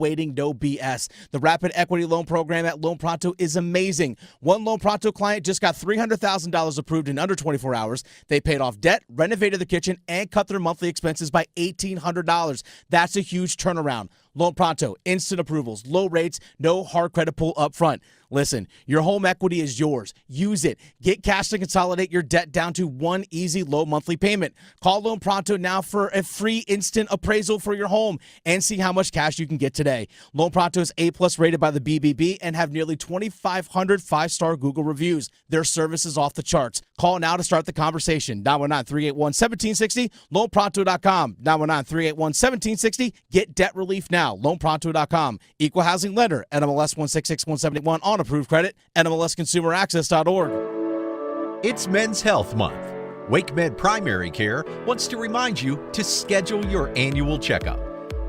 waiting, no BS. The Rapid Equity Loan Program at Loan Pronto is amazing. One Loan Pronto client just got $300,000 approved in under 24 hours. They paid off debt, renovated the kitchen, and cut their monthly expenses by $1,800. That's a huge turnaround. Loan Pronto, instant approvals, low rates, no hard credit pull up front. Listen, your home equity is yours. Use it. Get cash to consolidate your debt down to one easy low monthly payment. Call Loan Pronto now for a free instant appraisal for your home and see how much cash you can get today. Loan Pronto is A+ rated by the BBB and have nearly 2,500 5-star Google reviews. Their service is off the charts. Call now to start the conversation. 919-381-1760, loanpronto.com. 919-381-1760. Get debt relief now. Loanpronto.com. Equal housing lender. NMLS 166171 on approved credit. NMLSconsumeraccess.org. It's Men's Health Month. WakeMed Primary Care wants to remind you to schedule your annual checkup.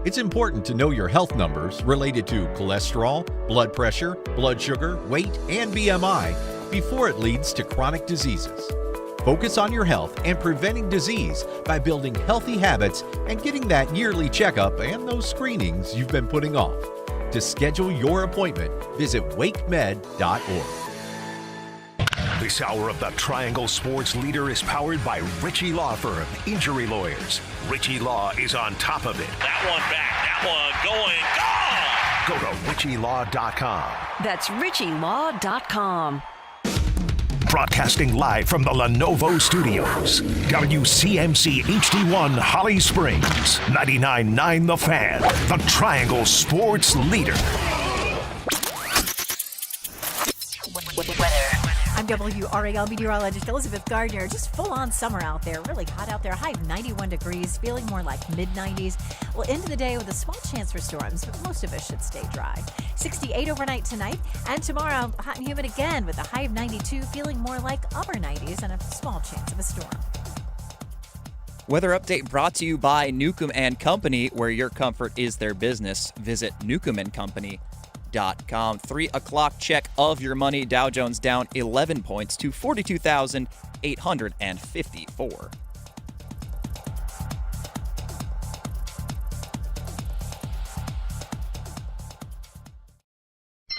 It's important to know your health numbers related to cholesterol, blood pressure, blood sugar, weight, and BMI before it leads to chronic diseases. Focus on your health and preventing disease by building healthy habits and getting that yearly checkup and those screenings you've been putting off. To schedule your appointment, visit wakemed.org. This hour of the Triangle Sports Leader is powered by Ritchie Law Firm, injury lawyers. Ritchie Law is on top of it. That one back, that one going, gone! Go to ritchielaw.com. That's ritchielaw.com. Broadcasting live from the Lenovo Studios. WCMC HD1 Holly Springs. 99.9 The Fan. The Triangle Sports Leader. I'm WRAL meteorologist Elizabeth Gardner. Just full-on summer out there. Really hot out there. High of 91 degrees. Feeling more like mid-90s. We'll end the day with a small chance for storms, but most of us should stay dry. 68 overnight tonight. And tomorrow, hot and humid again with a high of 92. Feeling more like upper 90s and a small chance of a storm. Weather update brought to you by Newcomb & Company, where your comfort is their business. Visit newcombandcompany.com. 3 o'clock check of your money. Dow Jones down 11 points to 42,854.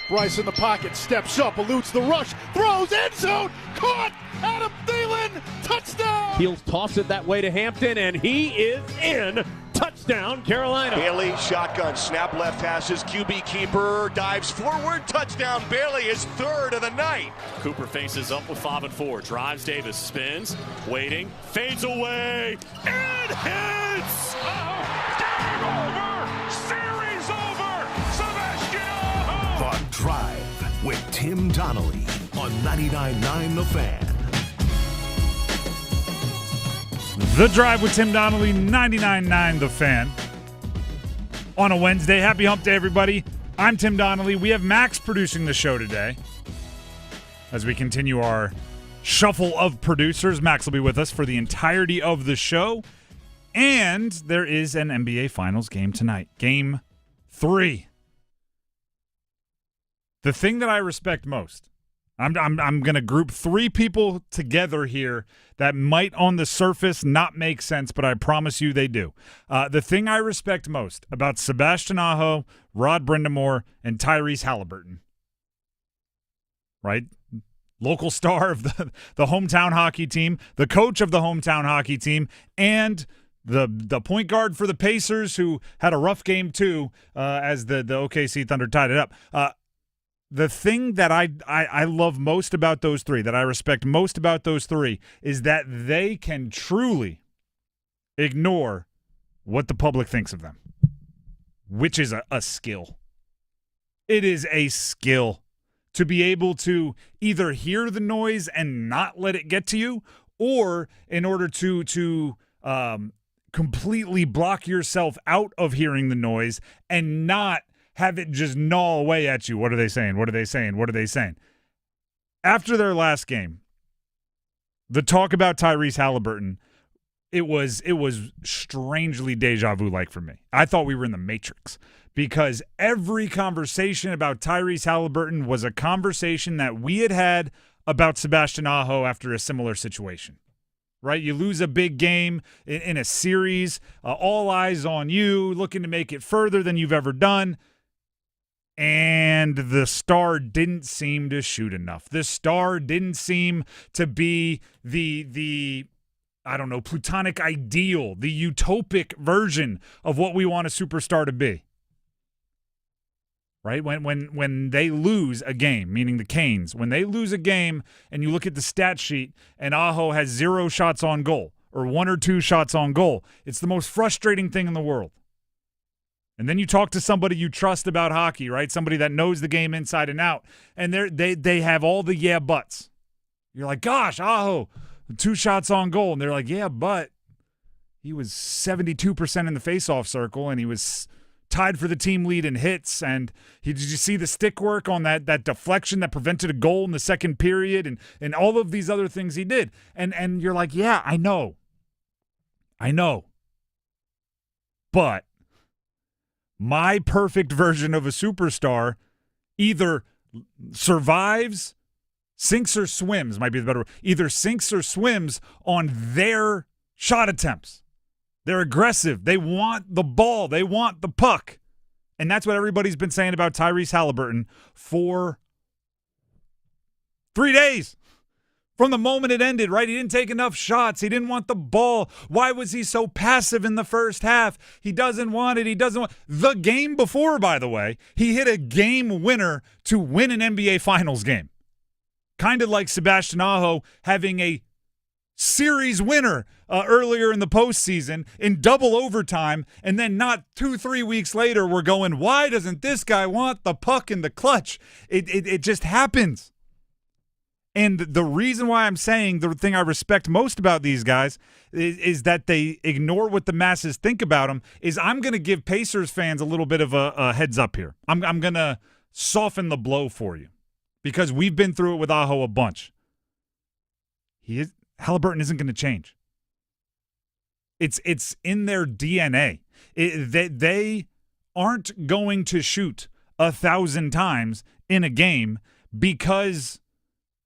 Bryce in the pocket, steps up, eludes the rush, throws, end zone, caught, Adam Thielen, touchdown! He'll toss it that way to Hampton, and he is in. Touchdown, Carolina. Bailey, shotgun, snap left hashes, QB keeper, dives forward, touchdown, Bailey, his third of the night. Cooper faces up with 5 and 4, drives Davis, spins, waiting, fades away, and hits! Game over! Series over! Sebastian! The Drive with Tim Donnelly on 99.9 The Fan. The Drive with Tim Donnelly, 99.9 The Fan. On a Wednesday. Happy hump day, everybody. I'm Tim Donnelly. We have Max producing the show today. As we continue our shuffle of producers, Max will be with us for the entirety of the show. And there is an NBA Finals game tonight. Game 3. The thing that I respect most, I'm going to group 3 people together here that might on the surface not make sense, but I promise you they do. The thing I respect most about Sebastian Aho, Rod Brindamore, and Tyrese Halliburton, right? Local star of the hometown hockey team, the coach of the hometown hockey team, and the point guard for the Pacers who had a rough game too as the OKC Thunder tied it up. The thing that I love most about those 3, that I respect most about those 3, is that they can truly ignore what the public thinks of them, which is a skill. It is a skill to be able to either hear the noise and not let it get to you, or in order to completely block yourself out of hearing the noise and not have it just gnaw away at you. What are they saying? What are they saying? What are they saying? After their last game, the talk about Tyrese Halliburton, it was strangely deja vu-like for me. I thought we were in the Matrix because every conversation about Tyrese Halliburton was a conversation that we had about Sebastian Aho after a similar situation. Right? You lose a big game in a series, all eyes on you, looking to make it further than you've ever done. And the star didn't seem to shoot enough. The star didn't seem to be the I don't know, plutonic ideal, the utopic version of what we want a superstar to be. Right? When they lose a game, meaning the Canes, when they lose a game and you look at the stat sheet and Aho has 0 shots on goal or 1 or 2 shots on goal, it's the most frustrating thing in the world. And then you talk to somebody you trust about hockey, right? Somebody that knows the game inside and out, and they have all the yeah buts. You're like, gosh, Aho, 2 shots on goal. And they're like, yeah, but he was 72% in the faceoff circle, and he was tied for the team lead in hits. And did you see the stick work on that deflection that prevented a goal in the second period, and all of these other things he did? And you're like, yeah, I know. But my perfect version of a superstar either survives, sinks or swims, might be the better word. Either sinks or swims on their shot attempts. They're aggressive. They want the ball. They want the puck. And that's what everybody's been saying about Tyrese Haliburton for 3 days. From the moment it ended, right? He didn't take enough shots. He didn't want the ball. Why was he so passive in the first half? He doesn't want it. He doesn't want the game before, by the way. He hit a game winner to win an NBA Finals game. Kind of like Sebastian Aho having a series winner earlier in the postseason in double overtime, and then not 2-3 weeks later we're going, why doesn't this guy want the puck in the clutch? It just happens. And the reason why I'm saying the thing I respect most about these guys is that they ignore what the masses think about them. Is I'm going to give Pacers fans a little bit of a heads up here. I'm going to soften the blow for you because we've been through it with Aho a bunch. Haliburton isn't going to change. It's in their DNA. They aren't going to shoot 1,000 times in a game because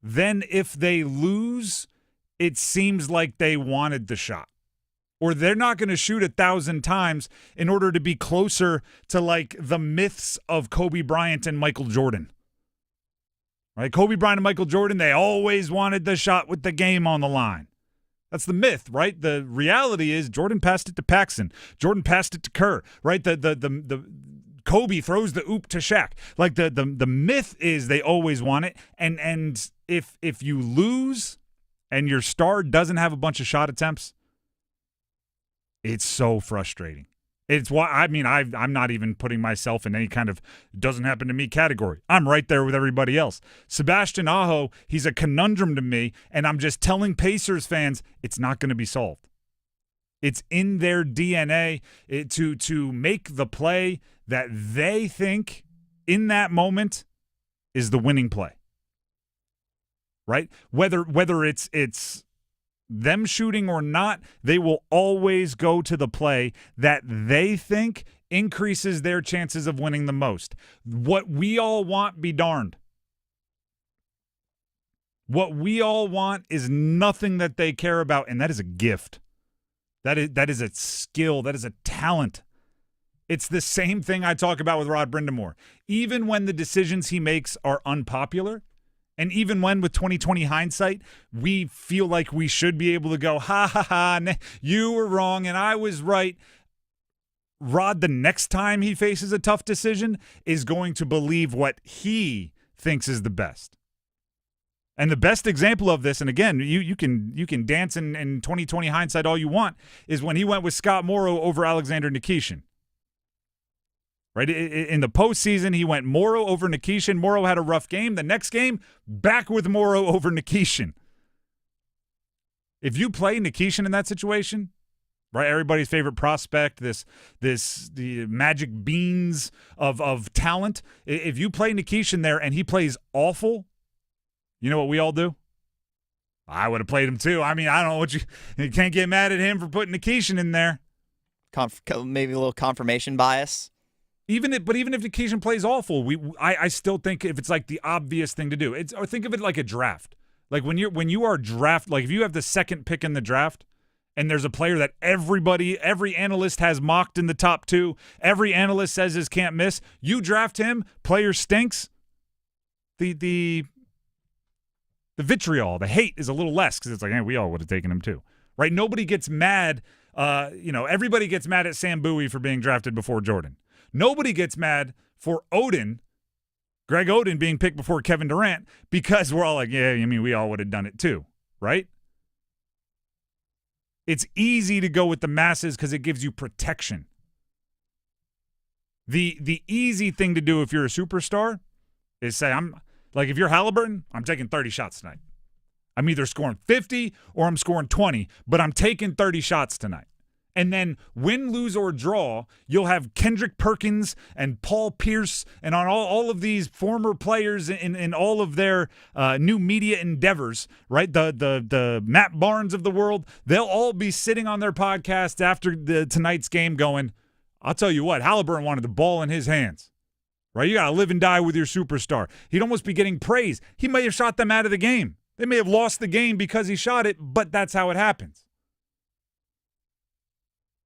then if they lose, it seems like they wanted the shot. Or they're not going to shoot 1,000 times in order to be closer to like the myths of Kobe Bryant and Michael Jordan. Right? Kobe Bryant and Michael Jordan, they always wanted the shot with the game on the line. That's the myth, right? The reality is Jordan passed it to Paxson. Jordan passed it to Kerr, right? The Kobe throws the oop to Shaq. Like the myth is they always want it. And if you lose and your star doesn't have a bunch of shot attempts, it's so frustrating. It's why I'm not even putting myself in any kind of doesn't happen to me category. I'm right there with everybody else. Sebastian Aho, he's a conundrum to me, and I'm just telling Pacers fans it's not going to be solved. It's in their DNA to make the play that they think in that moment is the winning play. Right? Whether it's them shooting or not, they will always go to the play that they think increases their chances of winning the most. What we all want be darned. What we all want is nothing that they care about, and that is a gift. That is a skill. That is a talent. It's the same thing I talk about with Rod Brindamore. Even when the decisions he makes are unpopular, and even when with 2020 hindsight, we feel like we should be able to go, ha, ha, ha, you were wrong and I was right. Rod, the next time he faces a tough decision, is going to believe what he thinks is the best. And the best example of this, and again, you can dance in 2020 hindsight all you want, is when he went with Scott Morrow over Alexander Nikishin. Right? In the postseason, he went Morrow over Nikishin. Morrow had a rough game. The next game, back with Morrow over Nikishin. If you play Nikishin in that situation, right, everybody's favorite prospect, the magic beans of talent, if you play Nikishin there and he plays awful, you know what we all do? I would have played him too. I mean, I don't know what you can't get mad at him for putting Nikishin in there. Maybe a little confirmation bias. Even if Nikishin plays awful, I still think if it's like the obvious thing to do, or think of it like a draft. Like when you are draft, like if you have the second pick in the draft, and there's a player that every analyst has mocked in the top 2, every analyst says is can't miss, you draft him, player stinks, the vitriol, the hate is a little less because it's like, hey, we all would have taken him too, right? Nobody gets mad. Everybody gets mad at Sam Bowie for being drafted before Jordan. Nobody gets mad for Greg Oden being picked before Kevin Durant because we're all like, yeah, I mean, we all would have done it too, right? It's easy to go with the masses because it gives you protection. The easy thing to do if you're a superstar is say, if you're Halliburton, I'm taking 30 shots tonight. I'm either scoring 50 or I'm scoring 20, but I'm taking 30 shots tonight. And then win, lose, or draw, you'll have Kendrick Perkins and Paul Pierce and on all of these former players in all of their new media endeavors, right? The Matt Barnes of the world, they'll all be sitting on their podcasts after tonight's game going, I'll tell you what, Halliburton wanted the ball in his hands, right? You got to live and die with your superstar. He'd almost be getting praise. He may have shot them out of the game. They may have lost the game because he shot it, but that's how it happens.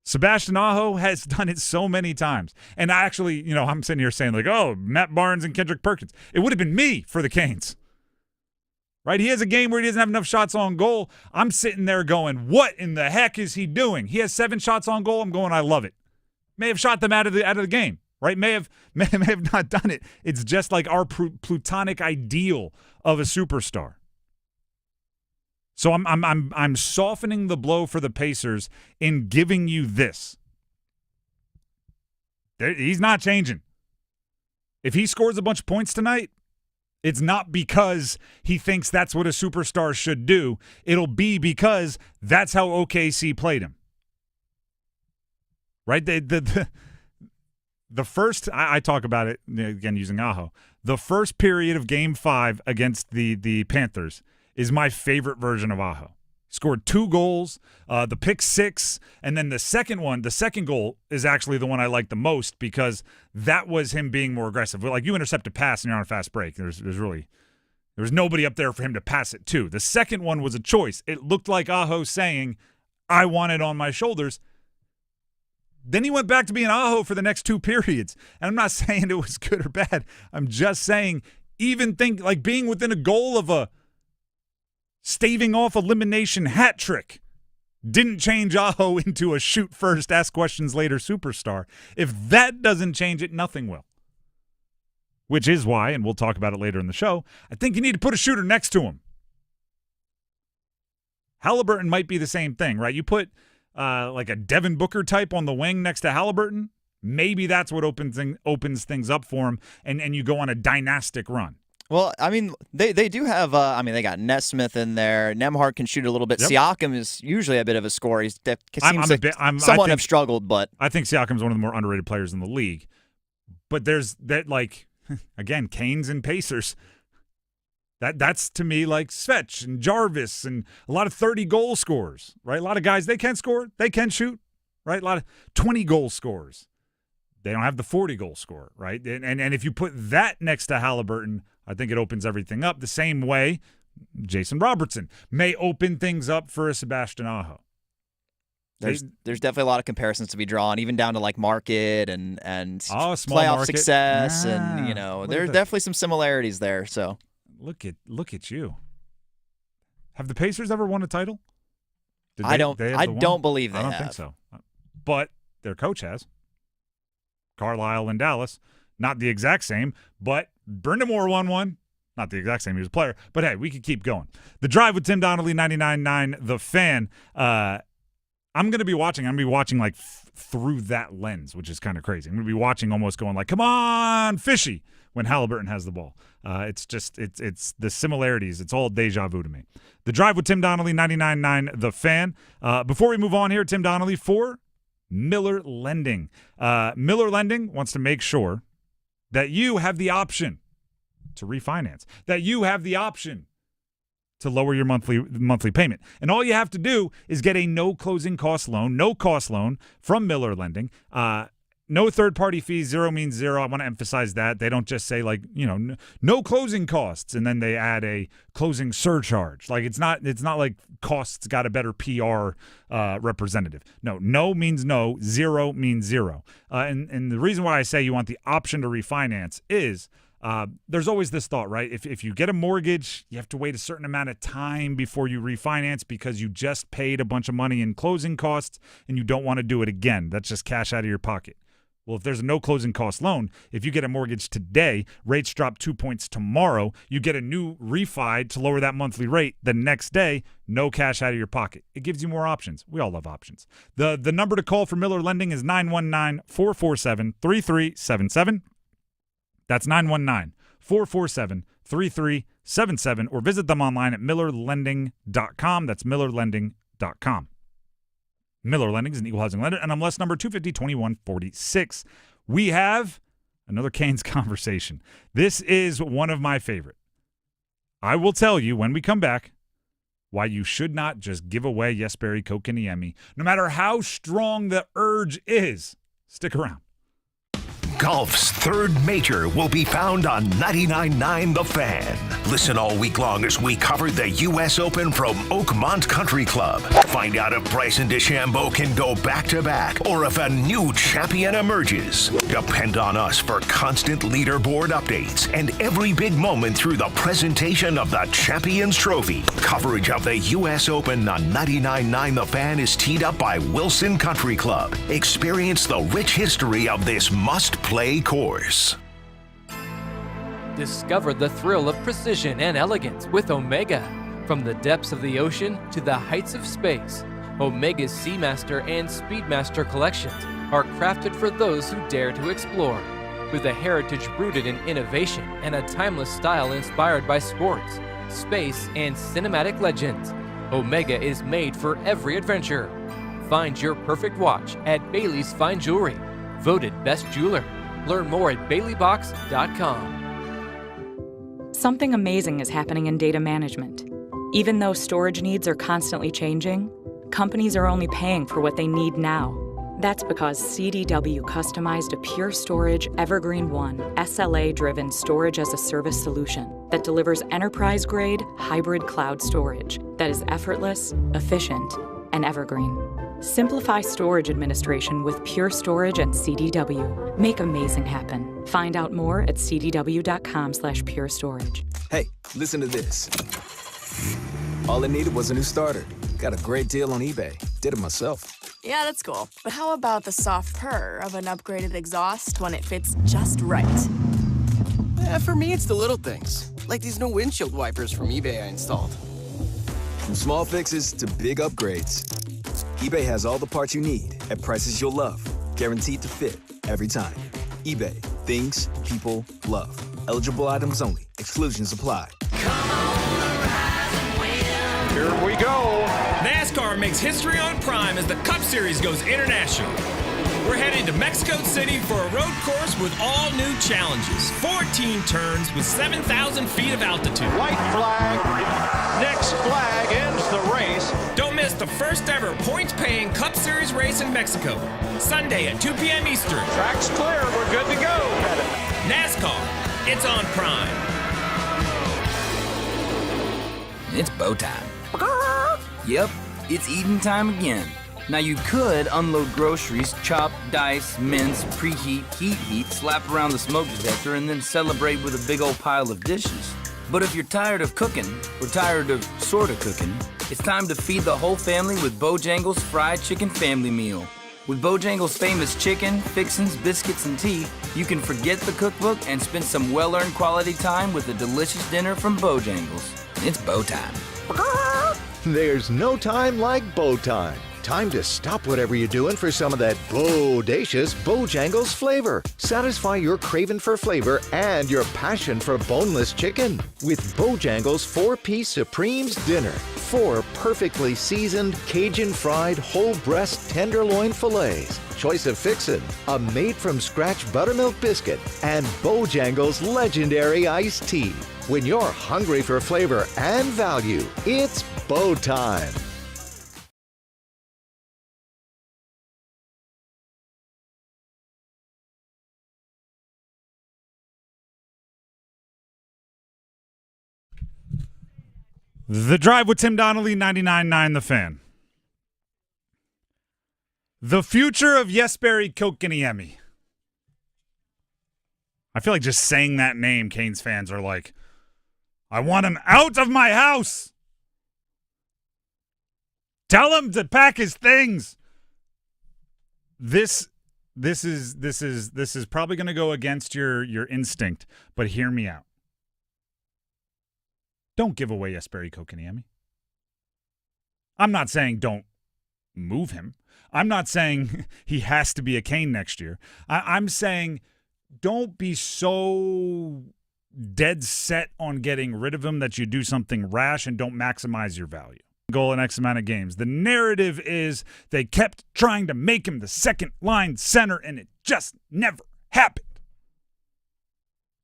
Sebastian Aho has done it so many times. And actually, I'm sitting here saying like, oh, Matt Barnes and Kendrick Perkins. It would have been me for the Canes. Right? He has a game where he doesn't have enough shots on goal. I'm sitting there going, what in the heck is he doing? He has 7 shots on goal. I'm going, I love it. May have shot them out of the game. Right? May have not done it. It's just like our plutonic ideal of a superstar. So I'm softening the blow for the Pacers in giving you this. He's not changing. If he scores a bunch of points tonight, it's not because he thinks that's what a superstar should do. It'll be because that's how OKC played him. Right? The first, I talk about it, again, using Aho. The first period of Game 5 against the Panthers is my favorite version of Aho. Scored 2 goals, the pick 6, and then the second goal is actually the one I like the most because that was him being more aggressive. Like you intercept a pass and you're on a fast break. There was nobody up there for him to pass it to. The second one was a choice. It looked like Aho saying, I want it on my shoulders. Then he went back to being Aho for the next 2 periods. And I'm not saying it was good or bad. I'm just saying like being within a goal of a staving off elimination hat trick didn't change Aho into a shoot first, ask questions later superstar. If that doesn't change it, nothing will. Which is why, and we'll talk about it later in the show, I think you need to put a shooter next to him. Halliburton might be the same thing, right? You put like a Devin Booker type on the wing next to Halliburton, maybe that's what opens things up for him, and you go on a dynastic run. Well, I mean, they do have, they got Nesmith in there. Nembhard can shoot a little bit. Yep. Siakam is usually a bit of a scorer. He seems somewhat have struggled, but I think Siakam's one of the more underrated players in the league. But there's that, like, again, Canes and Pacers. That's to me like Svech and Jarvis and a lot of 30-goal scorers, right? A lot of guys, they can score, they can shoot, right? A lot of 20-goal scorers. They don't have the 40-goal scorer, right? And if you put that next to Halliburton, I think it opens everything up. The same way Jason Robertson may open things up for a Sebastian Aho. There's definitely a lot of comparisons to be drawn, even down to like market and playoff market success, and there's definitely some similarities there. So look at you. Have the Pacers ever won a title? I don't believe they have. I don't think so. But their coach has. Carlisle in Dallas, not the exact same, but Brindamore won one. Not the exact same, he was a player. But hey, we could keep going. The Drive with Tim Donnelly, 99.9 The Fan. I'm going to be watching. I'm going to be watching like through that lens, which is kind of crazy. I'm going to be watching almost going like, come on, fishy, when Halliburton has the ball. It's the similarities. It's all deja vu to me. The Drive with Tim Donnelly, 99.9 The Fan. Before we move on here, Tim Donnelly for Miller Lending. Miller Lending wants to make sure that you have the option to refinance, that you have the option to lower your monthly payment. And all you have to do is get a no closing cost loan, no cost loan from Miller Lending. no third-party fees. Zero means zero. I want to emphasize that. They don't just say, like, no closing costs, and then they add a closing surcharge. Like, it's not like costs got a better PR representative. No means no. Zero means zero. And the reason why I say you want the option to refinance is there's always this thought, right? If you get a mortgage, you have to wait a certain amount of time before you refinance because you just paid a bunch of money in closing costs and you don't want to do it again. That's just cash out of your pocket. Well, if there's a no closing cost loan, if you get a mortgage today, rates drop 2 points tomorrow, you get a new refi to lower that monthly rate the next day, no cash out of your pocket. It gives you more options. We all love options. The number to call for Miller Lending is 919-447-3377. That's 919-447-3377, or visit them online at millerlending.com. That's millerlending.com. Miller Lending is an equal housing lender, and MLS number 250-2146. We have another Canes conversation. This is one of my favorite. I will tell you when we come back why you should not just give away Jesperi Kotkaniemi, no matter how strong the urge is. Stick around. Golf's third major will be found on 99.9 The Fan. Listen all week long as we cover the U.S. Open from Oakmont Country Club. Find out if Bryson DeChambeau can go back-to-back or if a new champion emerges. Depend on us for constant leaderboard updates and every big moment through the presentation of the Champions Trophy. Coverage of the U.S. Open on 99.9 The Fan is teed up by Wilson Country Club. Experience the rich history of this must-play course. Discover the thrill of precision and elegance with Omega. From the depths of the ocean to the heights of space, Omega's Seamaster and Speedmaster collections are crafted for those who dare to explore. With a heritage rooted in innovation and a timeless style inspired by sports, space, and cinematic legends, Omega is made for every adventure. Find your perfect watch at Bailey's Fine Jewelry, voted best jeweler. Learn more at baileybox.com. Something amazing is happening in data management. Even though storage needs are constantly changing, companies are only paying for what they need now. That's because CDW customized a Pure Storage Evergreen One SLA-driven storage-as-a-service solution that delivers enterprise-grade hybrid cloud storage that is effortless, efficient, and evergreen. Simplify storage administration with Pure Storage and CDW. Make amazing happen. Find out more at cdw.com/purestorage. Hey, listen to this. All I needed was a new starter. Got a great deal on eBay. Did it myself. Yeah, that's cool. But how about the soft purr of an upgraded exhaust when it fits just right? For me, it's the little things. Like these new windshield wipers from eBay I installed. From small fixes to big upgrades, eBay has all the parts you need at prices you'll love. Guaranteed to fit every time. eBay. Things people love. Eligible items only. Exclusions apply. Here we go. NASCAR makes history on Prime as the Cup Series goes international. We're headed to Mexico City for a road course with all new challenges. 14 turns with 7,000 feet of altitude. White flag. Next flag ends the race. Don't miss the first ever points-paying Cup Series race in Mexico. Sunday at 2 p.m. Eastern. Track's clear. We're good to go. NASCAR. It's on Prime. It's bow time. Yep, it's eating time again. Now you could unload groceries, chop, dice, mince, preheat, heat, slap around the smoke detector, and then celebrate with a big old pile of dishes. But if you're tired of cooking, or tired of sorta cooking, it's time to feed the whole family with Bojangles Fried Chicken Family Meal. With Bojangles' famous chicken, fixins, biscuits, and tea, you can forget the cookbook and spend some well-earned quality time with a delicious dinner from Bojangles. It's bow time. There's no time like bow time. Time to stop whatever you're doing for some of that bodacious Bojangles flavor. Satisfy your craving for flavor and your passion for boneless chicken with Bojangles 4-piece Supremes Dinner. 4 perfectly seasoned Cajun fried whole breast tenderloin fillets. Choice of fixin', a made-from-scratch buttermilk biscuit, and Bojangles legendary iced tea. When you're hungry for flavor and value, it's bow time. The Drive with Tim Donnelly, 99.9 The Fan. The future of Jesperi Kotkaniemi. I feel like just saying that name, Canes fans are like, I want him out of my house. Tell him to pack his things. This is probably going to go against your instinct, but hear me out. Don't give away Jesperi Kotkaniemi. I'm not saying don't move him. I'm not saying he has to be a Cane next year. I'm saying don't be so dead set on getting rid of him that you do something rash and don't maximize your value. Goal in X amount of games. The narrative is they kept trying to make him the second line center and it just never happened.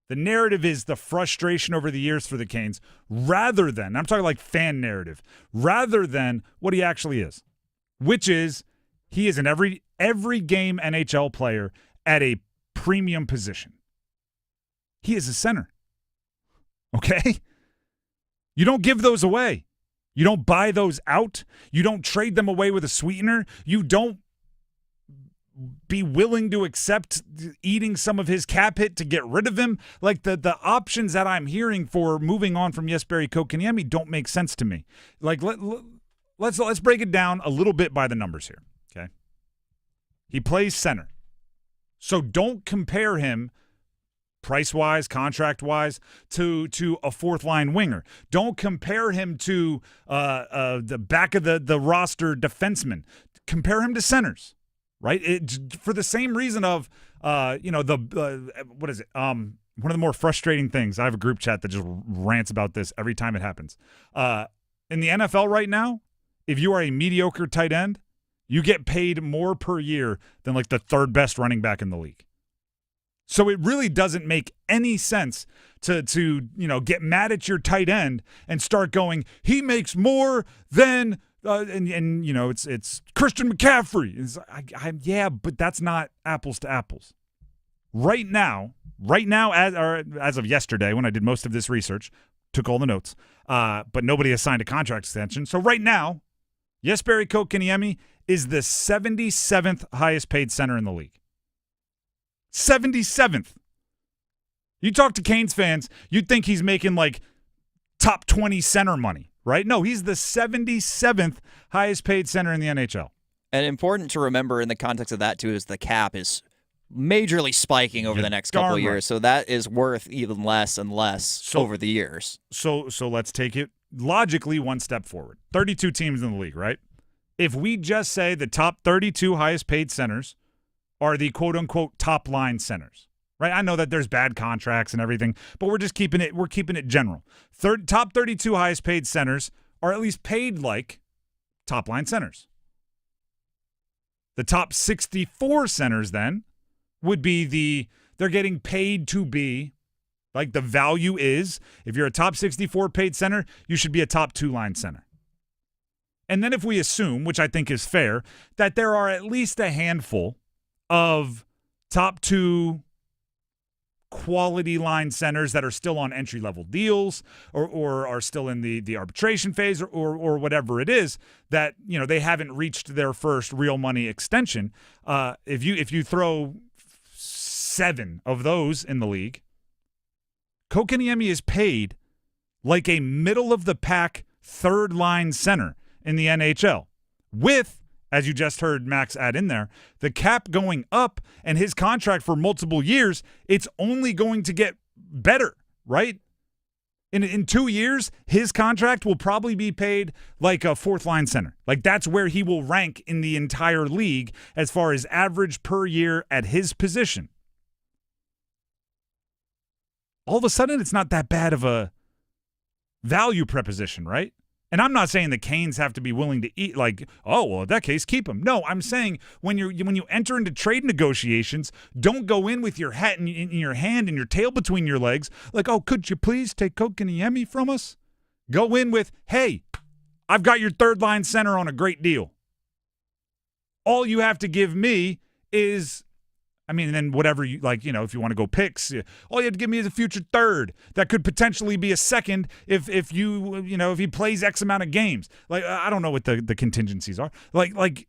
The narrative is the frustration over the years for the Canes rather than, I'm talking like fan narrative, rather than what he actually is, which is he is an every game NHL player at a premium position. He is a center. Okay? You don't give those away. You don't buy those out. You don't trade them away with a sweetener. You don't be willing to accept eating some of his cap hit to get rid of him. Like the options that I'm hearing for moving on from Jesperi Kotkaniemi don't make sense to me. Like let's break it down a little bit by the numbers here. Okay, he plays center, so don't compare him price-wise, contract-wise, to a fourth-line winger. Don't compare him to the back of the roster defenseman. Compare him to centers, right? For the same reason of, what is it? One of the more frustrating things, I have a group chat that just rants about this every time it happens. In the NFL right now, if you are a mediocre tight end, you get paid more per year than like the third best running back in the league. So it really doesn't make any sense to get mad at your tight end and start going, he makes more than it's Christian McCaffrey. It's, but that's not apples to apples. Right now, as of yesterday, when I did most of this research, took all the notes, but nobody has signed a contract extension. So right now, Jesperi Kotkaniemi is the 77th highest paid center in the league. 77th. You talk to Canes fans, you'd think he's making like top 20 center money, right? No, he's the 77th highest paid center in the NHL. And important to remember in the context of that, too, is the cap is majorly spiking over the next couple of years. So that is worth even less and less over the years. So let's take it logically one step forward. 32 teams in the league, right? If we just say the top 32 highest paid centers are the quote-unquote top-line centers, right? I know that there's bad contracts and everything, but we're keeping it general. Top 32 highest-paid centers are at least paid like top-line centers. The top 64 centers, then, would be they're getting paid to be, like the value is, if you're a top 64 paid center, you should be a top two-line center. And then if we assume, which I think is fair, that there are at least a handful of top two quality line centers that are still on entry-level deals or are still in the arbitration phase or whatever it is that, they haven't reached their first real money extension. If you throw 7 of those in the league, Kotkaniemi is paid like a middle-of-the-pack third-line center in the NHL with, as you just heard Max add in there, the cap going up and his contract for multiple years, it's only going to get better, right? In 2 years, his contract will probably be paid like a fourth-line center. Like that's where he will rank in the entire league as far as average per year at his position. All of a sudden, it's not that bad of a value proposition, right? And I'm not saying the Canes have to be willing to eat like, oh, well, in that case, keep him. No, I'm saying when you enter into trade negotiations, don't go in with your hat in your hand and your tail between your legs like, oh, could you please take Kotkaniemi from us? Go in with, hey, I've got your third-line center on a great deal. All you have to give me is I mean, then whatever you like, if you want to go picks, all you have to give me is a future third that could potentially be a second if he plays X amount of games. Like, I don't know what the contingencies are. Like,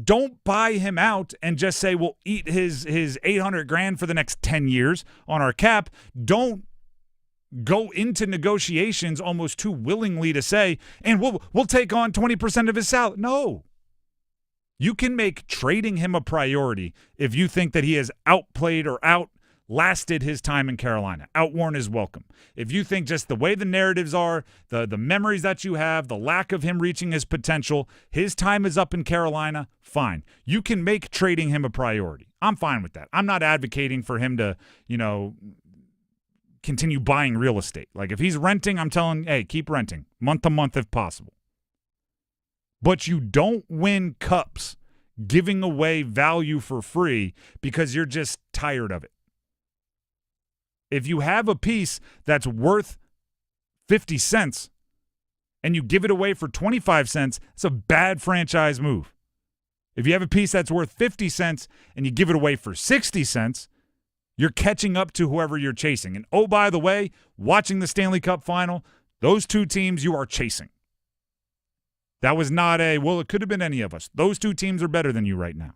don't buy him out and just say we'll eat his $800,000 for the next 10 years on our cap. Don't go into negotiations almost too willingly to say, and we'll take on 20% of his salary. No. You can make trading him a priority if you think that he has outplayed or outlasted his time in Carolina, outworn his welcome. If you think just the way the narratives are, the memories that you have, the lack of him reaching his potential, his time is up in Carolina, fine. You can make trading him a priority. I'm fine with that. I'm not advocating for him to, continue buying real estate. Like, if he's renting, I'm telling, hey, keep renting, month to month if possible. But you don't win cups giving away value for free because you're just tired of it. If you have a piece that's worth 50 cents and you give it away for 25 cents, it's a bad franchise move. If you have a piece that's worth 50 cents and you give it away for 60 cents, you're catching up to whoever you're chasing. And oh, by the way, watching the Stanley Cup final, those two teams you are chasing. That was not it could have been any of us. Those two teams are better than you right now.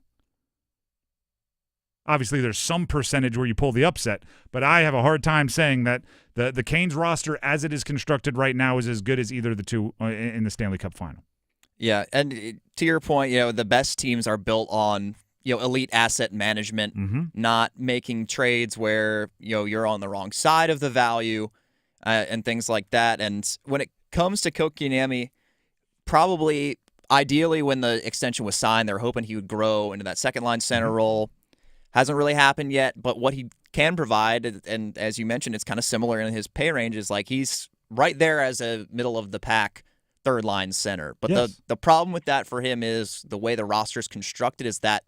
Obviously, there's some percentage where you pull the upset, but I have a hard time saying that the Canes roster as it is constructed right now is as good as either of the two in the Stanley Cup final. Yeah, and to your point, the best teams are built on elite asset management, not making trades where you're on the wrong side of the value and things like that. And when it comes to Kotkaniemi, probably, ideally, when the extension was signed, they were hoping he would grow into that second-line center role. Hasn't really happened yet, but what he can provide, and as you mentioned, it's kind of similar in his pay range, is like he's right there as a middle-of-the-pack third-line center. But yes, the problem with that for him is the way the roster is constructed is that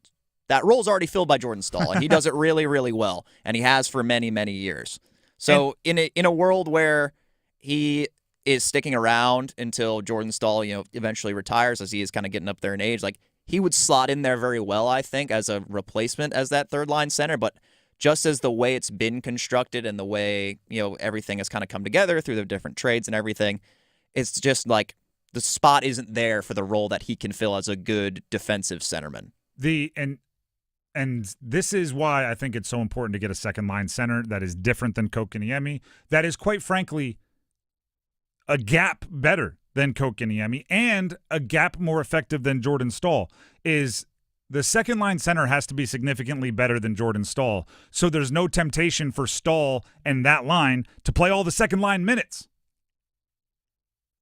role's already filled by Jordan Staal, and he does it really, really well, and he has for many, many years. So in a world where he is sticking around until Jordan Staal, eventually retires, as he is kind of getting up there in age, like he would slot in there very well, I think, as a replacement as that third line center. But just as the way it's been constructed and the way, everything has kind of come together through the different trades and everything, it's just like the spot isn't there for the role that he can fill as a good defensive centerman. And this is why I think it's so important to get a second line center that is different than Kotkaniemi, that is quite frankly a gap better than Kotkaniemi and a gap more effective than Jordan Staal. Is the second line center has to be significantly better than Jordan Staal, so there's no temptation for Staal and that line to play all the second line minutes.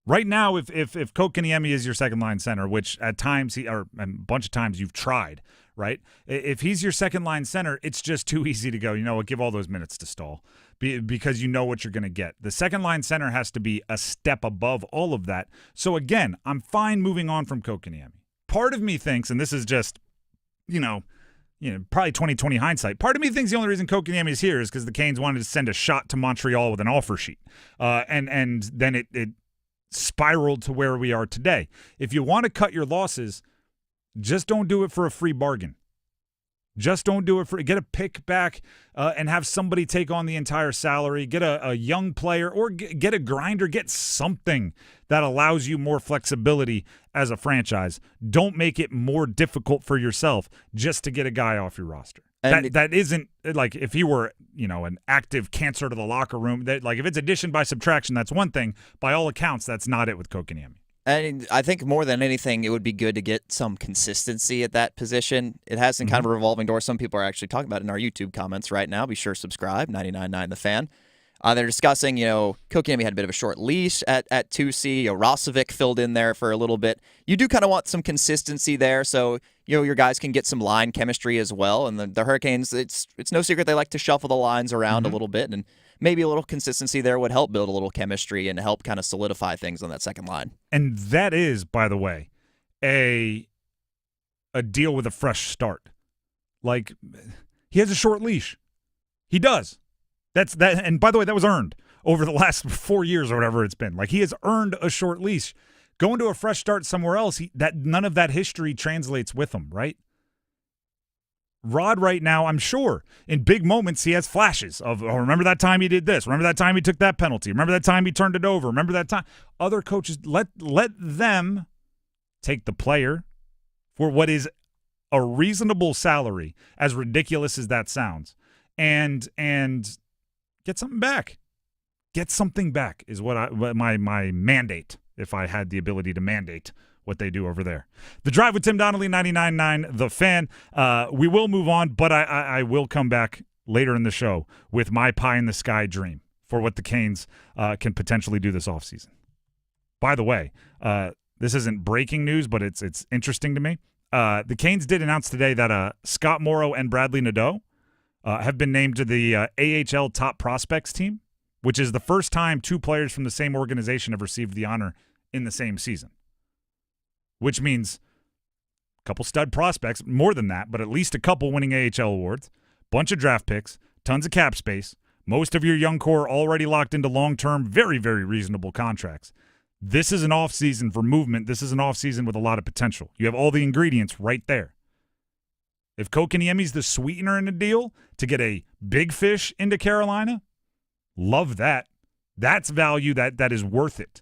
Right now, if Kotkaniemi is your second line center, which at times a bunch of times you've tried, right? If he's your second line center, it's just too easy to go, give all those minutes to Staal because you know what you're going to get. The second line center has to be a step above all of that. So again, I'm fine moving on from Kotkaniemi. Part of me thinks, and this is just, probably 20/20 hindsight. Part of me thinks the only reason Kotkaniemi is here is because the Canes wanted to send a shot to Montreal with an offer sheet, and then it spiraled to where we are today. If you want to cut your losses, just don't do it for a free bargain. Just don't do it get a pick back and have somebody take on the entire salary. Get a young player or get a grinder. Get something that allows you more flexibility as a franchise. Don't make it more difficult for yourself just to get a guy off your roster. And that isn't like if he were, an active cancer to the locker room. That like if it's addition by subtraction, that's one thing. By all accounts, that's not it with Kotkaniemi. And I think more than anything, it would be good to get some consistency at that position. It has been kind of a revolving door. Some people are actually talking about it in our YouTube comments right now. Be sure to subscribe, 99.9 The Fan. They're discussing, Kotkaniemi had a bit of a short leash at 2C. Rosovic filled in there for a little bit. You do kind of want some consistency there, so your guys can get some line chemistry as well. And the Hurricanes, it's no secret they like to shuffle the lines around a little bit, and maybe a little consistency there would help build a little chemistry and help kind of solidify things on that second line. And that is, by the way, a deal with a fresh start. Like, he has a short leash. He does. That's that. And by the way, that was earned over the last 4 years or whatever it's been. Like, he has earned a short leash. Going to a fresh start somewhere else, none of that history translates with him, right? Rod right now, I'm sure, in big moments he has flashes of, oh, remember that time he did this. Remember that time he took that penalty. Remember that time he turned it over. Remember that time. Other coaches, let them take the player for what is a reasonable salary, as ridiculous as that sounds, and get something back. Get something back is what my mandate, if I had the ability to mandate what they do over there. The Drive with Tim Donnelly, 99.9 The Fan. We will move on, but I will come back later in the show with my pie-in-the-sky dream for what the Canes can potentially do this offseason. By the way, this isn't breaking news, but it's interesting to me. The Canes did announce today that Scott Morrow and Bradley Nadeau have been named to the AHL Top Prospects team, which is the first time two players from the same organization have received the honor in the same season. Which means a couple stud prospects, more than that, but at least a couple winning AHL awards, bunch of draft picks, tons of cap space, most of your young core already locked into long-term, very, very reasonable contracts. This is an offseason for movement. This is an offseason with a lot of potential. You have all the ingredients right there. If Kotkaniemi's the sweetener in the deal to get a big fish into Carolina, love that. That's value that is worth it.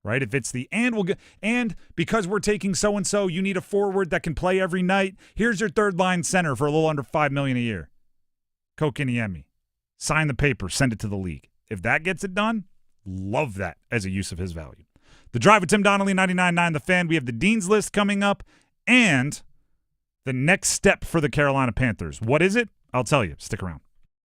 Right? If it's the and because we're taking so-and-so, you need a forward that can play every night. Here's your third-line center for a little under $5 million a year. Kotkaniemi. Sign the paper. Send it to the league. If that gets it done, love that as a use of his value. The Drive with Tim Donnelly, 99.9 The Fan. We have the Dean's List coming up and the next step for the Carolina Panthers. What is it? I'll tell you. Stick around.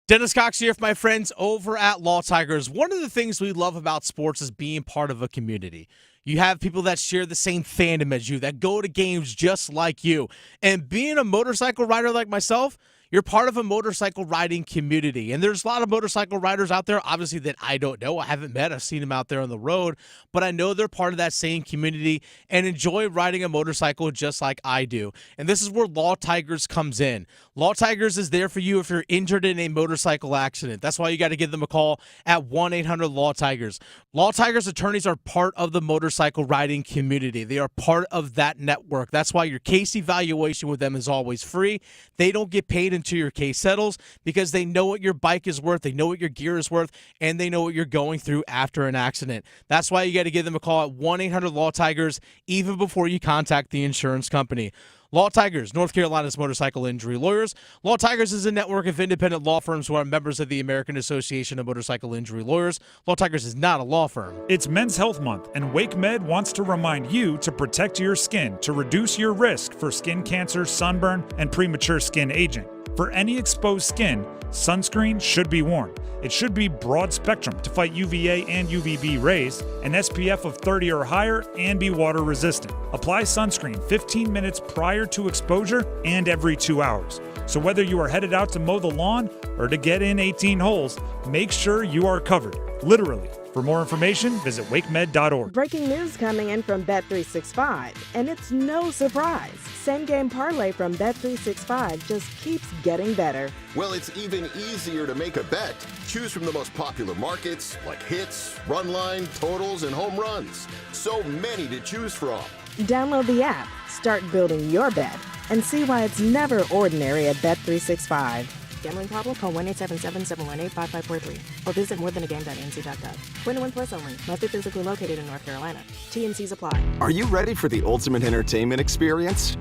Dennis Cox here for my friends over at Law Tigers. One of the things we love about sports is being part of a community. You have people that share the same fandom as you, that go to games just like you. And being a motorcycle rider like myself, you're part of a motorcycle riding community. And there's a lot of motorcycle riders out there, obviously, that I don't know. I haven't met. I've seen them out there on the road. But I know they're part of that same community and enjoy riding a motorcycle just like I do. And this is where Law Tigers comes in. Law Tigers is there for you if you're injured in a motorcycle accident. That's why you got to give them a call at 1-800-LAW-TIGERS. Law Tigers attorneys are part of the motorcycle riding community. They are part of that network. That's why your case evaluation with them is always free. They don't get paid until your case settles because they know what your bike is worth, they know what your gear is worth, and they know what you're going through after an accident. That's why you got to give them a call at 1-800-LAW-TIGERS even before you contact the insurance company. Law Tigers, North Carolina's motorcycle injury lawyers. Law Tigers is a network of independent law firms who are members of the American Association of Motorcycle Injury Lawyers. Law Tigers is not a law firm. It's Men's Health Month, and WakeMed wants to remind you to protect your skin to reduce your risk for skin cancer, sunburn, and premature skin aging. For any exposed skin, sunscreen should be worn. It should be broad spectrum to fight UVA and UVB rays, an SPF of 30 or higher, and be water resistant. Apply sunscreen 15 minutes prior to exposure and every 2 hours. So whether you are headed out to mow the lawn or to get in 18 holes, make sure you are covered, literally. For more information, visit wakemed.org. Breaking news coming in from Bet365, and it's no surprise. Same game parlay from Bet365 just keeps getting better. Well, it's even easier to make a bet. Choose from the most popular markets like hits, run line, totals, and home runs. So many to choose from. Download the app, start building your bet, and see why it's never ordinary at Bet365. Gambling problem? Call 1-877-718-5543 or visit morethanagame.nc.gov. 21 plus only. Must be physically located in North Carolina. T&Cs apply. Are you ready for the ultimate entertainment experience?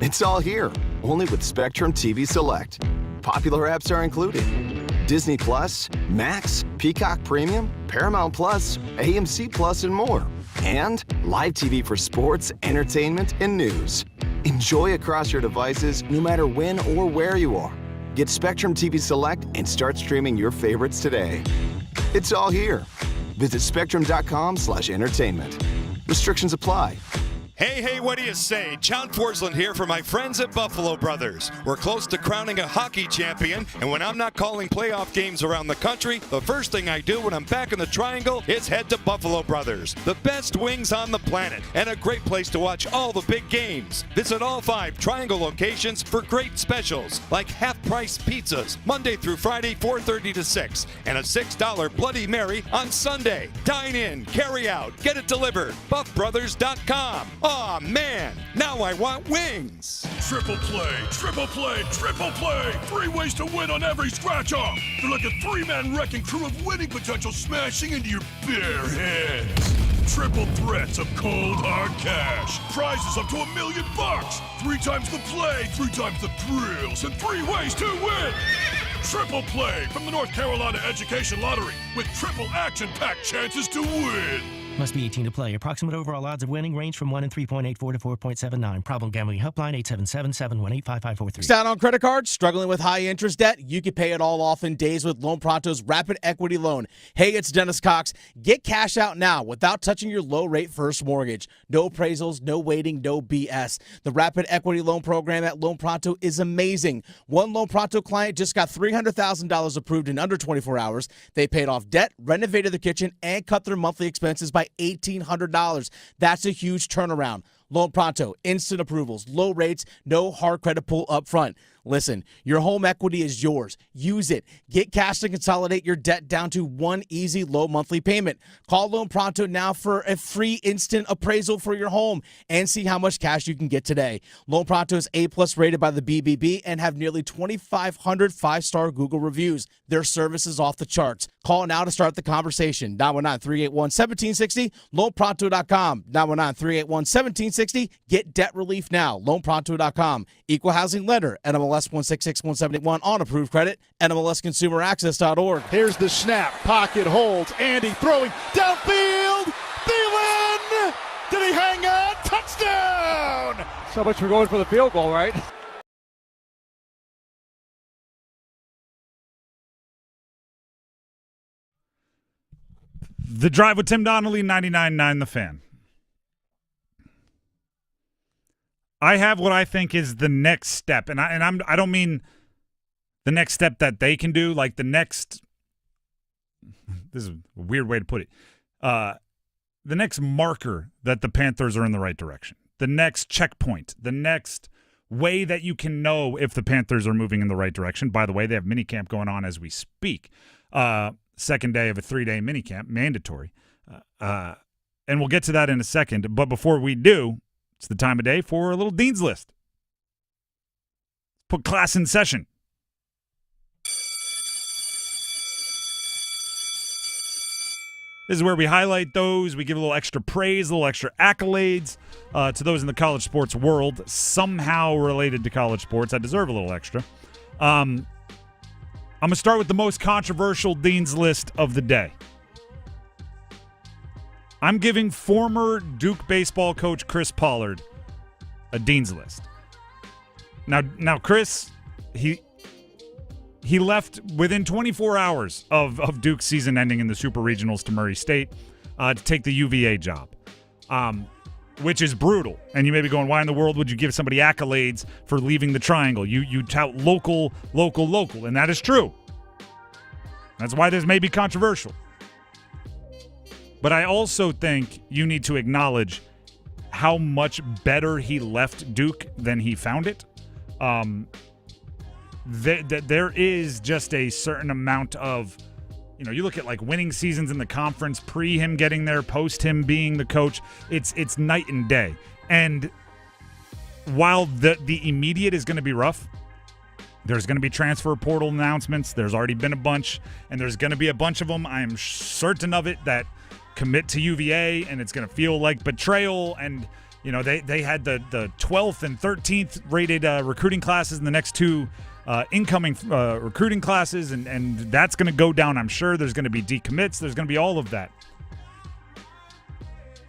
It's all here, only with Spectrum TV Select. Popular apps are included. Disney Plus, Max, Peacock Premium, Paramount Plus, AMC Plus, and more. And live TV for sports, entertainment, and news. Enjoy across your devices no matter when or where you are. Get Spectrum TV Select and start streaming your favorites today. It's all here. Visit spectrum.com/entertainment. Restrictions apply. Hey, what do you say? John Forsland here for my friends at Buffalo Brothers. We're close to crowning a hockey champion, and when I'm not calling playoff games around the country, the first thing I do when I'm back in the Triangle is head to Buffalo Brothers. The best wings on the planet, and a great place to watch all the big games. Visit all 5 Triangle locations for great specials, like half-price pizzas, Monday through Friday, 4:30 to 6, and a $6 Bloody Mary on Sunday. Dine in, carry out, get it delivered. BuffBrothers.com. Aw, man, now I want wings. Triple play, triple play, triple play. 3 ways to win on every scratch-off. They're like a 3-man wrecking crew of winning potential smashing into your bare hands. Triple threats of cold, hard cash. Prizes up to $1 million. 3 times the play, 3 times the thrills, and 3 ways to win. Triple play from the North Carolina Education Lottery with triple action-packed chances to win. Must be 18 to play. Approximate overall odds of winning range from 1 in 3.84 to 4.79. Problem gambling helpline 877-718-5543. Stat on credit cards, struggling with high interest debt? You can pay it all off in days with Loan Pronto's Rapid Equity Loan. Hey, it's Dennis Cox. Get cash out now without touching your low-rate first mortgage. No appraisals, no waiting, no BS. The Rapid Equity Loan program at Loan Pronto is amazing. One Loan Pronto client just got $300,000 approved in under 24 hours. They paid off debt, renovated their kitchen, and cut their monthly expenses by $1,800. That's a huge turnaround. Loan Pronto, instant approvals, low rates, no hard credit pull up front. Listen, your home equity is yours. Use it. Get cash to consolidate your debt down to one easy low monthly payment. Call Loan Pronto now for a free instant appraisal for your home and see how much cash you can get today. Loan Pronto is A+ rated by the BBB and have nearly 2,500 5-star Google reviews. Their service is off the charts. Call now to start the conversation. 919-381-1760, loanpronto.com. 919-381-1760. Get debt relief now. Loanpronto.com. Equal housing lender. NMLS 1661781 on approved credit. NMLSconsumeraccess.org. Here's the snap. Pocket holds. Andy throwing downfield. Thielen! Did he hang on? Touchdown! So much for going for the field goal, right? The Drive with Tim Donnelly, 99.9 The Fan. I have what I think is the next step, and I don't mean the next step that they can do, like the next. This is a weird way to put it. The next marker that the Panthers are in the right direction, the next checkpoint, the next way that you can know if the Panthers are moving in the right direction. By the way, they have minicamp going on as we speak. Second day of a 3-day minicamp, mandatory. And we'll get to that in a second. But before we do, it's the time of day for a little Dean's List. Put class in session. This is where we highlight those. We give a little extra praise, a little extra accolades to those in the college sports world, somehow related to college sports. I deserve a little extra. I'm going to start with the most controversial Dean's List of the day. I'm giving former Duke baseball coach Chris Pollard a Dean's List. Now Chris, he left within 24 hours of Duke's season ending in the Super Regionals to Murray State to take the UVA job, which is brutal. And you may be going, why in the world would you give somebody accolades for leaving the Triangle? You tout local, and that is true. That's why this may be controversial. But I also think you need to acknowledge how much better he left Duke than he found it. There is just a certain amount of, you look at like winning seasons in the conference, pre him getting there, post him being the coach, it's night and day. And while the immediate is going to be rough, there's going to be transfer portal announcements. There's already been a bunch, and there's going to be a bunch of them. I am certain of it that commit to UVA, and it's going to feel like betrayal. And they had the 12th and 13th rated recruiting classes in the next 2 incoming recruiting classes, and that's going to go down. I'm sure there's going to be decommits. There's going to be all of that.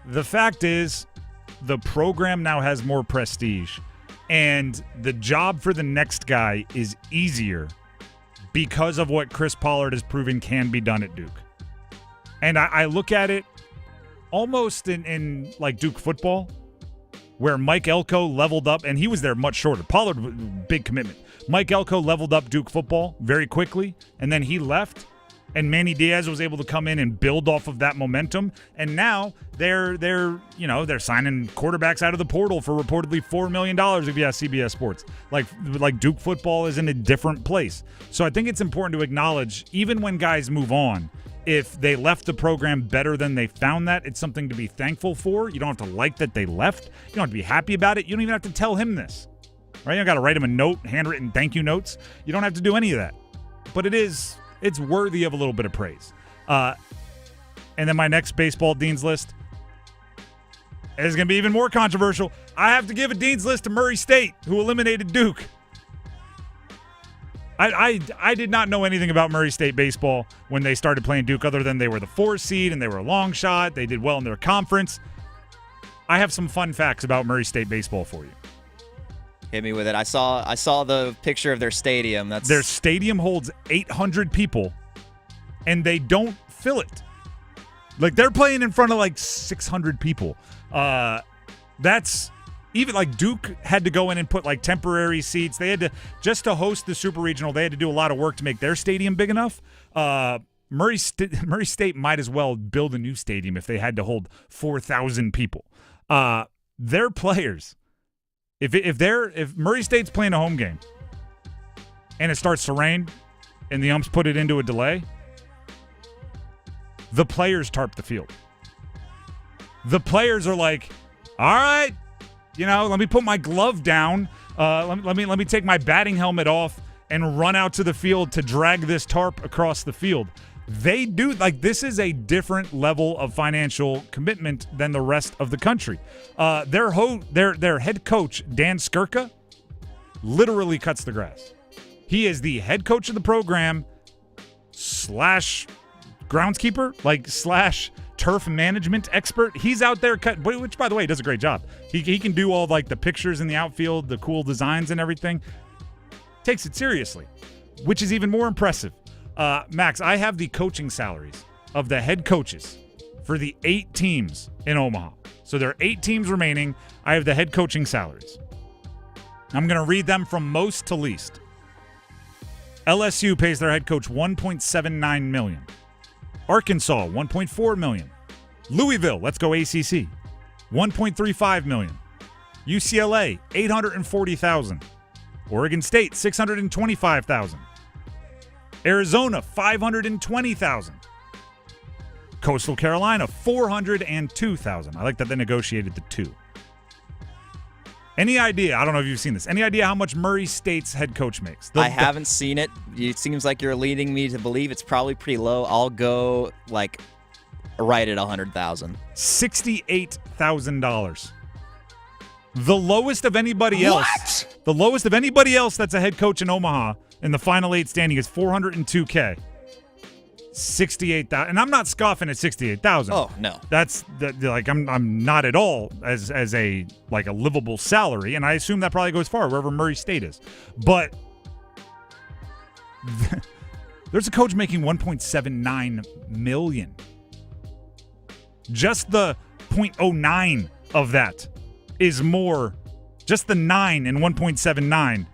The fact is, the program now has more prestige, and the job for the next guy is easier because of what Chris Pollard has proven can be done at Duke. And I look at it almost in like Duke football, where Mike Elko leveled up, and he was there much shorter. Pollard, big commitment. Mike Elko leveled up Duke football very quickly, and then he left, and Manny Diaz was able to come in and build off of that momentum. And now they're signing quarterbacks out of the portal for reportedly $4 million if you ask CBS Sports. Like Duke football is in a different place. So I think it's important to acknowledge, even when guys move on, if they left the program better than they found that, it's something to be thankful for. You don't have to like that they left. You don't have to be happy about it. You don't even have to tell him this. Right? You don't got to write him a note, handwritten thank you notes. You don't have to do any of that. But it's worthy of a little bit of praise. And then my next baseball Dean's List is going to be even more controversial. I have to give a Dean's List to Murray State, who eliminated Duke. I did not know anything about Murray State baseball when they started playing Duke, other than they were the 4 seed and they were a long shot. They did well in their conference. I have some fun facts about Murray State baseball for you. Hit me with it. I saw the picture of their stadium. Their stadium holds 800 people, and they don't fill it. Like, they're playing in front of like 600 people. That's even like Duke had to go in and put like temporary seats. They had to, just to host the Super Regional, they had to do a lot of work to make their stadium big enough. Murray State might as well build a new stadium if they had to hold 4,000 people. Their players, if Murray State's playing a home game and it starts to rain and the umps put it into a delay, the players tarp the field. The players are like, all right, let me put my glove down. Let me take my batting helmet off and run out to the field to drag this tarp across the field. They do, like, this is a different level of financial commitment than the rest of the country. Their head coach, Dan Skirka, literally cuts the grass. He is the head coach of the program / groundskeeper, / turf management expert. He's out there which, by the way, does a great job. He can do all like the pictures in the outfield, the cool designs and everything. Takes it seriously, which is even more impressive. Max, I have the coaching salaries of the head coaches for the 8 teams in Omaha. So there are 8 teams remaining. I have the head coaching salaries. I'm going to read them from most to least. LSU pays their head coach $1.79 million. Arkansas, $1.4 million. Louisville, let's go ACC, $1.35 million. UCLA, $840,000. Oregon State, $625,000. Arizona, $520,000. Coastal Carolina, $402,000. I like that they negotiated the 2. Any idea? I don't know if you've seen this. Any idea how much Murray State's head coach makes? I haven't seen it. It seems like you're leading me to believe it's probably pretty low. I'll go like right at $100,000. $68,000. The lowest of anybody else. What? The lowest of anybody else that's a head coach in Omaha in the Final 8 standing is $402K. 68,000, and I'm not scoffing at 68,000. Oh no, that's like I'm not at all as a like a livable salary, and I assume that probably goes far wherever Murray State is. But there's a coach making $1.79 million. Just the 0.09 of that is more. Just the 9 and 1.79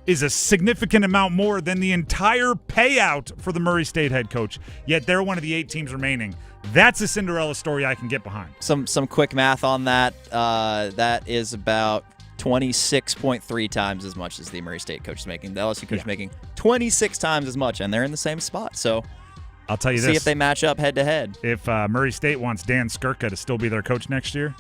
is a significant amount more than the entire payout for the Murray State head coach, yet they're one of the 8 teams remaining. That's a Cinderella story I can get behind. Some quick math on that. That is about 26.3 times as much as the Murray State coach is making. The LSU coach is making 26 times as much, and they're in the same spot. So I'll tell you this. See if they match up head-to-head. If Murray State wants Dan Skirka to still be their coach next year,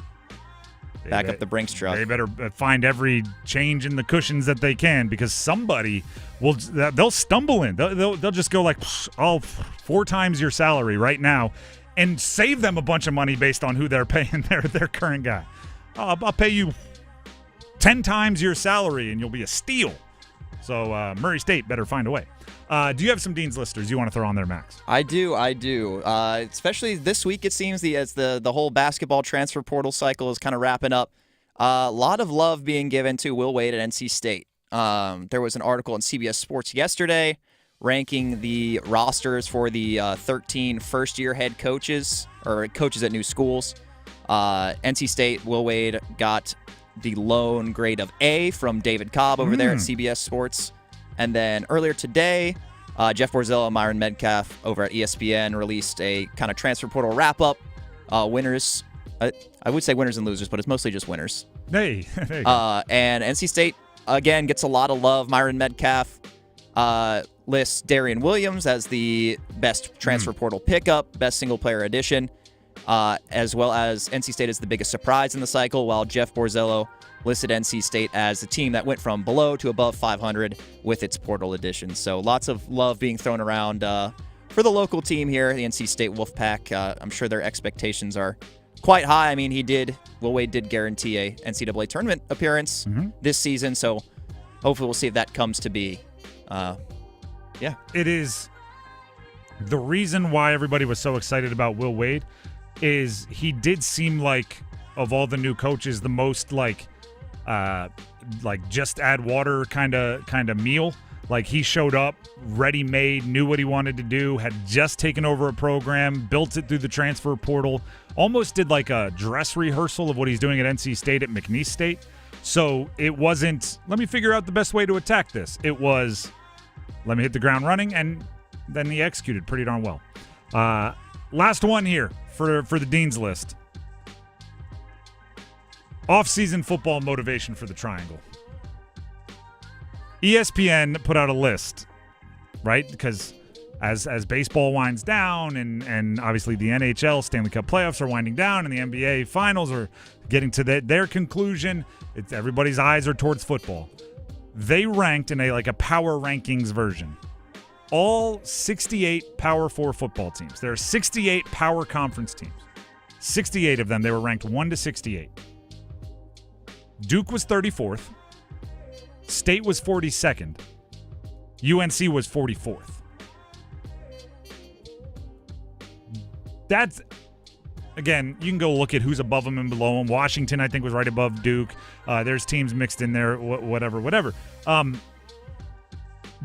back up the Brinks truck. They better find every change in the cushions that they can, because somebody they'll stumble in. They'll just go like, all 4 times your salary right now, and save them a bunch of money based on who they're paying their current guy. I'll pay you 10 times your salary and you'll be a steal. So Murray State better find a way. Do you have some Dean's Listers you want to throw on there, Max? I do. Especially this week, it seems, as the whole basketball transfer portal cycle is kind of wrapping up. A lot of love being given to Will Wade at NC State. There was an article in CBS Sports yesterday ranking the rosters for the 13 first-year head coaches, or coaches at new schools. NC State, Will Wade got the lone grade of A from David Cobb over there at CBS Sports. And then earlier today, Jeff Borzella and Myron Metcalf over at ESPN released a kind of transfer portal wrap-up. Winners, I would say winners and losers, but it's mostly just winners. Hey. And NC State, again, gets a lot of love. Myron Metcalf lists Darian Williams as the best transfer portal pickup, best single-player addition, as well as NC State as the biggest surprise in the cycle, while Jeff Borzello listed NC State as the team that went from below to above 500 with its portal additions. So lots of love being thrown around for the local team here, the NC State Wolfpack. I'm sure their expectations are quite high. I mean, Will Wade did guarantee a NCAA tournament appearance this season, so hopefully we'll see if that comes to be. Yeah. It is the reason why everybody was so excited about Will Wade is he did seem like, of all the new coaches, the most like just add water kind of meal. Like, he showed up ready-made, knew what he wanted to do, had just taken over a program, built it through the transfer portal, almost did like a dress rehearsal of what he's doing at NC State at McNeese State. So it wasn't, let me figure out the best way to attack this. It was, let me hit the ground running, and then he executed pretty darn well. Last one here for the Dean's List. Off-season football motivation for the Triangle. ESPN put out a list, right? Because as baseball winds down and obviously the NHL Stanley Cup playoffs are winding down and the NBA finals are getting to their conclusion, everybody's eyes are towards football. They ranked in a power rankings version all 68 Power 4 football teams. There are 68 power conference teams. 68 of them, they were ranked 1 to 68. Duke was 34th. State was 42nd. UNC was 44th. That's, again, you can go look at who's above them and below them. Washington, I think, was right above Duke. There's teams mixed in there, whatever.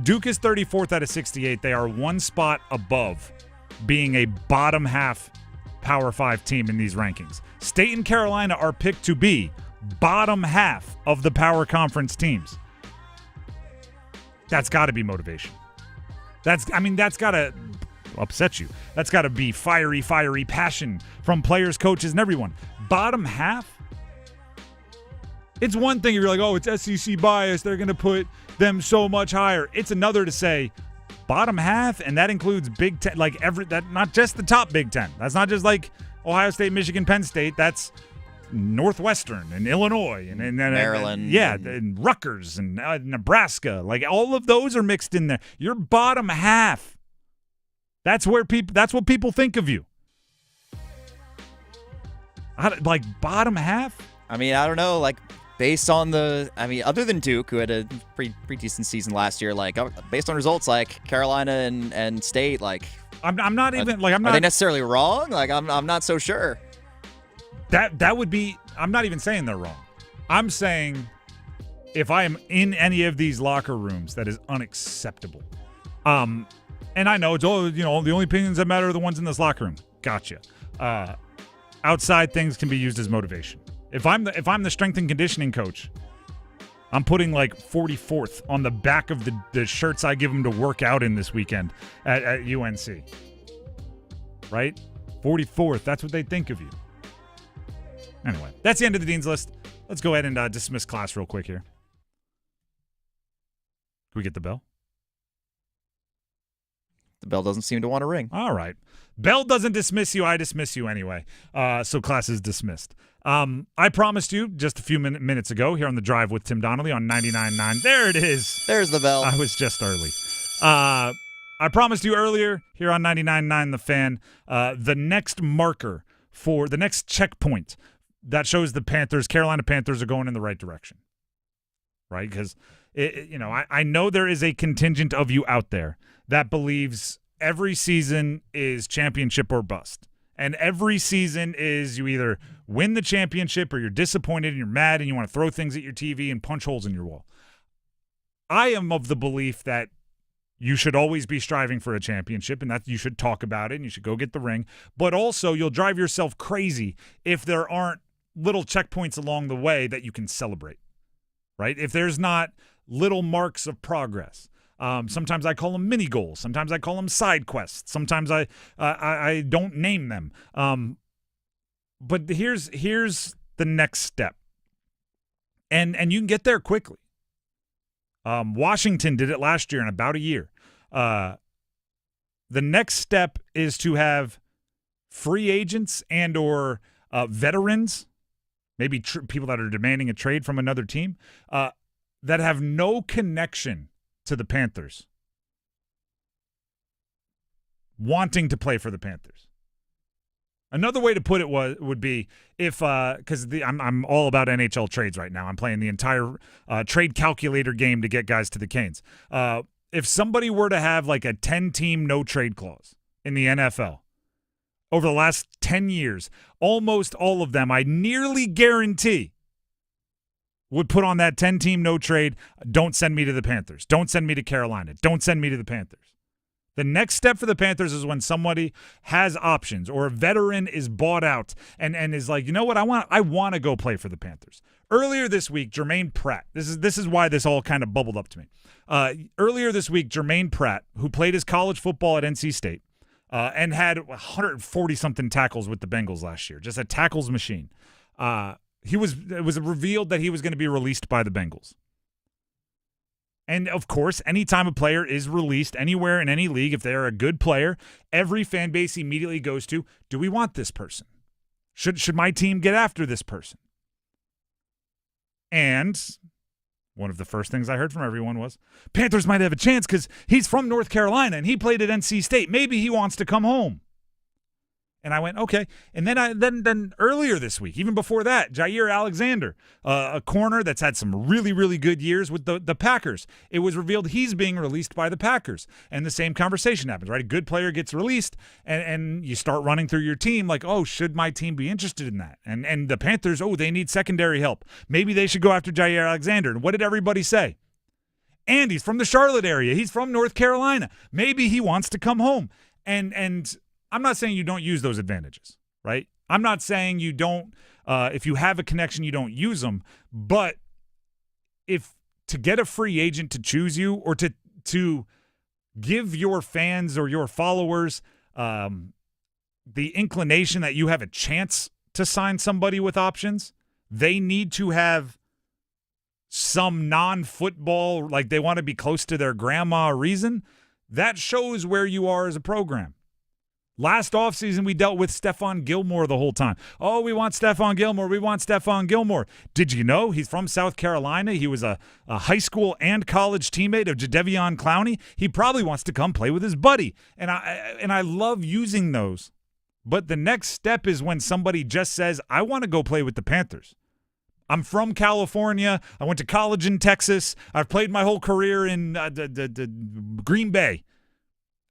Duke is 34th out of 68. They are one spot above being a bottom half Power 5 team in these rankings. State and Carolina are picked to be bottom half of the Power Conference teams. That's got to be motivation. That's got to upset you. That's got to be fiery passion from players, coaches, and everyone. Bottom half? It's one thing if you're like, oh, it's SEC bias. They're going to put them so much higher. It's another to say bottom half, and that includes Big Ten, not just the top Big Ten. That's not just like Ohio State, Michigan, Penn State. That's Northwestern and Illinois and Maryland. And Rutgers and Nebraska. Like, all of those are mixed in there. You're bottom half. That's what people think of you. Like, bottom half? I mean, I don't know, based on other than Duke, who had a pretty decent season last year, based on results, Carolina and State, I'm not even, are they necessarily wrong? I'm not so sure. That would be, I'm not even saying they're wrong. I'm saying if I am in any of these locker rooms, that is unacceptable. And I know it's all, the only opinions that matter are the ones in this locker room. Gotcha. Outside things can be used as motivation. If I'm the strength and conditioning coach, I'm putting 44th on the back of the shirts I give them to work out in this weekend at UNC. Right? 44th. That's what they think of you. Anyway, that's the end of the Dean's List. Let's go ahead and dismiss class real quick here. Can we get the bell? The bell doesn't seem to want to ring. All right. Bell doesn't dismiss you. I dismiss you anyway. So class is dismissed. I promised you just a few minutes ago here on The Drive with Tim Donnelly on 99.9. There it is. There's the bell. I was just early. I promised you earlier here on 99.9 The Fan, the next marker for the next checkpoint that shows the Carolina Panthers are going in the right direction. Right? Because, I know there is a contingent of you out there that believes every season is championship or bust. And every season is you either win the championship or you're disappointed and you're mad and you want to throw things at your TV and punch holes in your wall. I am of the belief that you should always be striving for a championship and that you should talk about it and you should go get the ring. But also you'll drive yourself crazy if there aren't little checkpoints along the way that you can celebrate, right? If there's not little marks of progress. Sometimes I call them mini goals. Sometimes I call them side quests. Sometimes I don't name them. But here's the next step. And you can get there quickly. Washington did it last year in about a year. The next step is to have free agents and or veterans, maybe people that are demanding a trade from another team, that have no connection to the Panthers, wanting to play for the Panthers. Another way to put it would be if, because I'm all about NHL trades right now. I'm playing the entire trade calculator game to get guys to the Canes. If somebody were to have like a 10-team no-trade clause in the NFL over the last 10 years, almost all of them, I nearly guarantee, would put on that 10-team no-trade, don't send me to the Panthers. Don't send me to Carolina. Don't send me to the Panthers. The next step for the Panthers is when somebody has options or a veteran is bought out and is like, you know what, I want to go play for the Panthers. Earlier this week, Germaine Pratt, this is why this all kind of bubbled up to me. Earlier this week, Germaine Pratt, who played his college football at NC State and had 140-something tackles with the Bengals last year, just a tackles machine. It was revealed that he was going to be released by the Bengals. And, of course, anytime a player is released anywhere in any league, if they're a good player, every fan base immediately goes to, do we want this person? Should my team get after this person? And one of the first things I heard from everyone was, Panthers might have a chance because he's from North Carolina and he played at NC State. Maybe he wants to come home. And I went, okay. And then earlier this week, even before that, Jair Alexander, a corner that's had some really, really good years with the Packers. It was revealed he's being released by the Packers. And the same conversation happens, right? A good player gets released, and you start running through your team like, oh, should my team be interested in that? And the Panthers, oh, they need secondary help. Maybe they should go after Jair Alexander. And what did everybody say? And he's from the Charlotte area. He's from North Carolina. Maybe he wants to come home. And I'm not saying you don't use those advantages, right? I'm not saying you don't, if you have a connection, you don't use them. But if to get a free agent to choose you or to give your fans or your followers the inclination that you have a chance to sign somebody with options, they need to have some non-football, like they want to be close to their grandma reason. That shows where you are as a program. Last offseason, we dealt with Stephon Gilmore the whole time. Oh, we want Stephon Gilmore. We want Stephon Gilmore. Did you know he's from South Carolina? He was a high school and college teammate of Jadeveon Clowney. He probably wants to come play with his buddy. And I love using those. But the next step is when somebody just says, I want to go play with the Panthers. I'm from California. I went to college in Texas. I've played my whole career in Green Bay.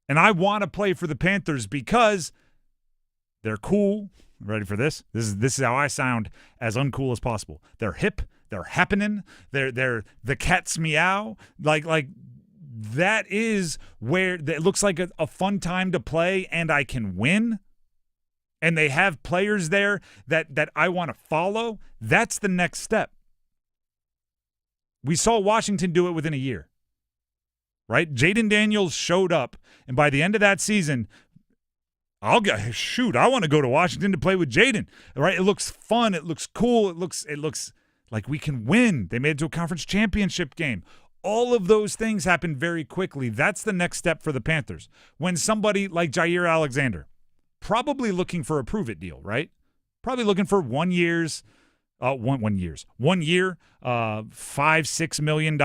And I want to play for the Panthers because they're cool. Ready for this? This is how I sound as uncool as possible. They're hip. They're happening. They're the cats meow. Like that is where it looks like a fun time to play and I can win. And they have players there that I want to follow. That's the next step. We saw Washington do it within a year. Right? Jaden Daniels showed up, and by the end of that season, I want to go to Washington to play with Jaden. Right? It looks fun. It looks cool. It looks like we can win. They made it to a conference championship game. All of those things happen very quickly. That's the next step for the Panthers. When somebody like Jair Alexander, probably looking for a prove-it deal, right? Probably looking for 1 year, $5-6 million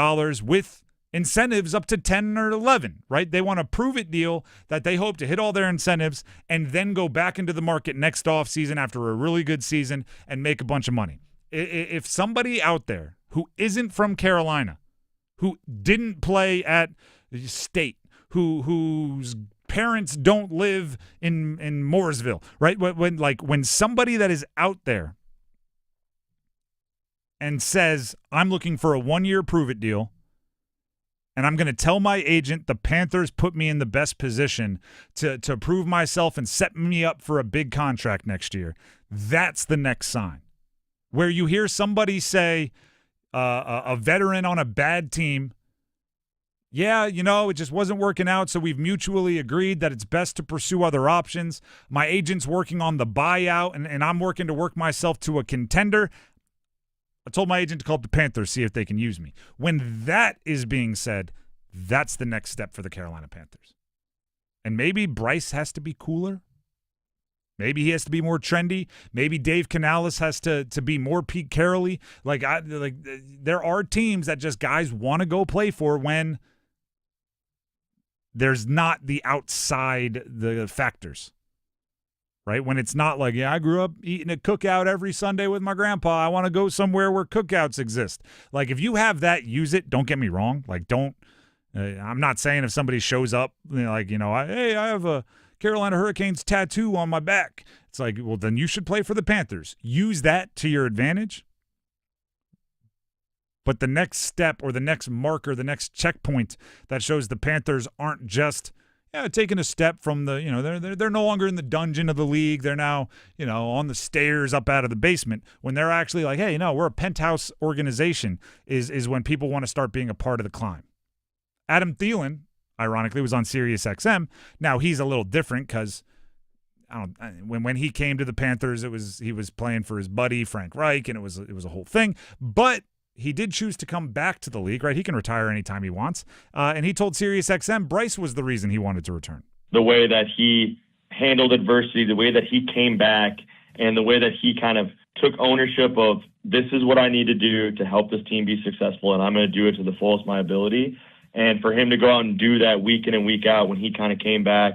with incentives up to 10 or 11, right? They want a prove-it deal that they hope to hit all their incentives and then go back into the market next offseason after a really good season and make a bunch of money. If somebody out there who isn't from Carolina, who didn't play at State, whose parents don't live in Mooresville, right? When somebody that is out there and says, I'm looking for a 1-year prove-it deal, and I'm going to tell my agent the Panthers put me in the best position to prove myself and set me up for a big contract next year. That's the next sign. Where you hear somebody say, a veteran on a bad team, yeah, it just wasn't working out, so we've mutually agreed that it's best to pursue other options. My agent's working on the buyout, and I'm working to work myself to a contender. I told my agent to call up the Panthers, see if they can use me. When that is being said, That's the next step for the Carolina Panthers. And maybe Bryce has to be cooler. Maybe he has to be more trendy. Maybe Dave Canales has to be more Pete Carroll-y. There are teams that just guys want to go play for when there's not the outside the factors. Right? When it's not like, I grew up eating a cookout every Sunday with my grandpa. I want to go somewhere where cookouts exist. Like, if you have that, use it. Don't get me wrong. Like, don't. I'm not saying if somebody shows up, I have a Carolina Hurricanes tattoo on my back. It's like, well, then you should play for the Panthers. Use that to your advantage. But the next step or the next marker, the next checkpoint that shows the Panthers aren't just taking a step from the, they're no longer in the dungeon of the league. They're now, on the stairs up out of the basement. When they're actually like, hey, we're a penthouse organization is when people want to start being a part of the climb. Adam Thielen, ironically, was on Sirius XM. Now he's a little different because when he came to the Panthers, he was playing for his buddy Frank Reich, and it was a whole thing. But he did choose to come back to the league, right? He can retire anytime he wants. And he told Sirius XM Bryce was the reason he wanted to return. The way that he handled adversity, the way that he came back, and the way that he kind of took ownership of, this is what I need to do to help this team be successful, and I'm going to do it to the fullest of my ability. And for him to go out and do that week in and week out when he kind of came back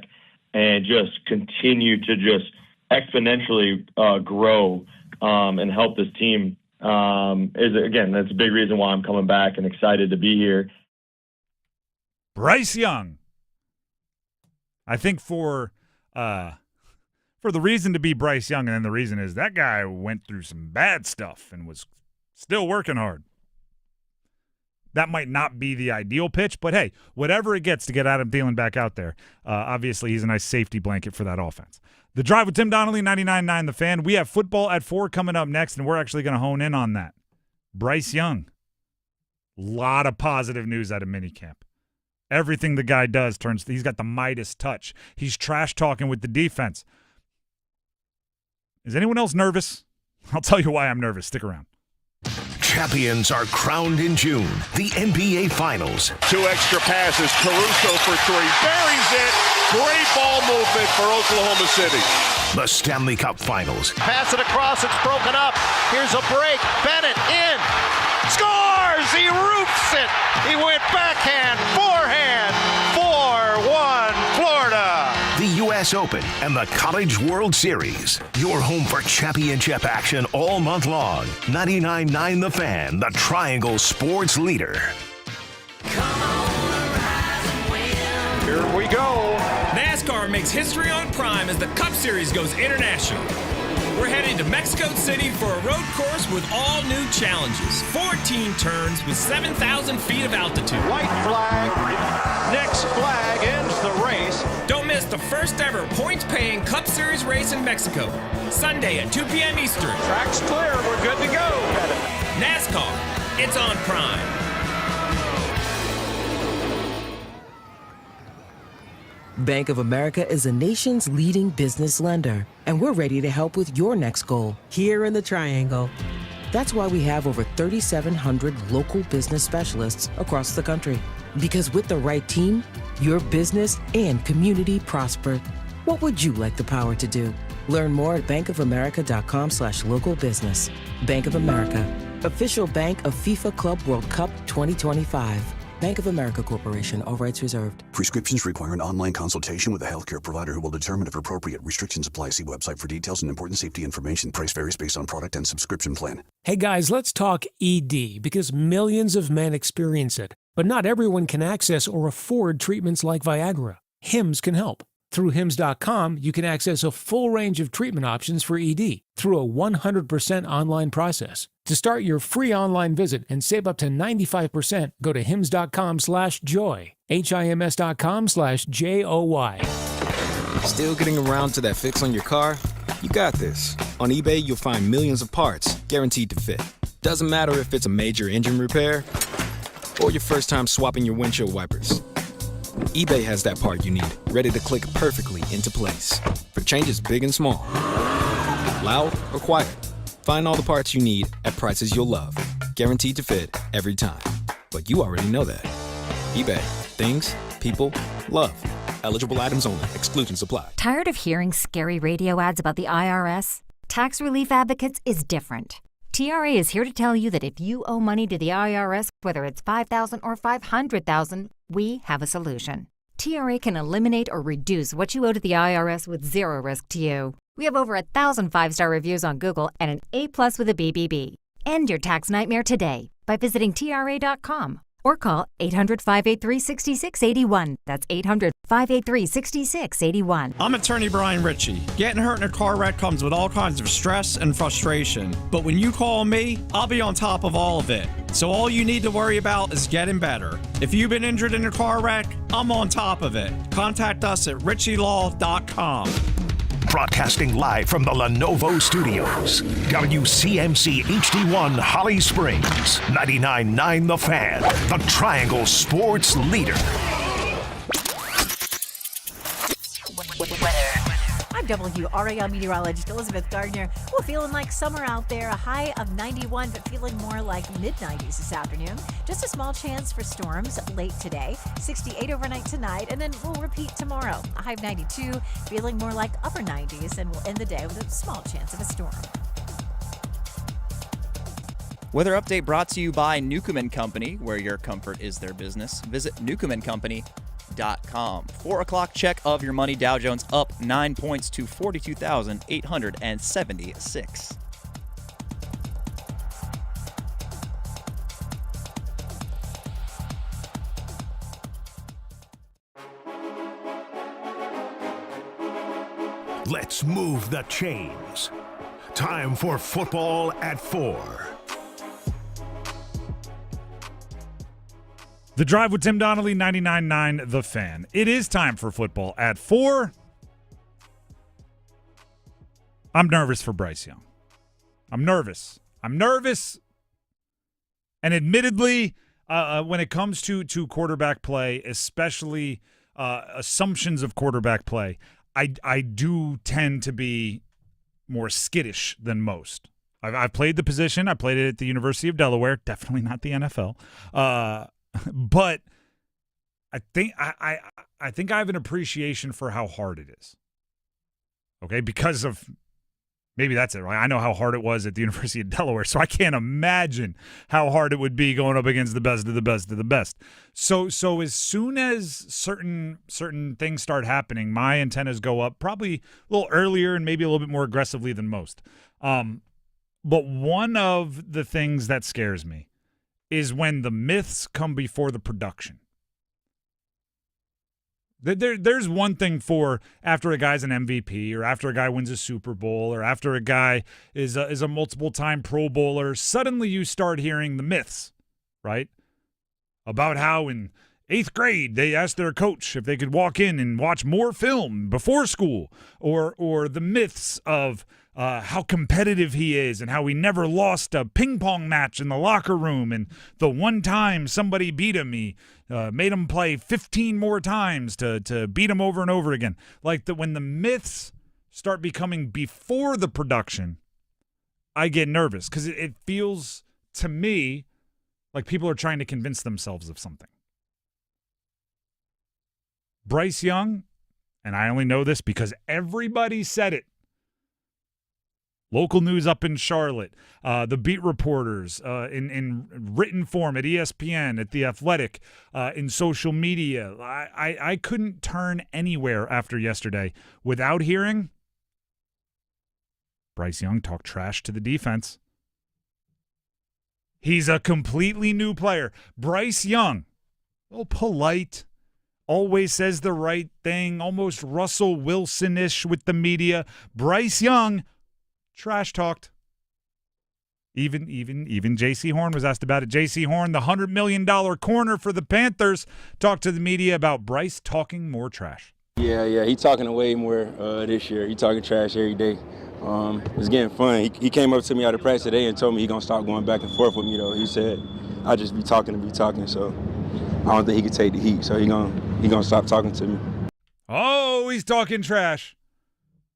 and just continue to just exponentially grow and help this team, that's a big reason why I'm coming back and excited to be here. Bryce Young. I think for the reason to be Bryce Young, and then the reason is that guy went through some bad stuff and was still working hard. That might not be the ideal pitch, but hey, whatever it gets to get Adam Thielen back out there, obviously he's a nice safety blanket for that offense. The Drive with Tim Donnelly, 99.9 The Fan. We have football at 4 coming up next, and we're actually going to hone in on that. Bryce Young. A lot of positive news out of minicamp. Everything the guy does he's got the Midas touch. He's trash talking with the defense. Is anyone else nervous? I'll tell you why I'm nervous. Stick around. Champions are crowned in June. The NBA Finals. 2 extra passes. Caruso for 3. Buries it. Great ball movement for Oklahoma City. The Stanley Cup Finals. Pass it across. It's broken up. Here's a break. Bennett in. Scores! He roofs it. He went backhand, forehand. 4-1 Florida. The U.S. Open and the College World Series. Your home for championship action all month long. 99.9 The Fan, the Triangle Sports Leader. Here we go. NASCAR makes history on Prime as the Cup Series goes international. We're heading to Mexico City for a road course with all new challenges. 14 turns with 7,000 feet of altitude. White flag. Next flag ends the race. Don't miss the first ever points-paying Cup Series race in Mexico. Sunday at 2 p.m. Eastern. Track's clear. We're good to go. NASCAR. It's on Prime. Bank of America is the nation's leading business lender, and we're ready to help with your next goal here in the Triangle. That's why we have over 3,700 local business specialists across the country. Because with the right team, your business and community prosper. What would you like the power to do? Learn more at bankofamerica.com/local business. Bank of America, official bank of FIFA Club World Cup 2025. Bank of America Corporation. All rights reserved. Prescriptions require an online consultation with a healthcare provider who will determine if appropriate. Restrictions apply. See website for details and important safety information. Price varies based on product and subscription plan. Hey guys, let's talk ED because millions of men experience it. But not everyone can access or afford treatments like Viagra. Hims can help. Through Hims.com, you can access a full range of treatment options for ED through a 100% online process. To start your free online visit and save up to 95%, go to hims.com/joy, HIMS.com/JOY. Still getting around to that fix on your car? You got this. On eBay, you'll find millions of parts guaranteed to fit. Doesn't matter if it's a major engine repair or your first time swapping your windshield wipers. eBay has that part you need, ready to click perfectly into place. For changes big and small. Loud or quiet. Find all the parts you need at prices you'll love. Guaranteed to fit every time. But you already know that. eBay. Things, people, love. Eligible items only. Exclusions apply. Tired of hearing scary radio ads about the IRS? Tax Relief Advocates is different. TRA is here to tell you that if you owe money to the IRS, whether it's $5,000 or $500,000, we have a solution. TRA can eliminate or reduce what you owe to the IRS with zero risk to you. We have over 1,000 5-star reviews on Google and an A+ with a BBB. End your tax nightmare today by visiting TRA.com or call 800-583-6681. That's 800-583-6681. I'm attorney Brian Ritchie. Getting hurt in a car wreck comes with all kinds of stress and frustration. But when you call me, I'll be on top of all of it. So all you need to worry about is getting better. If you've been injured in a car wreck, I'm on top of it. Contact us at ritchielaw.com. Broadcasting live from the Lenovo Studios. WCMC HD1 Holly Springs. 99.9 The Fan. The Triangle Sports Leader. I'm WRAL meteorologist Elizabeth Gardner. We're feeling like summer out there. A high of 91, but feeling more like mid-90s this afternoon. Just a small chance for storms late today. 68 overnight tonight, and then we'll repeat tomorrow. A high of 92, feeling more like upper 90s, and we'll end the day with a small chance of a storm. Weather update brought to you by Newcomb & Company, where your comfort is their business. Visit newcombandcompany.com. 4 o'clock check of your money. Dow Jones up 9 points to 42,876. Let's move the chains. Time for football at 4. The Drive with Tim Donnelly, 99.9 The Fan. It is time for football at 4. I'm nervous for Bryce Young. I'm nervous. And admittedly, when it comes to quarterback play, especially assumptions of quarterback play, I do tend to be more skittish than most. I've played the position. I played it at the University of Delaware. Definitely not the NFL. But I think I have an appreciation for how hard it is. Okay, because of maybe that's it, right? I know how hard it was at the University of Delaware, so I can't imagine how hard it would be going up against the best of the best of the best. So as soon as certain things start happening, my antennas go up probably a little earlier and maybe a little bit more aggressively than most. But one of the things that scares me is when the myths come before the production. There's one thing for after a guy's an MVP or after a guy wins a Super Bowl or after a guy is a multiple-time Pro Bowler, suddenly you start hearing the myths, right? About how in 8th grade they asked their coach if they could walk in and watch more film before school, or the myths of how competitive he is and how he never lost a ping pong match in the locker room, and the one time somebody beat him, he made him play 15 more times to beat him over and over again. Like when the myths start becoming before the production, I get nervous because it feels to me like people are trying to convince themselves of something. Bryce Young, and I only know this because everybody said it. Local news up in Charlotte, the beat reporters in written form at ESPN, at The Athletic, in social media. I couldn't turn anywhere after yesterday without hearing Bryce Young talk trash to the defense. He's a completely new player. Bryce Young, a little polite, always says the right thing, almost Russell Wilson-ish with the media. Bryce Young trash talked. Even J.C. Horn was asked about it. J.C. Horn, the $100 million corner for the Panthers, talked to the media about Bryce talking more trash. Yeah, he talking way more this year. He talking trash every day. It's getting fun. He came up to me out of practice today and told me he gonna stop going back and forth with me though. He said I just be talking, so I don't think he could take the heat. So he gonna stop talking to me. Oh, he's talking trash.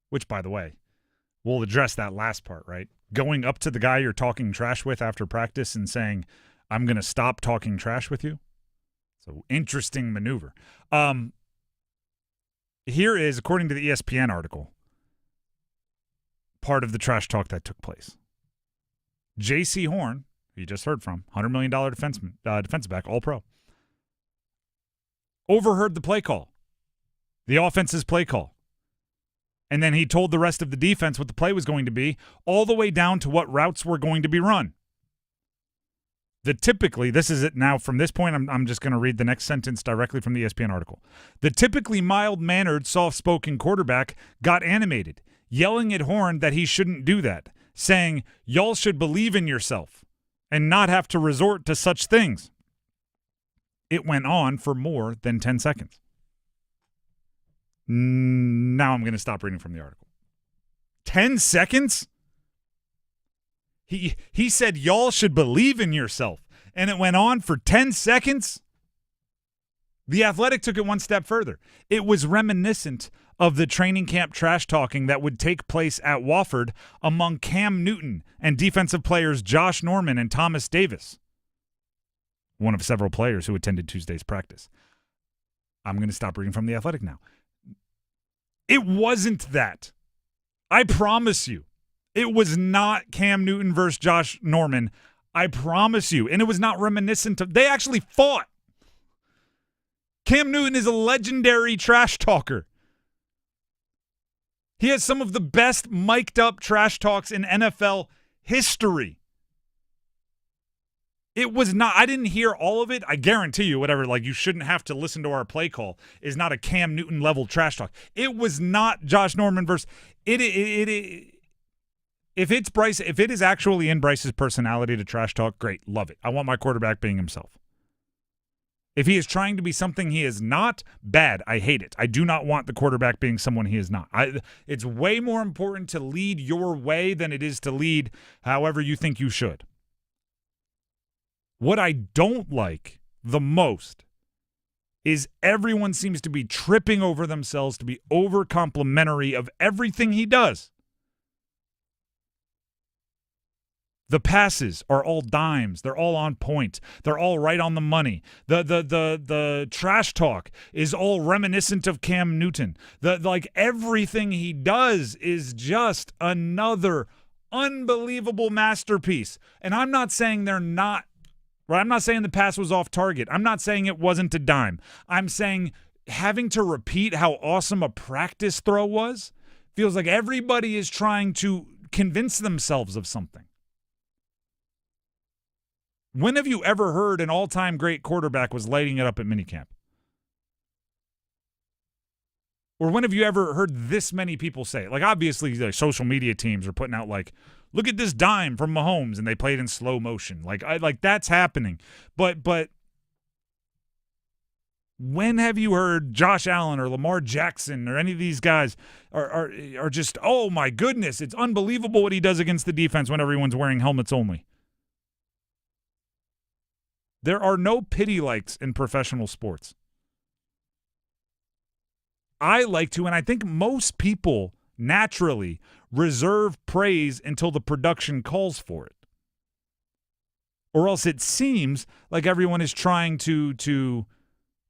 Which, by the way, we'll address that last part, right? Going up to the guy you're talking trash with after practice and saying, I'm going to stop talking trash with you. So interesting maneuver. Here is, according to the ESPN article, part of the trash talk that took place. J.C. Horn, who you just heard from, $100 million defensive back, all-pro, overheard the play call, the offense's play call. And then he told the rest of the defense what the play was going to be, all the way down to what routes were going to be run. Typically, this is it now. From this point, I'm just going to read the next sentence directly from the ESPN article. The typically mild-mannered, soft-spoken quarterback got animated, yelling at Horn that he shouldn't do that, saying, "Y'all should believe in yourself and not have to resort to such things." It went on for more than 10 seconds. Now I'm going to stop reading from the article. 10 seconds? He said, "Y'all should believe in yourself." And it went on for 10 seconds? The Athletic took it one step further. It was reminiscent of the training camp trash talking that would take place at Wofford among Cam Newton and defensive players Josh Norman and Thomas Davis, one of several players who attended Tuesday's practice. I'm going to stop reading from the Athletic now. It wasn't that. I promise you. It was not Cam Newton versus Josh Norman. I promise you. And it was not reminiscent of. They actually fought. Cam Newton is a legendary trash talker. He has some of the best mic'd up trash talks in NFL history. It was not. I didn't hear all of it. I guarantee you, whatever, like, you shouldn't have to listen to our play call is not a Cam Newton level trash talk. It was not Josh Norman versus if it's Bryce, if it is actually in Bryce's personality to trash talk, great, love it. I want my quarterback being himself. If he is trying to be something he is not, bad. I hate it. I do not want the quarterback being someone he is not. It's way more important to lead your way than it is to lead however you think you should. What I don't like the most is everyone seems to be tripping over themselves to be over complimentary of everything he does. The passes are all dimes. They're all on point. They're all right on the money. The trash talk is all reminiscent of Cam Newton. Like everything he does is just another unbelievable masterpiece. And I'm not saying they're not. Right? I'm not saying the pass was off target. I'm not saying it wasn't a dime. I'm saying having to repeat how awesome a practice throw was feels like everybody is trying to convince themselves of something. When have you ever heard an all-time great quarterback was lighting it up at minicamp? Or when have you ever heard this many people say it? Like, obviously, the social media teams are putting out, like, look at this dime from Mahomes, and they played in slow motion. Like that's happening. But when have you heard Josh Allen or Lamar Jackson or any of these guys are just, oh my goodness, it's unbelievable what he does against the defense when everyone's wearing helmets only? There are no pity likes in professional sports. I like to, and I think most people naturally reserve praise until the production calls for it. Or else it seems like everyone is trying to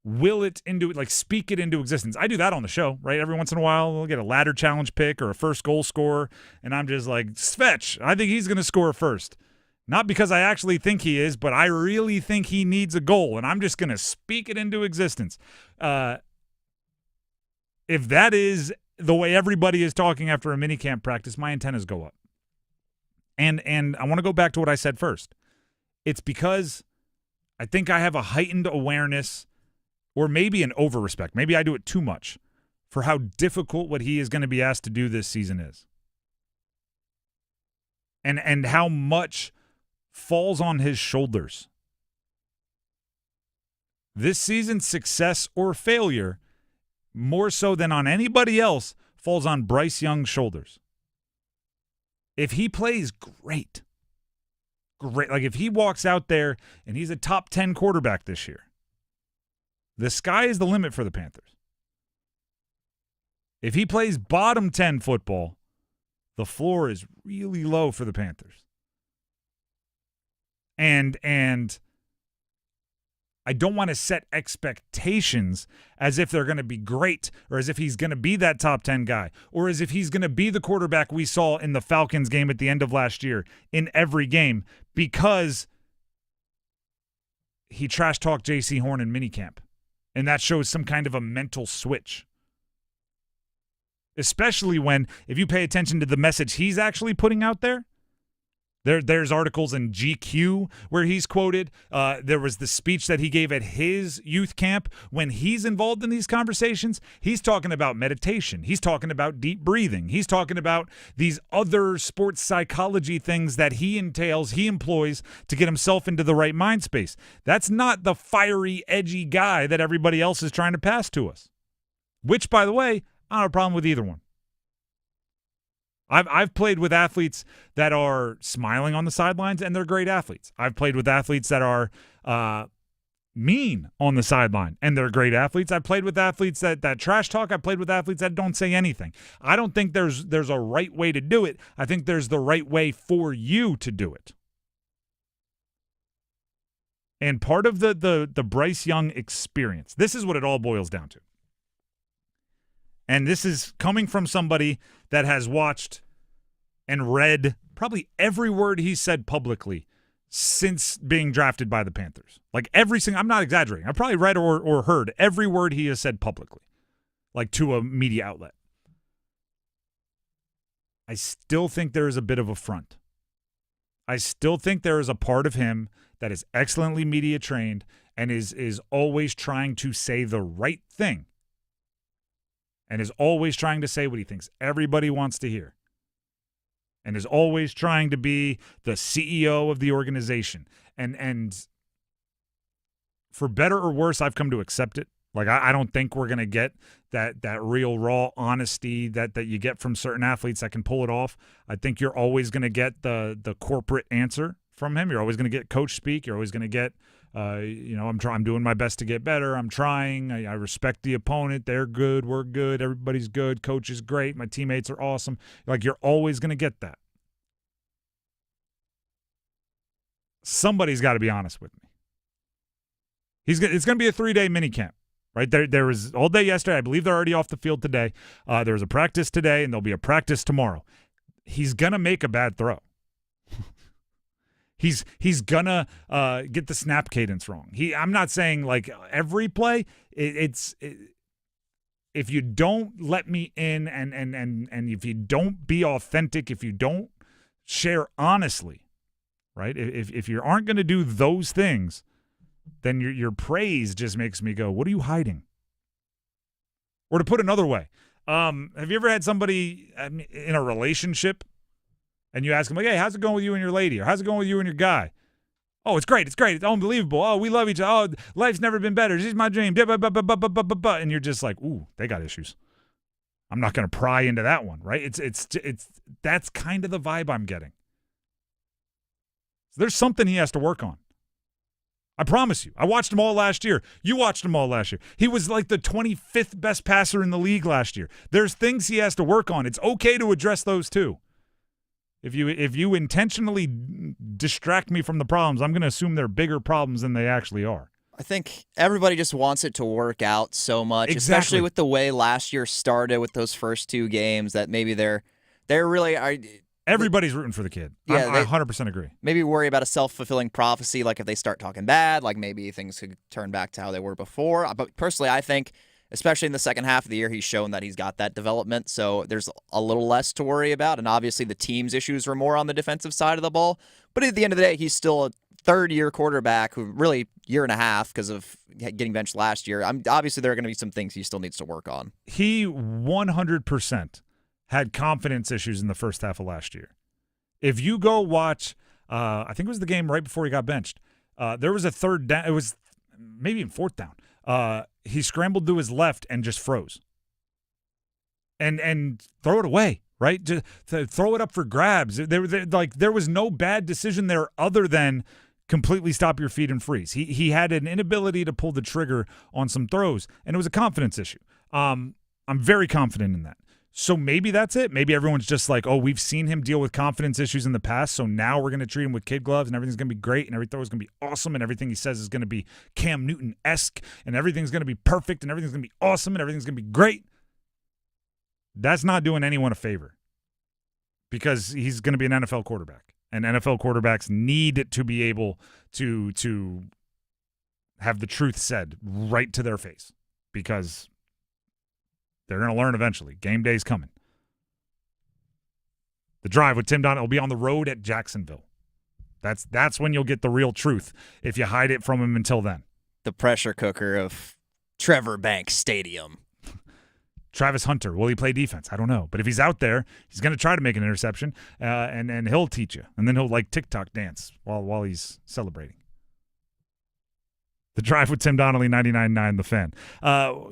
will it into, like, speak it into existence. I do that on the show, right? Every once in a while, we'll get a ladder challenge pick or a first goal scorer, and I'm just like, Svetch, I think he's going to score first. Not because I actually think he is, but I really think he needs a goal, and I'm just going to speak it into existence. If that is the way everybody is talking after a minicamp practice, my antennas go up. And I want to go back to what I said first. It's because I think I have a heightened awareness, or maybe an over-respect. Maybe I do it too much for how difficult what he is going to be asked to do this season is. And how much falls on his shoulders. This season's success or failure, more so than on anybody else, falls on Bryce Young's shoulders. If he plays great, like if he walks out there and he's a top 10 quarterback this year, the sky is the limit for the Panthers. If he plays bottom 10 football, the floor is really low for the Panthers. And I don't want to set expectations as if they're going to be great or as if he's going to be that top 10 guy or as if he's going to be the quarterback we saw in the Falcons game at the end of last year in every game because he trash-talked J.C. Horn in minicamp. And that shows some kind of a mental switch. Especially when, if you pay attention to the message he's actually putting out there, there's articles in GQ where he's quoted. There was the speech that he gave at his youth camp. When he's involved in these conversations, he's talking about meditation. He's talking about deep breathing. He's talking about these other sports psychology things that he employs to get himself into the right mind space. That's not the fiery, edgy guy that everybody else is trying to pass to us. Which, by the way, I don't have a problem with either one. I've played with athletes that are smiling on the sidelines, and they're great athletes. I've played with athletes that are mean on the sideline, and they're great athletes. I've played with athletes that trash talk. I've played with athletes that don't say anything. I don't think there's a right way to do it. I think there's the right way for you to do it. And part of the Bryce Young experience, this is what it all boils down to. And this is coming from somebody that has watched and read probably every word he said publicly since being drafted by the Panthers. Like every single, I'm not exaggerating. I've probably read or heard every word he has said publicly, like to a media outlet. I still think there is a bit of a front. I still think there is a part of him that is excellently media trained and is always trying to say the right thing. And is always trying to say what he thinks everybody wants to hear. And is always trying to be the CEO of the organization. And for better or worse, I've come to accept it. Like, I don't think we're going to get that real raw honesty that you get from certain athletes that can pull it off. I think you're always going to get the corporate answer from him. You're always going to get coach speak. You're always going to get I'm doing my best to get better. I'm trying. I respect the opponent. They're good. We're good. Everybody's good. Coach is great. My teammates are awesome. Like, you're always going to get that. Somebody's got to be honest with me. It's going to be a 3-day minicamp, right? There was all day yesterday. I believe they're already off the field today. There was a practice today, and there'll be a practice tomorrow. He's going to make a bad throw. He's gonna get the snap cadence wrong. I'm not saying like every play. If you don't let me in and if you don't be authentic, if you don't share honestly, right? If you aren't going to do those things, then your praise just makes me go, what are you hiding? Or to put another way, have you ever had somebody in a relationship and you ask them, like, hey, how's it going with you and your lady? Or how's it going with you and your guy? Oh, it's great. It's great. It's unbelievable. Oh, we love each other. Oh, life's never been better. This is my dream. And you're just like, ooh, they got issues. I'm not going to pry into that one, right? It's that's kind of the vibe I'm getting. So there's something he has to work on. I promise you. I watched him all last year. You watched him all last year. He was like the 25th best passer in the league last year. There's things he has to work on. It's okay to address those too. If you intentionally distract me from the problems, I'm going to assume they're bigger problems than they actually are. I think everybody just wants it to work out so much, Exactly. especially with the way last year started with those first 2 games that maybe they're really are. Everybody's rooting for the kid. Yeah, I 100% agree. Maybe worry about a self-fulfilling prophecy, like if they start talking bad, like maybe things could turn back to how they were before. But personally, I think, especially in the second half of the year, he's shown that he's got that development, so there's a little less to worry about. And obviously the team's issues were more on the defensive side of the ball. But at the end of the day, he's still a third-year quarterback who really year and a half because of getting benched last year. Obviously there are going to be some things he still needs to work on. He 100% had confidence issues in the first half of last year. If you go watch, I think it was the game right before he got benched, there was a third down. It was maybe in fourth down. He scrambled to his left and just froze. And throw it away, right? Just throw it up for grabs. There was no bad decision there other than completely stop your feet and freeze. He had an inability to pull the trigger on some throws, and it was a confidence issue. I'm very confident in that. So maybe that's it. Maybe everyone's just like, oh, we've seen him deal with confidence issues in the past, so now we're going to treat him with kid gloves, and everything's going to be great, and every throw is going to be awesome, and everything he says is going to be Cam Newton-esque, and everything's going to be perfect, and everything's going to be awesome, and everything's going to be great. That's not doing anyone a favor because he's going to be an NFL quarterback, and NFL quarterbacks need to be able to have the truth said right to their face because they're going to learn eventually. Game day's coming. The Drive with Tim Donnelly will be on the road at Jacksonville. That's when you'll get the real truth if you hide it from him until then. The pressure cooker of Trevor Banks Stadium. Travis Hunter, will he play defense? I don't know. But if he's out there, he's going to try to make an interception, and he'll teach you. And then he'll like TikTok dance while he's celebrating. The Drive with Tim Donnelly, 99.9 The Fan.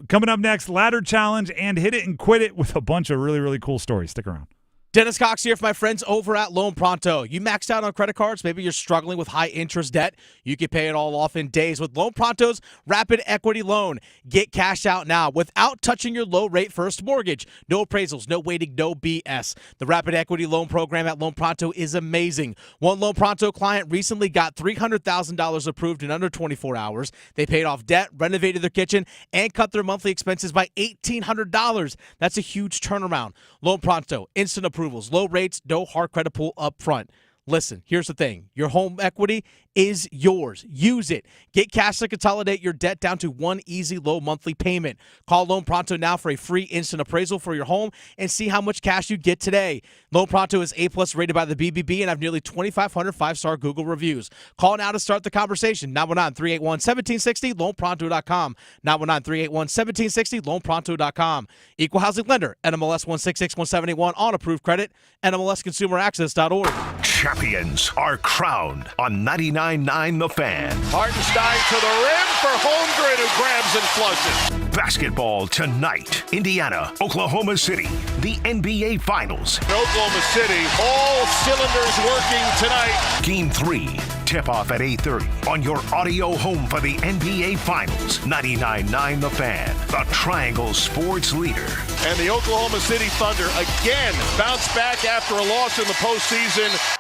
Coming up next, ladder challenge and hit it and quit it with a bunch of really, really cool stories. Stick around. Dennis Cox here for my friends over at Loan Pronto. You maxed out on credit cards? Maybe you're struggling with high interest debt. You can pay it all off in days with Loan Pronto's Rapid Equity Loan. Get cash out now without touching your low rate first mortgage. No appraisals, no waiting, no BS. The Rapid Equity Loan program at Loan Pronto is amazing. One Loan Pronto client recently got $300,000 approved in under 24 hours. They paid off debt, renovated their kitchen, and cut their monthly expenses by $1,800. That's a huge turnaround. Loan Pronto, instant approvals, low rates, no hard credit pull up front. Listen, here's the thing. Your home equity is yours. Use it. Get cash to consolidate your debt down to one easy low monthly payment. Call Loan Pronto now for a free instant appraisal for your home and see how much cash you get today. Loan Pronto is A+ rated by the BBB and have nearly 2,500 5-star Google reviews. Call now to start the conversation. 919-381-1760, loanpronto.com. 919-381-1760, loanpronto.com. Equal housing lender, NMLS 1661781 on approved credit, NMLSconsumeraccess.org. Champions are crowned on 99.9 The Fan. Hartenstein to the rim for Holmgren, who grabs and flushes. Basketball tonight. Indiana, Oklahoma City. The NBA Finals. Oklahoma City, all cylinders working tonight. Game 3. Tip-off at 8:30 on your audio home for the NBA Finals. 99.9 The Fan. The Triangle Sports Leader. And the Oklahoma City Thunder again bounce back after a loss in the postseason.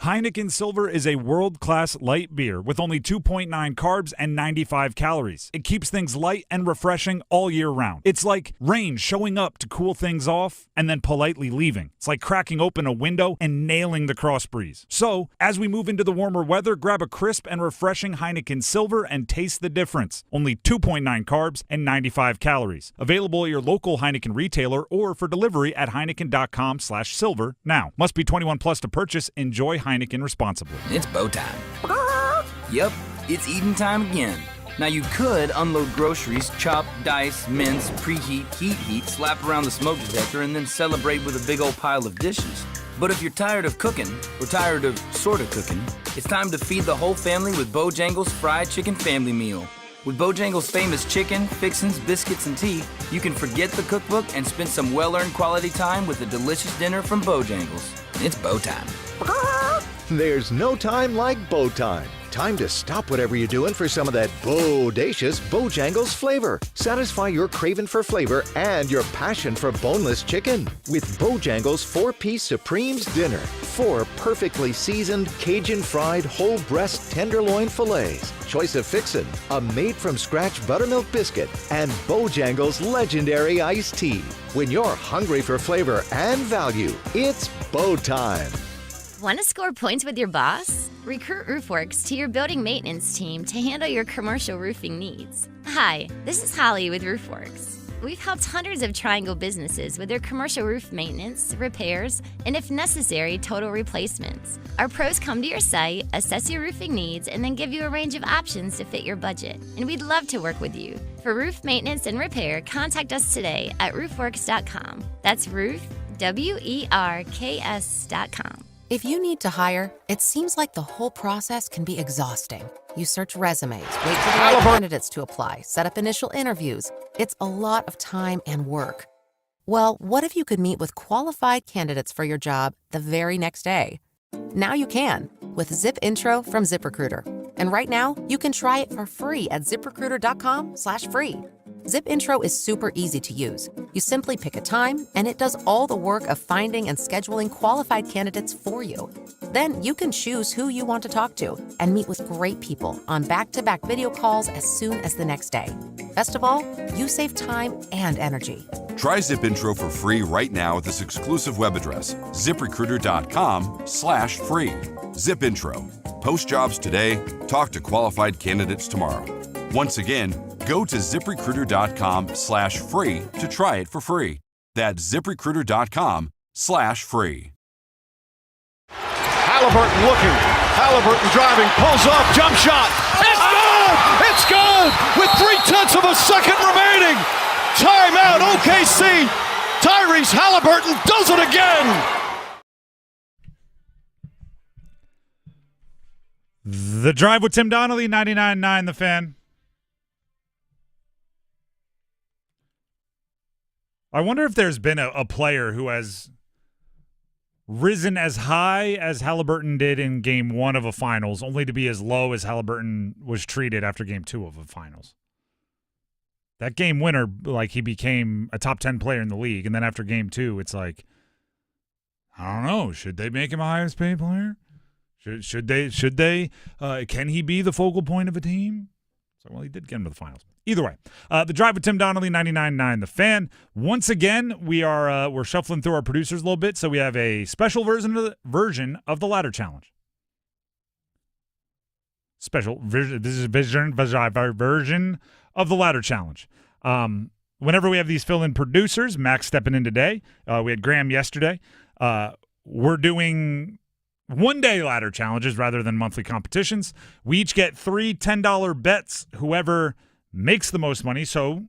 Heineken Silver is a world-class light beer with only 2.9 carbs and 95 calories. It keeps things light and refreshing all year round. It's like rain showing up to cool things off and then politely leaving. It's like cracking open a window and nailing the cross breeze. So, as we move into the warmer weather, grab a crisp and refreshing Heineken Silver and taste the difference. Only 2.9 carbs and 95 calories. Available at your local Heineken retailer or for delivery at Heineken.com/silver now. Must be 21 plus to purchase. Enjoy Heineken responsibly. It's bow time. Yep, it's eating time again. Now you could unload groceries, chop, dice, mince, preheat, heat, slap around the smoke detector, and then celebrate with a big old pile of dishes. But if you're tired of cooking, or tired of sorta cooking, it's time to feed the whole family with Bojangles Fried Chicken Family Meal. With Bojangles' famous chicken, fixins, biscuits, and tea, you can forget the cookbook and spend some well-earned quality time with a delicious dinner from Bojangles. It's bow time. There's no time like bow time. Time to stop whatever you're doing for some of that bodacious Bojangles flavor. Satisfy your craving for flavor and your passion for boneless chicken with Bojangles 4-piece Supremes Dinner. 4 perfectly seasoned Cajun fried whole breast tenderloin fillets, choice of fixin', a made-from-scratch buttermilk biscuit, and Bojangles legendary iced tea. When you're hungry for flavor and value, it's bow time. Want to score points with your boss? Recruit RoofWorks to your building maintenance team to handle your commercial roofing needs. Hi, this is Holly with RoofWorks. We've helped hundreds of Triangle businesses with their commercial roof maintenance, repairs, and if necessary, total replacements. Our pros come to your site, assess your roofing needs, and then give you a range of options to fit your budget. And we'd love to work with you. For roof maintenance and repair, contact us today at roofworks.com. That's roof, WERKS.com. If you need to hire, it seems like the whole process can be exhausting. You search resumes, wait for the right candidates to apply, set up initial interviews. It's a lot of time and work. Well, what if you could meet with qualified candidates for your job the very next day? Now you can with Zip Intro from ZipRecruiter. And right now, you can try it for free at ZipRecruiter.com/free. Zip Intro is super easy to use. You simply pick a time, and it does all the work of finding and scheduling qualified candidates for you. Then you can choose who you want to talk to and meet with great people on back-to-back video calls as soon as the next day. Best of all, you save time and energy. Try Zip Intro for free right now at this exclusive web address, ziprecruiter.com/free. Zip Intro. Post jobs today, talk to qualified candidates tomorrow. Once again, go to ziprecruiter.com/free to try it for free. That's ziprecruiter.com/free. Halliburton looking. Halliburton driving, pulls up, jump shot. It's good! It's good! With 0.3 of a second remaining. Timeout, OKC. Tyrese Halliburton does it again. The Drive with Tim Donnelly, 99.9 The Fan. I wonder if there's been a player who has risen as high as Halliburton did in Game 1 of a Finals, only to be as low as Halliburton was treated after Game 2 of a Finals. That game winner, like, he became a top 10 player in the league, and then after Game 2, it's like, I don't know, should they make him a highest paid player? Should they? Can he be the focal point of a team? So, well, he did get him to the finals. Either way, the Drive with Tim Donnelly, 99.9 The Fan. Once again, we're shuffling through our producers a little bit, so we have a special version of the Ladder Challenge. This is version of the Ladder Challenge. Whenever we have these fill-in producers, Max stepping in today. We had Graham yesterday. We're doing one-day ladder challenges rather than monthly competitions. We each get 3 $10 bets, whoever makes the most money. So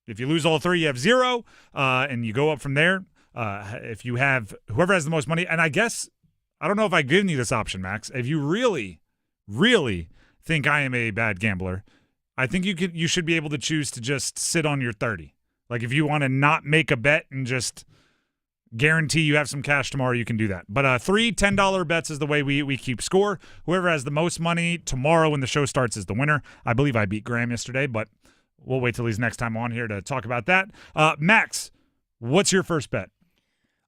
if you lose all 3, you have 0, and you go up from there. If you have whoever has the most money, and I guess, I don't know if I've given you this option, Max. If you really, really think I am a bad gambler, I think you should be able to choose to just sit on your 30. Like, if you want to not make a bet and just guarantee you have some cash tomorrow, you can do that. But 3 $10 bets is the way we keep score. Whoever has the most money tomorrow when the show starts is the winner. I believe I beat Graham yesterday, but we'll wait till he's next time on here to talk about that. Max, what's your first bet?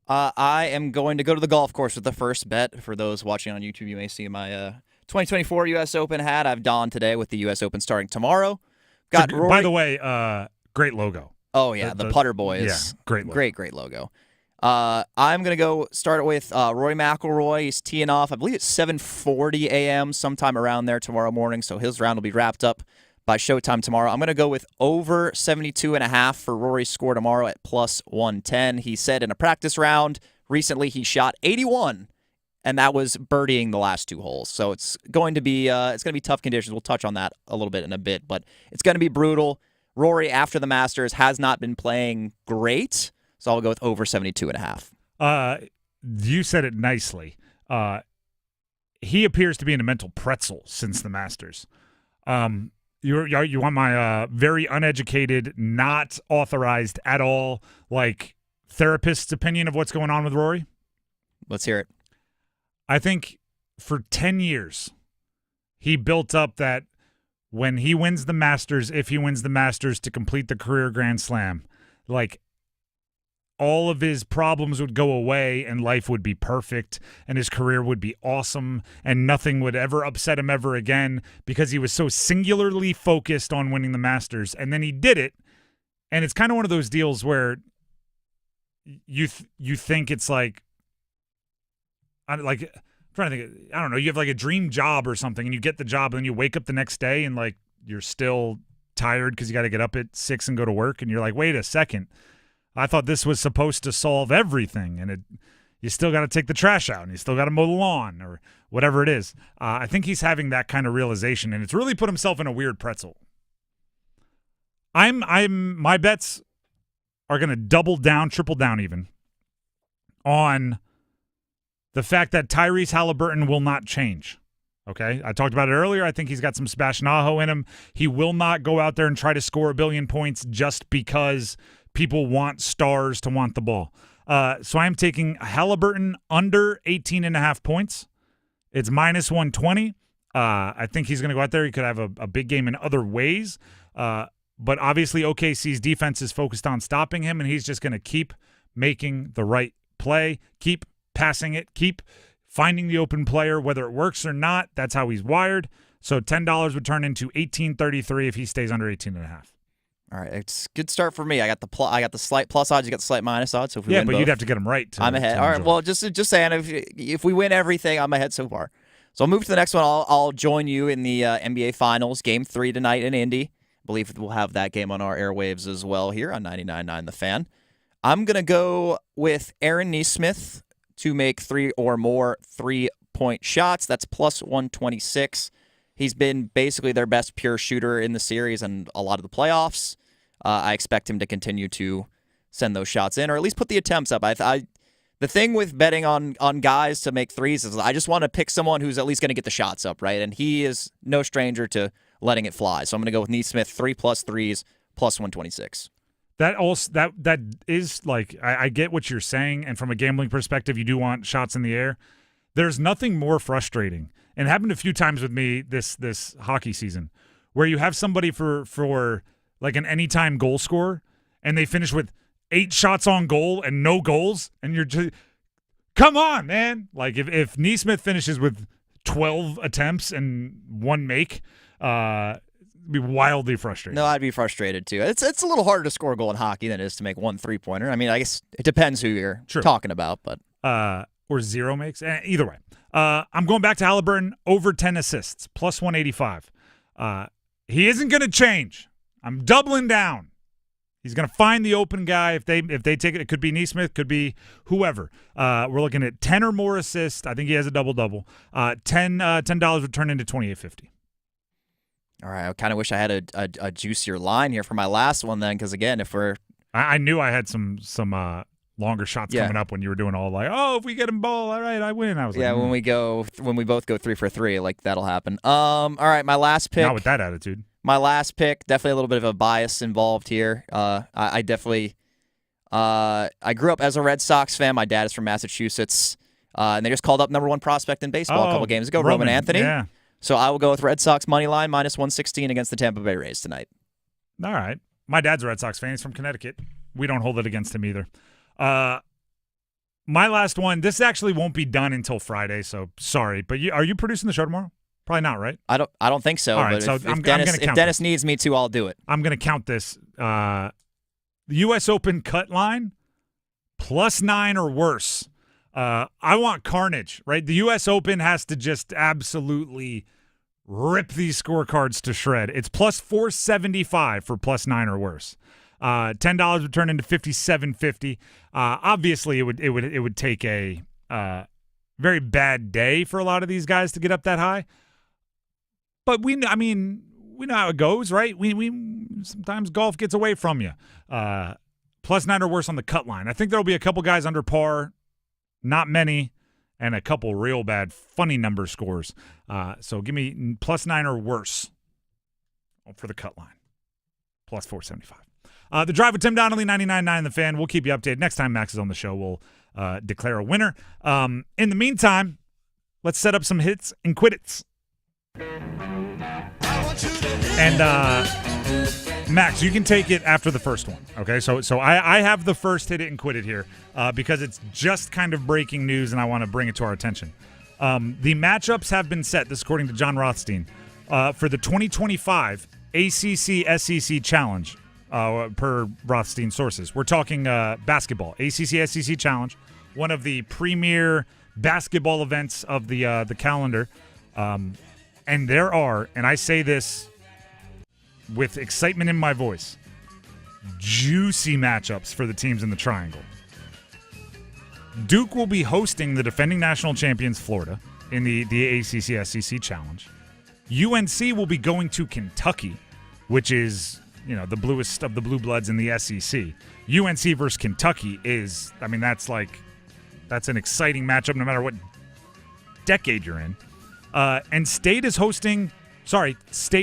I am going to go to the golf course with the first bet. For those watching on YouTube, you may see my 2024 U.S. Open hat I've donned today with the U.S. Open starting tomorrow. Got Rory. By the way, great logo. Oh, yeah, the Putter Boys. Yeah, great logo. Great logo. I'm going to go start with Rory McIlroy. He's teeing off, I believe it's 7:40 a.m., sometime around there tomorrow morning, so his round will be wrapped up by showtime tomorrow. I'm going to go with over 72.5 for Rory's score tomorrow at plus 110. He said in a practice round recently he shot 81, and that was birdieing the last 2 holes. So it's going to be tough conditions. We'll touch on that a little bit in a bit, but it's going to be brutal. Rory, after the Masters, has not been playing great. So I'll go with over 72.5. You said it nicely. He appears to be in a mental pretzel since the Masters. You want my very uneducated, not authorized at all, like, therapist's opinion of what's going on with Rory? Let's hear it. I think for 10 years, he built up that when he wins the Masters, if he wins the Masters to complete the career Grand Slam, like, all of his problems would go away and life would be perfect and his career would be awesome and nothing would ever upset him ever again because he was so singularly focused on winning the Masters. And then he did it, and it's kind of one of those deals where you think it's like I'm trying to think, I don't know, you have like a dream job or something and you get the job and then you wake up the next day and like you're still tired because you got to get up at 6 and go to work and you're like, wait a second. I thought this was supposed to solve everything, and you still got to take the trash out, and you still got to mow the lawn, or whatever it is. I think he's having that kind of realization, and it's really put himself in a weird pretzel. My bets are going to double down, triple down even, on the fact that Tyrese Halliburton will not change. Okay, I talked about it earlier. I think he's got some Sebastian Aho in him. He will not go out there and try to score 1 billion points just because people want stars to want the ball. So I'm taking Halliburton under 18.5 points. It's minus 120. I think he's going to go out there. He could have a big game in other ways. But obviously OKC's defense is focused on stopping him, and he's just going to keep making the right play, keep passing it, keep finding the open player, whether it works or not. That's how he's wired. So $10 would turn into $18.33 if he stays under 18.5. All right, it's a good start for me. I got the slight plus odds. You got the slight minus odds. So if we win but both, you'd have to get them right. I'm ahead. All right. enjoy. Well, just saying, if we win everything, I'm ahead so far. So I'll move to the next one. I'll join you in the NBA Finals, Game 3 tonight in Indy. I believe we'll have that game on our airwaves as well here on 99.9 The Fan. I'm going to go with Aaron Nesmith to make 3 or more 3-point shots. That's plus 126. He's been basically their best pure shooter in the series and a lot of the playoffs. I expect him to continue to send those shots in, or at least put the attempts up. The thing with betting on guys to make threes is I just want to pick someone who's at least going to get the shots up, right? And he is no stranger to letting it fly. So I'm going to go with Nesmith, 3+ threes, plus 126. That is like, I get what you're saying, and from a gambling perspective, you do want shots in the air. There's nothing more frustrating, and it happened a few times with me this hockey season, where you have somebody for like an anytime goal scorer, and they finish with 8 shots on goal and no goals, and you're just, come on, man. Like if Nesmith finishes with 12 attempts and 1 make, it'd be wildly frustrating. No, I'd be frustrated too. It's a little harder to score a goal in hockey than it is to make 1 3-pointer. I mean, I guess it depends who you're talking about, but or 0 makes. Either way, I'm going back to Halliburton, over 10 assists, plus 185. He isn't going to change. I'm doubling down. He's going to find the open guy. If they take it, it could be Nesmith, could be whoever. We're looking at 10 or more assists. I think he has a double-double. $10 would turn into $28.50. All right. I kind of wish I had a juicier line here for my last one then, because again, if we're I knew I had some longer shots coming up when you were doing all like, oh, if we get him ball, all right, I win. I was like, when we both go 3 for 3, like that'll happen. All right, my last pick. Not with that attitude. My last pick, definitely a little bit of a bias involved here. I definitely I grew up as a Red Sox fan. My dad is from Massachusetts, and they just called up number 1 prospect in baseball a couple games ago, Roman Anthony. Yeah. So I will go with Red Sox money line minus 116 against the Tampa Bay Rays tonight. All right. My dad's a Red Sox fan. He's from Connecticut. We don't hold it against him either. My last one, this actually won't be done until Friday, so sorry. But are you producing the show tomorrow? Probably not, right? I don't think so. All right, but so if Dennis needs me to, I'll do it. I'm going to count this. The U.S. Open cut line, +9 or worse. I want carnage, right? The U.S. Open has to just absolutely rip these scorecards to shred. It's +475 for +9 or worse. $10 would turn into $57.50. Obviously, it would take a very bad day for a lot of these guys to get up that high. But we know how it goes, right? We sometimes golf gets away from you. +9 or worse on the cut line. I think there'll be a couple guys under par, not many, and a couple real bad funny number scores. So give me +9 or worse for the cut line. +475. The Drive with Tim Donnelly, 99.9 The Fan. We'll keep you updated. Next time Max is on the show, we'll declare a winner. In the meantime, let's set up some hits and quit-its. And Max, you can take it after the first one, okay? So I have the first hit it and quit it here because it's just kind of breaking news, and I want to bring it to our attention. The matchups have been set, this according to John Rothstein, for the 2025 ACC-SEC Challenge, per Rothstein sources. We're talking basketball, ACC-SEC Challenge, one of the premier basketball events of the calendar. And there are, and I say this with excitement in my voice, juicy matchups for the teams in the Triangle. Duke will be hosting the defending national champions Florida in the ACC-SEC Challenge. UNC will be going to Kentucky, which is, the bluest of the blue bloods in the SEC. UNC versus Kentucky is, that's an exciting matchup no matter what decade you're in. And State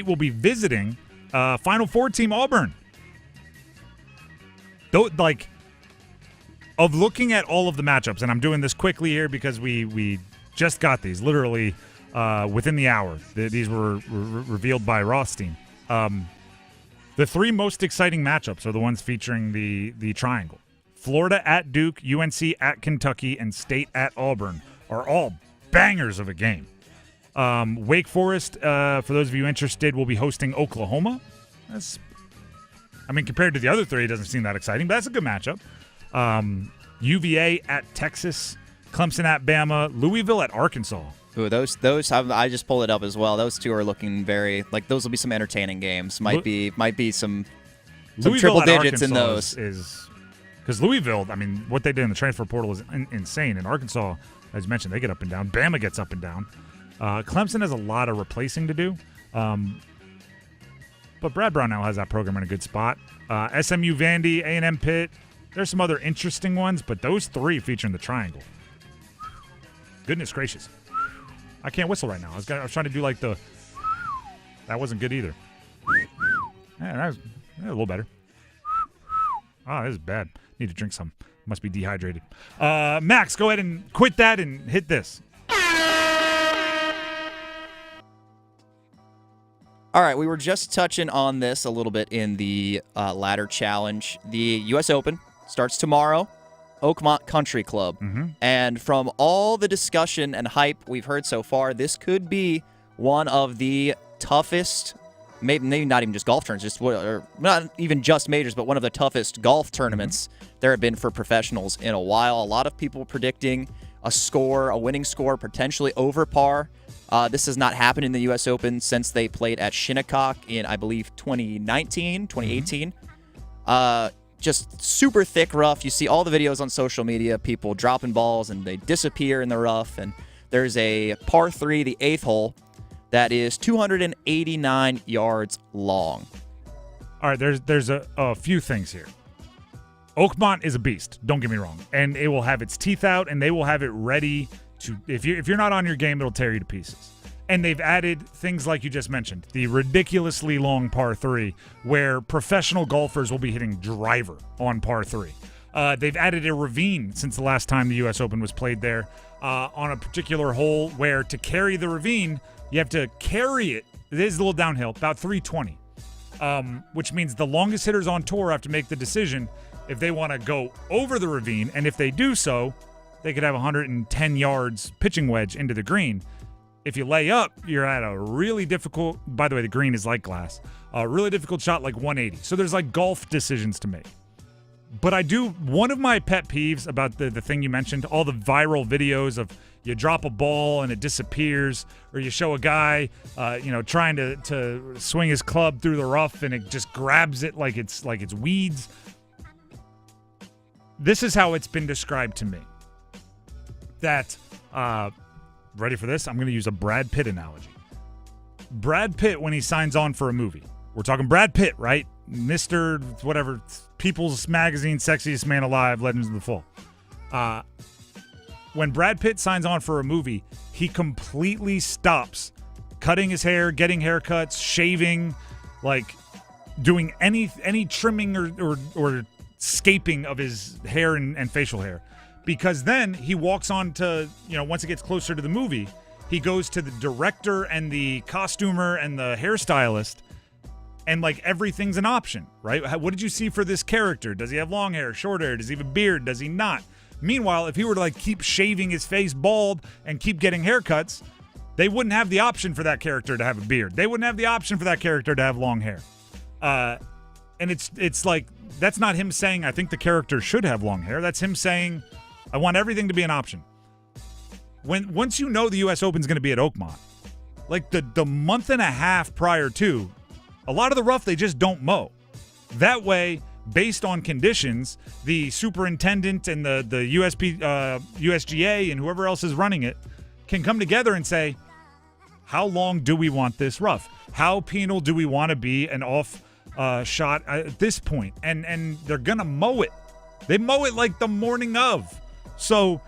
will be visiting Final Four team Auburn. Of looking at all of the matchups, and I'm doing this quickly here because we just got these literally within the hour. These were revealed by Rothstein. The The three most exciting matchups are the ones featuring the triangle. Florida at Duke, UNC at Kentucky, and State at Auburn are all bangers of a game. Wake Forest, for those of you interested, will be hosting Oklahoma. Compared to the other three, it doesn't seem that exciting, but that's a good matchup. UVA at Texas, Clemson at Bama, Louisville at Arkansas. Ooh, those I just pulled it up as well. Those two are looking very like those will be some entertaining games. Might be some triple digits in those. Is because Louisville, what they did in the transfer portal is insane. And Arkansas, as you mentioned, they get up and down. Bama gets up and down. Clemson has a lot of replacing to do. But Brad Brownell has that program in a good spot. SMU, Vandy, A&M, Pitt. There's some other interesting ones, but those three featuring the triangle. Goodness gracious. I can't whistle right now. I was trying to do like the... That wasn't good either. Yeah, that was a little better. Oh, this is bad. Need to drink some. Must be dehydrated. Max, go ahead and quit that and hit this. All right, we were just touching on this a little bit in the ladder challenge. The U.S. Open starts tomorrow, Oakmont Country Club. Mm-hmm. And from all the discussion and hype we've heard so far, this could be one of the toughest, maybe not even just golf tournaments, or not even just majors, but one of the toughest golf tournaments there have been for professionals in a while. A lot of people predicting a winning score, potentially over par. This has not happened in the U.S. Open since they played at Shinnecock in, I believe, 2018. Just super thick rough. You see all the videos on social media, people dropping balls and they disappear in the rough. And there's a par 3, the 8th hole, that is 289 yards long. All right, there's a few things here. Oakmont is a beast, don't get me wrong. And it will have its teeth out, and they will have it ready to, if you're not on your game, it'll tear you to pieces. And they've added things like you just mentioned, the ridiculously long par 3, where professional golfers will be hitting driver on par 3. They've added a ravine since the last time the U.S. Open was played there on a particular hole where to carry the ravine, you have to carry it. It is a little downhill, about 320, which means the longest hitters on tour have to make the decision if they want to go over the ravine, and if they do so, they could have 110 yards pitching wedge into the green. If you lay up, you're at a really difficult, by the way, the green is like glass, a really difficult shot like 180. So there's like golf decisions to make. But one of my pet peeves about the thing you mentioned, all the viral videos of you drop a ball and it disappears, or you show a guy, trying to swing his club through the rough and it just grabs it like it's weeds. This is how it's been described to me. That, ready for this? I'm going to use a Brad Pitt analogy. Brad Pitt, when he signs on for a movie, we're talking Brad Pitt, right? Mr. whatever, People's Magazine, Sexiest Man Alive, Legends of the Fall. When Brad Pitt signs on for a movie, he completely stops cutting his hair, getting haircuts, shaving, like doing any trimming or scaping of his hair and facial hair. Because then he walks on to, once it gets closer to the movie, he goes to the director and the costumer and the hairstylist, and like everything's an option, right? What did you see for this character? Does he have long hair, short hair? Does he have a beard? Does he not? Meanwhile, if he were to like keep shaving his face bald and keep getting haircuts, they wouldn't have the option for that character to have a beard. They wouldn't have the option for that character to have long hair. And it's like, that's not him saying, I think the character should have long hair. That's him saying, I want everything to be an option. Once you know the U.S. Open's going to be at Oakmont, like the month and a half prior to, a lot of the rough they just don't mow. That way, based on conditions, the superintendent and the USGA and whoever else is running it can come together and say, how long do we want this rough? How penal do we want to be an off shot at this point? And they're going to mow it. They mow it like the morning of. So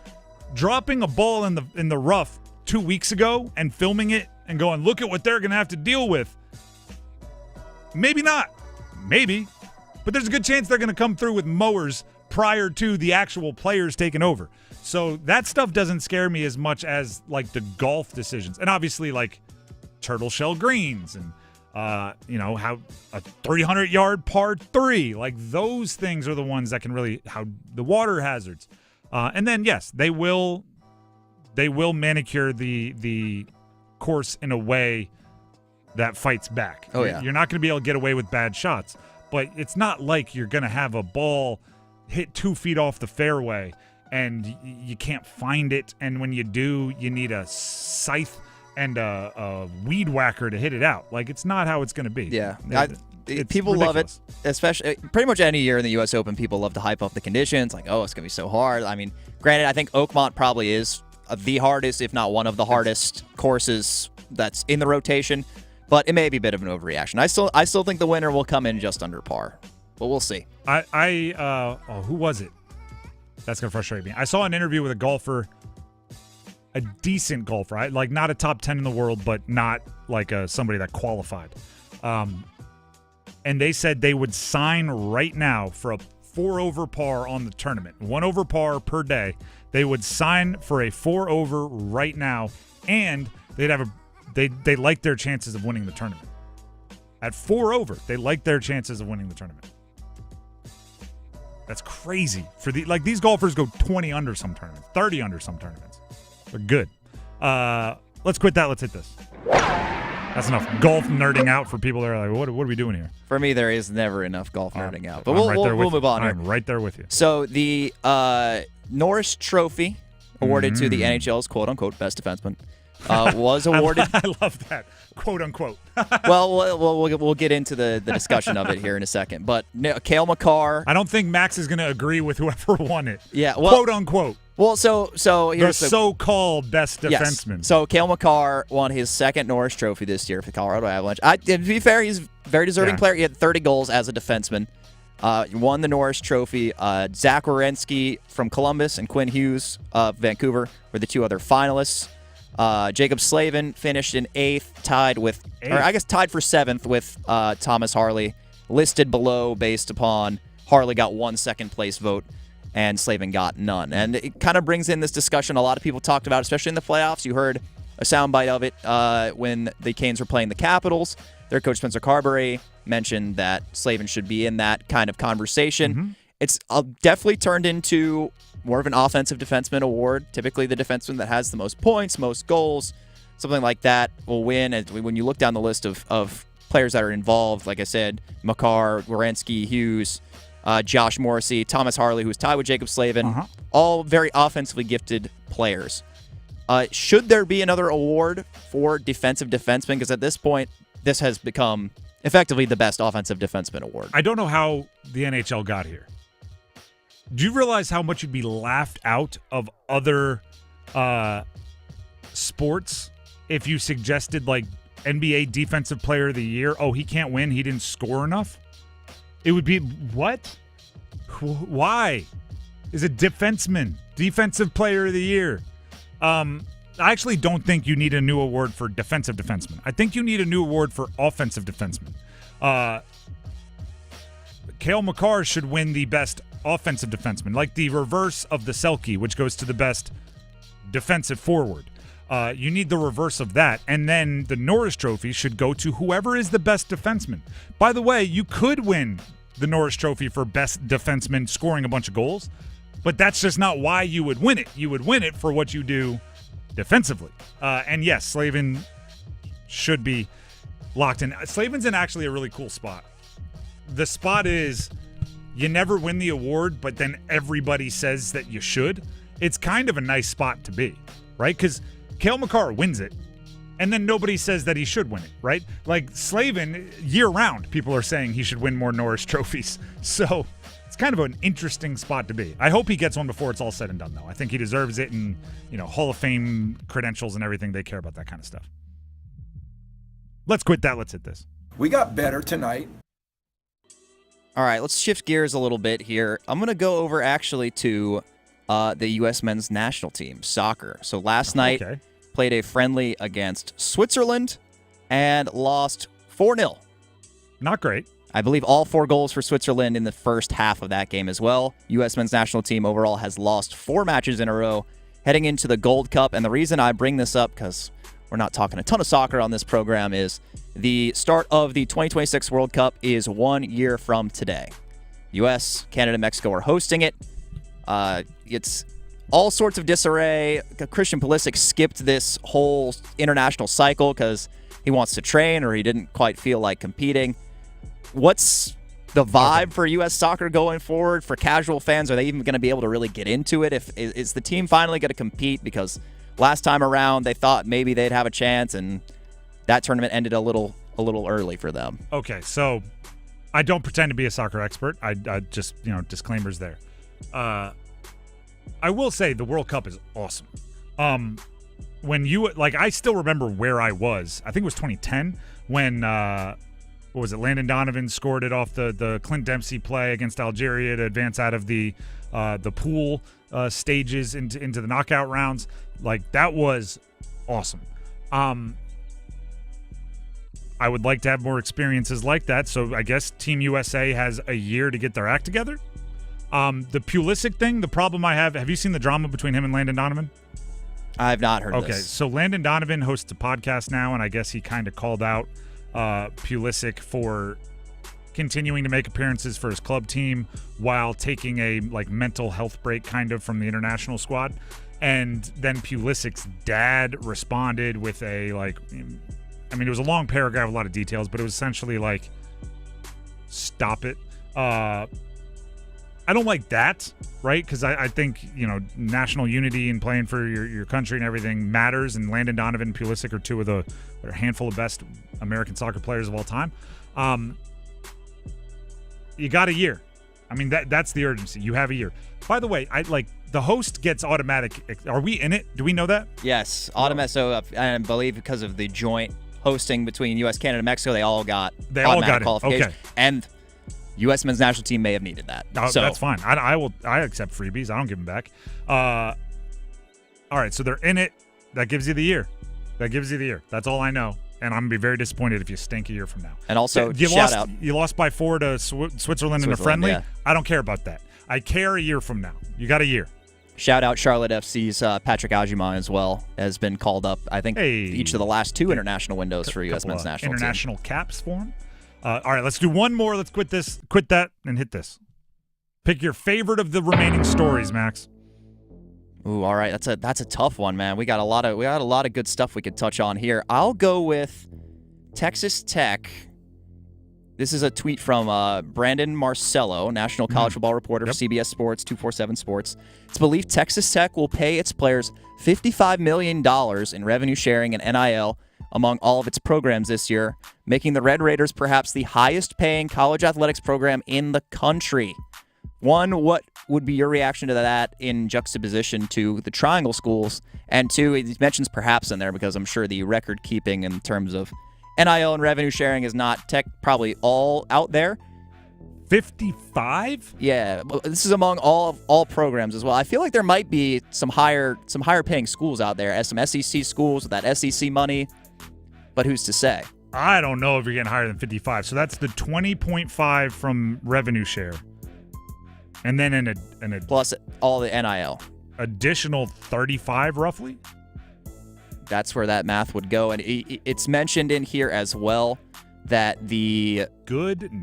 dropping a ball in the rough 2 weeks ago and filming it and going, look at what they're going to have to deal with. Maybe not. Maybe. But there's a good chance they're going to come through with mowers prior to the actual players taking over. So that stuff doesn't scare me as much as like the golf decisions. And obviously like turtle shell greens and how a 300-yard par 3. Like, those things are the ones that can really, how the water hazards. And then, yes, they will manicure the course in a way that fights back. Oh, yeah. You're not going to be able to get away with bad shots, but it's not like you're going to have a ball hit 2 feet off the fairway and you can't find it, and when you do, you need a scythe and a weed whacker to hit it out. Like, it's not how it's going to be. Yeah. People love it, especially pretty much any year in the U.S. Open. People love to hype up the conditions, like, oh, it's going to be so hard. I mean, granted, I think Oakmont probably is the hardest, if not one of the hardest courses that's in the rotation, but it may be a bit of an overreaction. I still think the winner will come in just under par, but we'll see. Who was it? That's going to frustrate me. I saw an interview with a golfer, a decent golfer, like not a top 10 in the world, but not like somebody that qualified. And they said they would sign right now for a 4 over par on the tournament, 1 over par per day. They would sign for a 4 over right now, and they'd have they like their chances of winning the tournament. At 4 over, they like their chances of winning the tournament. That's crazy. These golfers go 20 under some tournaments, 30 under some tournaments. They're good. Let's quit that. Let's hit this. That's enough golf nerding out for people that are like, what are we doing here? For me, there is never enough golf nerding out. But we'll move on here. I'm right there with you. So the Norris Trophy, awarded to the NHL's quote-unquote best defenseman, was awarded. I love that, quote-unquote. Well, we'll get into the discussion of it here in a second. But Cale Makar. I don't think Max is going to agree with whoever won it. Yeah, well, quote-unquote. Well, so here's the so-called best defenseman. Yes. So Cale Makar won his second Norris Trophy this year for the Colorado Avalanche. To be fair, he's a very deserving player. He had 30 goals as a defenseman. Won the Norris Trophy. Zach Werenski from Columbus and Quinn Hughes of Vancouver were the 2 other finalists. Jacob Slavin finished in 8th, tied for 7th with Thomas Harley, listed below based upon Harley got 1 second-place vote and Slavin got none. And it kind of brings in this discussion a lot of people talked about, especially in the playoffs. You heard a soundbite of it when the Canes were playing the Capitals. Their coach, Spencer Carberry, mentioned that Slavin should be in that kind of conversation. Mm-hmm. It's definitely turned into more of an offensive defenseman award. Typically, the defenseman that has the most points, most goals, something like that will win. And when you look down the list of players that are involved, like I said, Makar, Werenski, Hughes, Josh Morrissey, Thomas Harley, who's tied with Jacob Slavin, all very offensively gifted players. Should there be another award for defensive defenseman? Because at this point, this has become effectively the best offensive defenseman award. I don't know how the NHL got here. Do you realize how much you'd be laughed out of other sports if you suggested, like, NBA Defensive Player of the Year? Oh, he can't win. He didn't score enough. It would be, what? Why? Is it defenseman? Defensive Player of the Year. I actually don't think you need a new award for defensive defenseman. I think you need a new award for offensive defenseman. Cale Makar should win the best offensive defenseman, like the reverse of the Selke, which goes to the best defensive forward. You need the reverse of that. And then the Norris Trophy should go to whoever is the best defenseman. By the way, you could win the Norris Trophy for best defenseman scoring a bunch of goals, but that's just not why you would win it. You would win it for what you do defensively. And yes, Slavin should be locked in. Slavin's in actually a really cool spot. The spot is you never win the award, but then everybody says that you should. It's kind of a nice spot to be, right? Because Cale Makar wins it, and then nobody says that he should win it, right? Like Slavin, year-round, people are saying he should win more Norris trophies. So it's kind of an interesting spot to be. I hope he gets one before it's all said and done, though. I think he deserves it, and Hall of Fame credentials and everything. They care about that kind of stuff. Let's quit that. Let's hit this. We got better tonight. All right, let's shift gears a little bit here. I'm going to go over actually to the U.S. men's national team, soccer. So last night, played a friendly against Switzerland and lost 4-0. Not great. I believe all 4 goals for Switzerland in the first half of that game as well. U.S. men's national team overall has lost 4 matches in a row heading into the Gold Cup. And the reason I bring this up, because we're not talking a ton of soccer on this program, is the start of the 2026 World Cup is 1 year from today. U.S., Canada, Mexico are hosting it. It's all sorts of disarray. Christian Pulisic skipped this whole international cycle because he wants to train or he didn't quite feel like competing. What's the vibe for U.S. soccer going forward? For casual fans, are they even going to be able to really get into it? Is the team finally going to compete? Because last time around, they thought maybe they'd have a chance, and that tournament ended a little early for them. Okay, so I don't pretend to be a soccer expert. I just, disclaimers there. I will say the World Cup is awesome. I still remember where I was. I think it was 2010 when, what was it, Landon Donovan scored it off the Clint Dempsey play against Algeria to advance out of the pool stages into the knockout rounds. Like, that was awesome. I would like to have more experiences like that, so I guess Team USA has a year to get their act together. The Pulisic thing, the problem I have you seen the drama between him and Landon Donovan? I have not heard of this. Okay, so Landon Donovan hosts a podcast now, and I guess he kind of called out Pulisic for continuing to make appearances for his club team while taking a mental health break kind of from the international squad. And then Pulisic's dad responded with it was a long paragraph, a lot of details, but it was essentially like, stop it. I don't like that, right? Because I think, national unity and playing for your country and everything matters, and Landon Donovan and Pulisic are two of the handful of best American soccer players of all time. You got a year. I mean, that's the urgency. You have a year. By the way, the host gets automatic. Are we in it? Do we know that? Yes, automatic. So I believe because of the joint hosting between U.S., Canada, and Mexico, they all got automatic qualification. Okay. And U.S. men's national team may have needed that. So that's fine. I accept freebies. I don't give them back. All right, so they're in it. That gives you the year. That's all I know. And I'm going to be very disappointed if you stink a year from now. And also, out. You lost by 4 to Switzerland in a friendly. Yeah. I don't care about that. I care a year from now. You got a year. Shout out Charlotte FC's Patrick Ajima as well, has been called up, I think, each of the last 2 international windows for U.S. men's national international team. Caps for him. All right, let's do one more. Let's quit that, and hit this. Pick your favorite of the remaining stories, Max. Ooh, all right. That's a tough one, man. We got a lot of good stuff we could touch on here. I'll go with Texas Tech. This is a tweet from Brandon Marcello, national college football reporter for CBS Sports, 247 Sports. It's believed Texas Tech will pay its players $55 million in revenue sharing and NIL among all of its programs this year, making the Red Raiders perhaps the highest-paying college athletics program in the country. One, what would be your reaction to that in juxtaposition to the Triangle schools? And two, he mentions perhaps in there because I'm sure the record-keeping in terms of NIL and revenue sharing is not probably all out there. 55? Yeah, this is among all programs as well. I feel like there might be some higher paying schools out there, as some SEC schools with that SEC money, but who's to say? I don't know if you're getting higher than 55. So that's the 20.5 from revenue share. And then in a plus all the NIL. Additional 35 roughly? That's where that math would go. And it's mentioned in here as well that the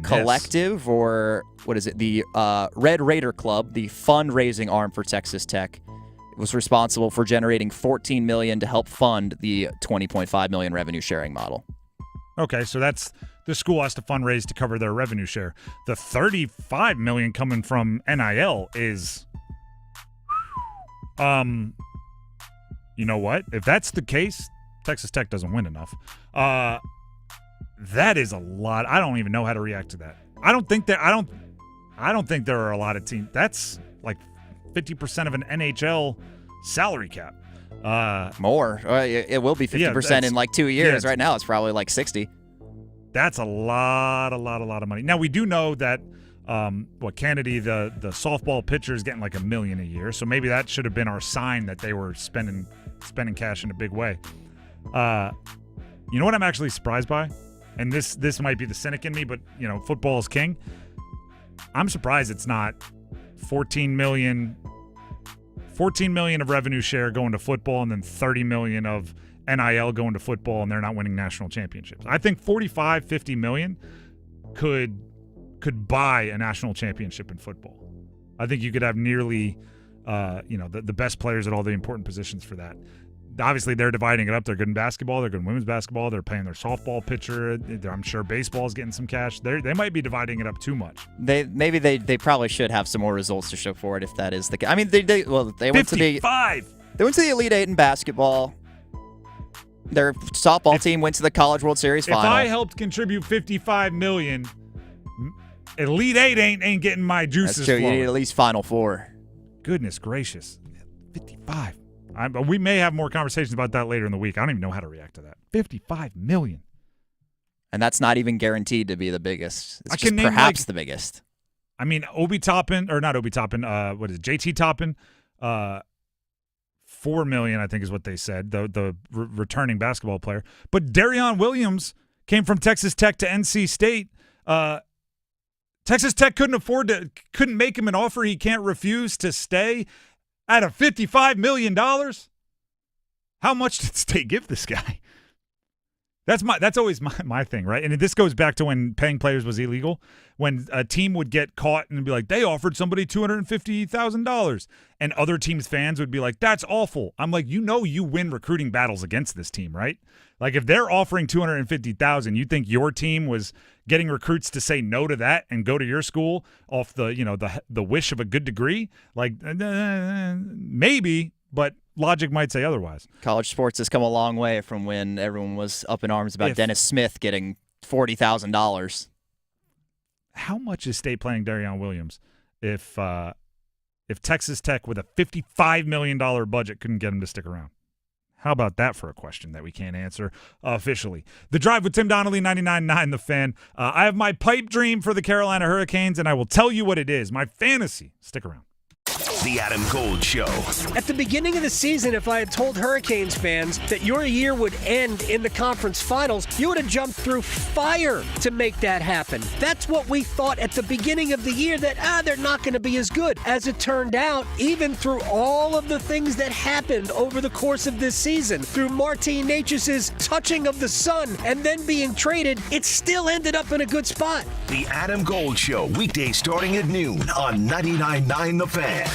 collective, or what is it, the Red Raider Club, the fundraising arm for Texas Tech, was responsible for generating $14 million to help fund the $20.5 million revenue sharing model. Okay, so that's the school has to fundraise to cover their revenue share. The $35 million coming from NIL is, you know what? If that's the case, Texas Tech doesn't win enough. That is a lot. I don't even know how to react to that. I don't think there are a lot of teams. That's like 50% of an NHL salary cap. More. It will be 50% in like 2 years. Right now, it's probably like 60. That's a lot of money. Now, we do know that Kennedy, the softball pitcher, is getting like $1 million a year. So maybe that should have been our sign that they were spending cash in a big way. You know what I'm actually surprised by? And this might be the cynic in me, but football is king. I'm surprised it's not $14 million of revenue share going to football and then $30 million of NIL going to football and they're not winning national championships. I think 45, 50 million could buy a national championship in football. I think you could have nearly, the best players at all the important positions for that. Obviously, they're dividing it up. They're good in basketball. They're good in women's basketball. They're paying their softball pitcher. I'm sure baseball's getting some cash. They might be dividing it up too much. They probably should have some more results to show for it if that is the case. I mean, they went to the 55. They went to the Elite Eight in basketball. Their softball team went to the College World Series final. If I helped contribute $55 million, Elite Eight ain't getting my juices That's true. flowing. You need at least Final Four. Goodness gracious. 55. We may have more conversations about that later in the week. I don't even know how to react to that. $55 million. And that's not even guaranteed to be the biggest. It's I just can name perhaps the biggest. I mean, JT Toppin, $4 million, I think is what they said, the returning basketball player. But Darion Williams came from Texas Tech to NC State. Texas Tech couldn't make him an offer he can't refuse to stay at a $55 million. How much did State give this guy? That's always my thing, right? And this goes back to when paying players was illegal. When a team would get caught and be like, they offered somebody $250,000, and other teams' fans would be like, that's awful. I'm like, you win recruiting battles against this team, right? Like if they're offering $250,000, you think your team was getting recruits to say no to that and go to your school off the wish of a good degree? Like maybe, but logic might say otherwise. College sports has come a long way from when everyone was up in arms about Dennis Smith getting $40,000. How much is State paying Darion Williams if Texas Tech with a $55 million budget couldn't get him to stick around? How about that for a question that we can't answer officially? The Drive with Tim Donnelly, 99.9 The Fan. I have my pipe dream for the Carolina Hurricanes, and I will tell you what it is. My fantasy. Stick around. The Adam Gold Show. At the beginning of the season, if I had told Hurricanes fans that your year would end in the conference finals, you would have jumped through fire to make that happen. That's what we thought at the beginning of the year, that they're not going to be as good. As it turned out, even through all of the things that happened over the course of this season, through Martin Necas's touching of the sun and then being traded, it still ended up in a good spot. The Adam Gold Show, weekdays starting at noon on 99.9 The Fan.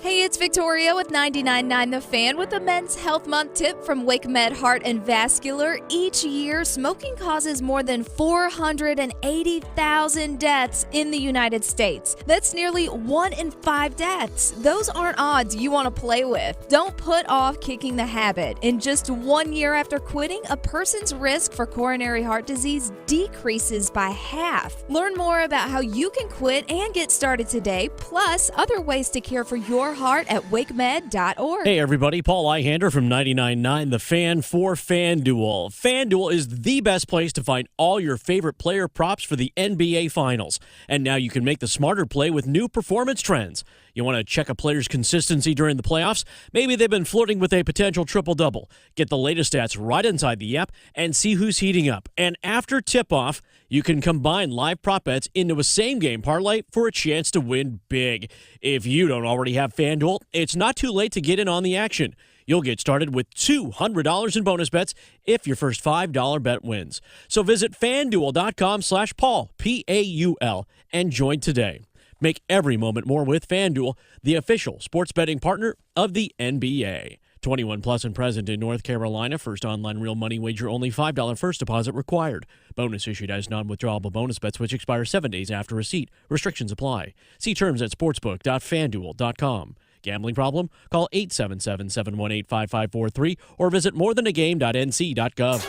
Hey, it's Victoria with 99.9 The Fan with a Men's Health Month tip from WakeMed Heart and Vascular. Each year, smoking causes more than 480,000 deaths in the United States. That's nearly 1 in 5 deaths. Those aren't odds you want to play with. Don't put off kicking the habit. In just 1 year after quitting, a person's risk for coronary heart disease decreases by half. Learn more about how you can quit and get started today, plus other ways to care for your heart at wakemed.org. Hey everybody, Paul Eihander from 99.9 The Fan for FanDuel. FanDuel is the best place to find all your favorite player props for the NBA Finals. And now you can make the smarter play with new performance trends. You want to check a player's consistency during the playoffs? Maybe they've been flirting with a potential triple-double. Get the latest stats right inside the app and see who's heating up. And after tip-off, you can combine live prop bets into a same-game parlay for a chance to win big. If you don't already have FanDuel, it's not too late to get in on the action. You'll get started with $200 in bonus bets if your first $5 bet wins. So visit FanDuel.com/Paul, P-A-U-L, and join today. Make every moment more with FanDuel, the official sports betting partner of the NBA. 21 plus and present in North Carolina. First online real money wager only. $5 first deposit required. Bonus issued as non-withdrawable bonus bets which expire 7 days after receipt. Restrictions apply. See terms at sportsbook.fanduel.com. Gambling problem? Call 877-718-5543 or visit morethanagame.nc.gov.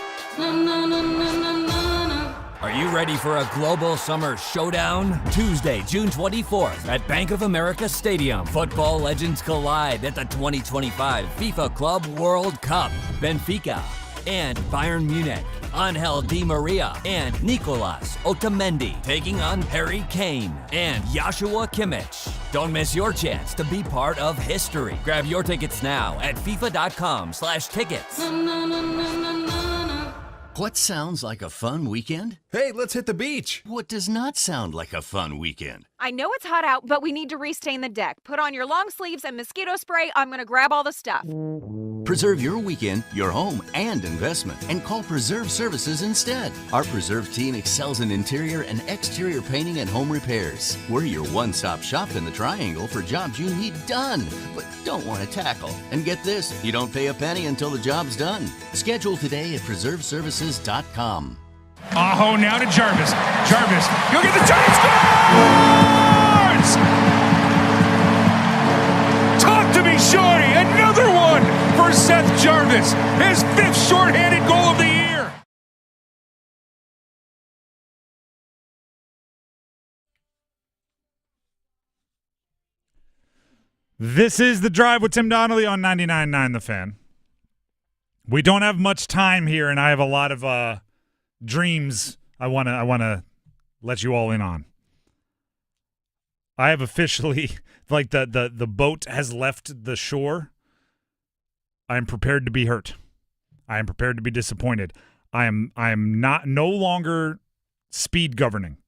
Are you ready for a global summer showdown? Tuesday, June 24th at Bank of America Stadium. Football legends collide at the 2025 FIFA Club World Cup. Benfica and Bayern Munich. Angel Di Maria and Nicolas Otamendi taking on Harry Kane and Joshua Kimmich. Don't miss your chance to be part of history. Grab your tickets now at FIFA.com/tickets. What sounds like a fun weekend? Hey, let's hit the beach. What does not sound like a fun weekend? I know it's hot out, but we need to restain the deck. Put on your long sleeves and mosquito spray. I'm going to grab all the stuff. Preserve your weekend, your home, and investment, and call Preserve Services instead. Our Preserve team excels in interior and exterior painting and home repairs. We're your one-stop shop in the Triangle for jobs you need done, but don't want to tackle. And get this, you don't pay a penny until the job's done. Schedule today at PreserveServices.com. Aho now to Jarvis. Jarvis, you'll get the Giants scores! Talk to me, Shorty. Another one for Seth Jarvis. His 5th shorthanded goal of the year. This is The Drive with Tim Donnelly on 99.9 The Fan. We don't have much time here, and I have a lot of dreams I want to let you all in on. I have officially, like the boat has left the shore. I am prepared to be hurt. I am prepared to be disappointed. I am no longer speed governing.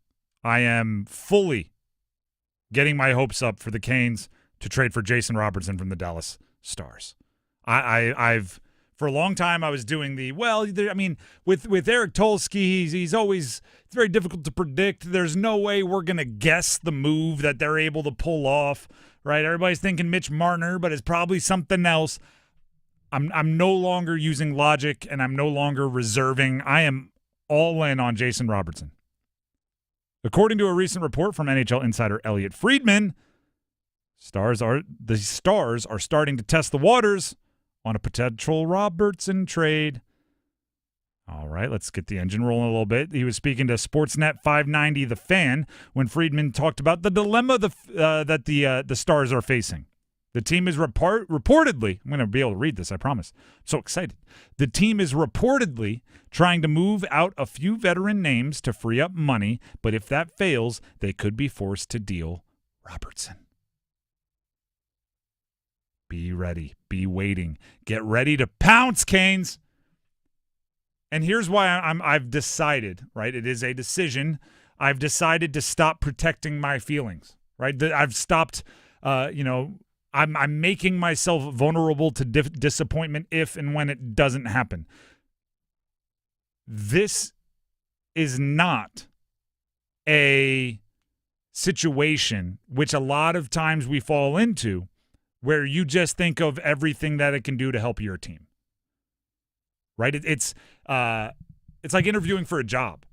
I am fully getting my hopes up for the Canes to trade for Jason Robertson from the Dallas Stars. I've for a long time I was doing with Eric Tolsky, he's always, it's very difficult to predict. There's no way we're gonna guess the move that they're able to pull off, right? Everybody's thinking Mitch Marner, but it's probably something else. I'm no longer using logic, and I'm no longer reserving. I am all in on Jason Robertson. According to a recent report from NHL insider Elliot Friedman, the Stars are starting to test the waters on a potential Robertson trade. All right, let's get the engine rolling a little bit. He was speaking to Sportsnet 590 The Fan when Friedman talked about the dilemma that the Stars are facing. The team is reportedly, I'm going to be able to read this, I promise. I'm so excited. The team is reportedly trying to move out a few veteran names to free up money, but if that fails, they could be forced to deal Robertson. Be ready. Be waiting. Get ready to pounce, Canes. And here's why I've decided, right? It is a decision. I've decided to stop protecting my feelings, right? I've stopped, I'm making myself vulnerable to disappointment if and when it doesn't happen. This is not a situation which a lot of times we fall into where you just think of everything that it can do to help your team, right? It's like interviewing for a job,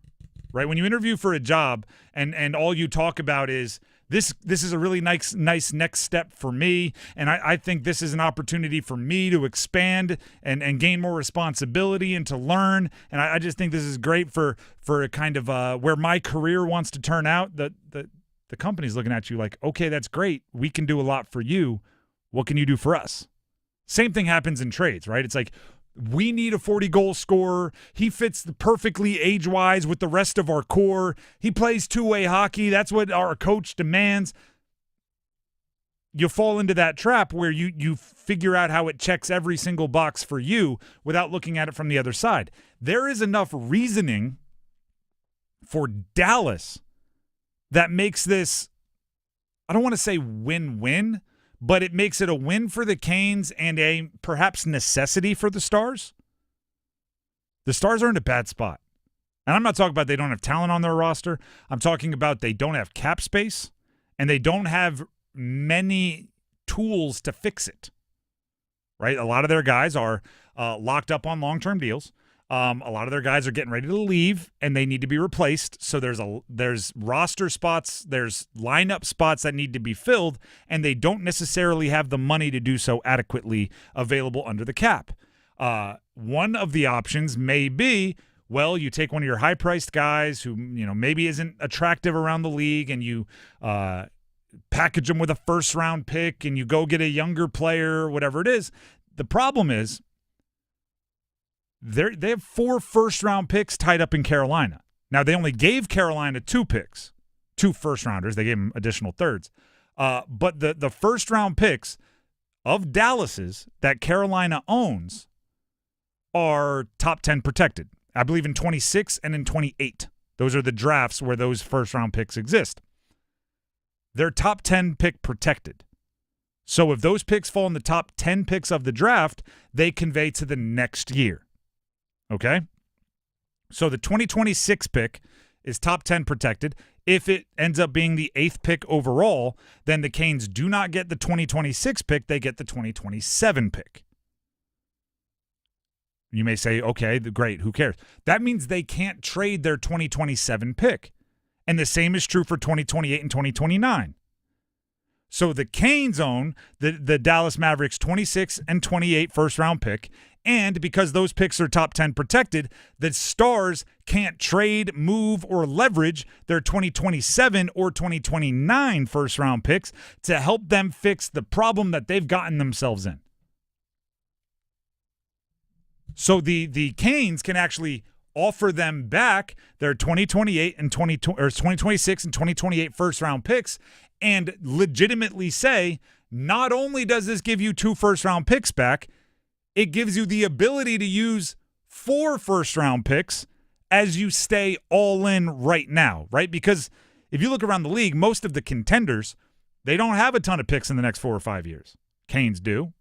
right? When you interview for a job and all you talk about is this is a really nice next step for me, and I think this is an opportunity for me to expand and gain more responsibility and to learn, and I just think this is great for a kind of where my career wants to turn out. The company's looking at you like, okay, that's great. We can do a lot for you. What can you do for us? Same thing happens in trades, right? It's like, we need a 40-goal scorer. He fits perfectly age-wise with the rest of our core. He plays two-way hockey. That's what our coach demands. You fall into that trap where you figure out how it checks every single box for you without looking at it from the other side. There is enough reasoning for Dallas that makes this, I don't want to say win-win, but it makes it a win for the Canes and a perhaps necessity for the Stars. The Stars are in a bad spot. And I'm not talking about they don't have talent on their roster. I'm talking about they don't have cap space and they don't have many tools to fix it. Right? A lot of their guys are locked up on long-term deals. A lot of their guys are getting ready to leave, and they need to be replaced. So there's roster spots, there's lineup spots that need to be filled, and they don't necessarily have the money to do so adequately available under the cap. One of the options may be, well, you take one of your high-priced guys who maybe isn't attractive around the league, and you package them with a first-round pick, and you go get a younger player, whatever it is. The problem is, they have 4 first-round picks tied up in Carolina. Now, they only gave Carolina 2 picks, 2 first-rounders. They gave them additional thirds. But the first-round picks of Dallas's that Carolina owns are top 10 protected. I believe in 26 and in 28. Those are the drafts where those first-round picks exist. They're top 10 pick protected. So if those picks fall in the top 10 picks of the draft, they convey to the next year. Okay? So the 2026 pick is top 10 protected. If it ends up being the 8th pick overall, then the Canes do not get the 2026 pick. They get the 2027 pick. You may say, okay, great, who cares? That means they can't trade their 2027 pick. And the same is true for 2028 and 2029. So the Canes own the Dallas Mavericks 26 and 28 first-round pick, and because those picks are top 10 protected, the Stars can't trade, move, or leverage their 2027 or 2029 first-round picks to help them fix the problem that they've gotten themselves in. So the Canes can actually offer them back their 2028 and 2026 and 2028 first-round picks and legitimately say, not only does this give you 2 first-round picks back, it gives you the ability to use 4 first-round picks as you stay all in right now, right? Because if you look around the league, most of the contenders, they don't have a ton of picks in the next 4 or 5 years. Canes do.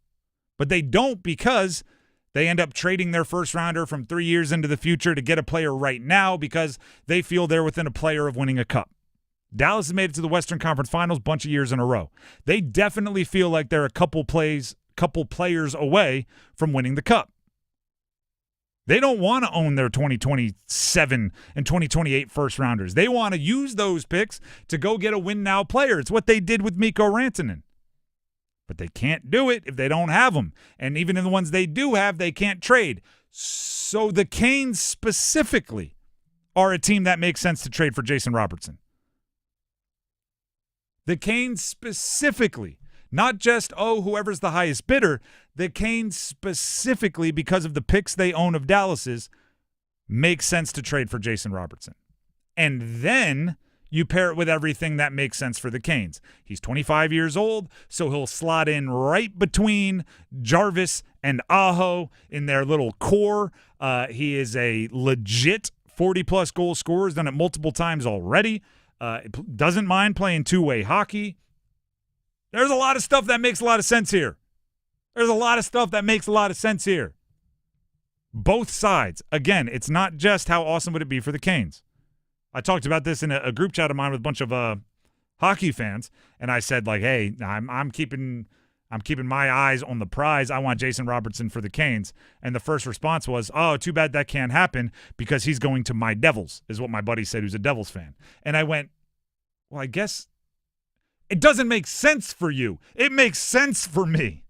But they don't because they end up trading their first-rounder from 3 years into the future to get a player right now because they feel they're within a player of winning a cup. Dallas has made it to the Western Conference Finals a bunch of years in a row. They definitely feel like they're a couple players away from winning the cup. They don't want to own their 2027 and 2028 first-rounders. They want to use those picks to go get a win-now player. It's what they did with Mikko Rantanen. But they can't do it if they don't have them. And even in the ones they do have, they can't trade. So the Canes specifically are a team that makes sense to trade for Jason Robertson. The Canes specifically, not just, whoever's the highest bidder, the Canes specifically, because of the picks they own of Dallas's, makes sense to trade for Jason Robertson. And then you pair it with everything that makes sense for the Canes. He's 25 years old, so he'll slot in right between Jarvis and Aho in their little core. He is a legit 40-plus goal scorer. He's done it multiple times already. Doesn't mind playing two-way hockey. There's a lot of stuff that makes a lot of sense here. Both sides. Again, it's not just how awesome would it be for the Canes. I talked about this in a group chat of mine with a bunch of hockey fans, and I said, like, hey, I'm keeping my eyes on the prize. I want Jason Robertson for the Canes. And the first response was, oh, too bad that can't happen because he's going to my Devils, is what my buddy said, who's a Devils fan. And I went, well, I guess it doesn't make sense for you. It makes sense for me.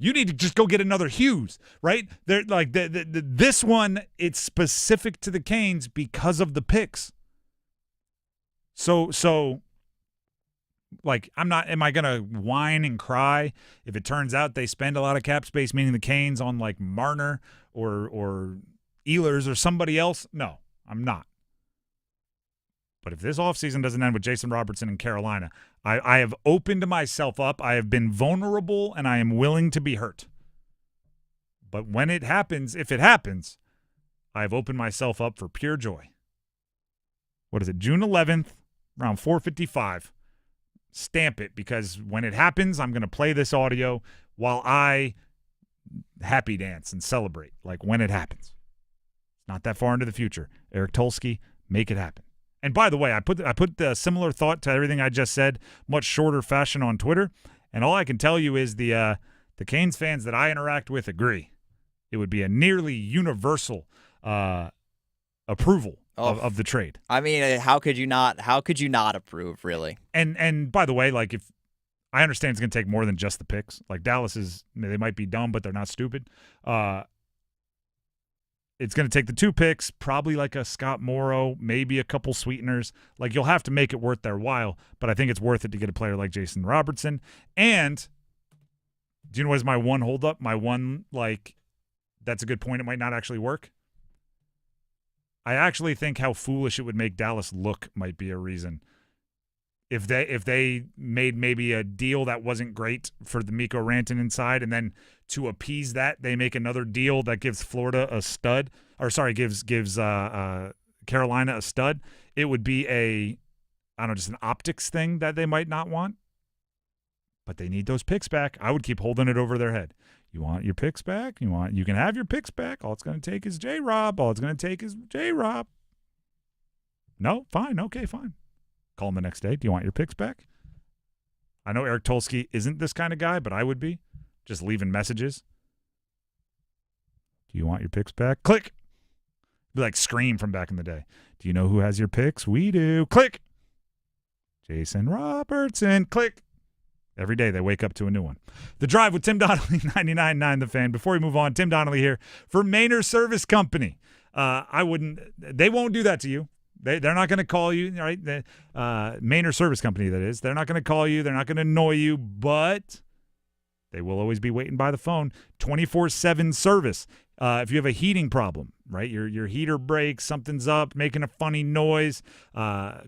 You need to just go get another Hughes, right? They're like this one, it's specific to the Canes because of the picks. So like, am I going to whine and cry if it turns out they spend a lot of cap space, meaning the Canes, on like Marner or Ehlers or somebody else? No, I'm not. But if this offseason doesn't end with Jason Robertson in Carolina, I have opened myself up. I have been vulnerable, and I am willing to be hurt. But when it happens, if it happens, I have opened myself up for pure joy. What is it, June 11th, around 4:55. Stamp it, because when it happens, I'm going to play this audio while I happy dance and celebrate, like when it happens. Not that far into the future. Eric Tulsky, make it happen. And by the way, I put the similar thought to everything I just said, much shorter fashion on Twitter, and all I can tell you is the Canes fans that I interact with agree. It would be a nearly universal approval of the trade. I mean, how could you not approve, really? And by the way, like, if I understand it's going to take more than just the picks. Like, Dallas they might be dumb, but they're not stupid. It's going to take the 2 picks, probably like a Scott Morrow, maybe a couple sweeteners. Like, you'll have to make it worth their while, but I think it's worth it to get a player like Jason Robertson. And do you know what is my one holdup? My one, like, that's a good point, it might not actually work? I actually think how foolish it would make Dallas look might be a reason. If they made maybe a deal that wasn't great for the Mikko Rantanen side, and then to appease that, they make another deal that gives Florida a stud, or sorry, gives Carolina a stud, it would be just an optics thing that they might not want. but they need those picks back. I would keep holding it over their head. You want your picks back? You can have your picks back. All it's going to take is J-Rob. All it's going to take is J-Rob. No? Fine. Okay, fine. Call him the next day. Do you want your picks back? I know Eric Tulsky isn't this kind of guy, but I would be. Just leaving messages. Do you want your picks back? Click. Be like Scream from back in the day. Do you know who has your picks? We do. Click. Jason Robertson. Click. Every day they wake up to a new one. The Drive with Tim Donnelly, 99.9 The Fan. Before we move on, Tim Donnelly here for Maynard Service Company. They won't do that to you. They're not going to call you, right? Maynard Service Company, that is. They're not going to call you. They're not going to annoy you, but they will always be waiting by the phone. 24/7 service. If you have a heating problem, right? Your heater breaks, something's up, making a funny noise.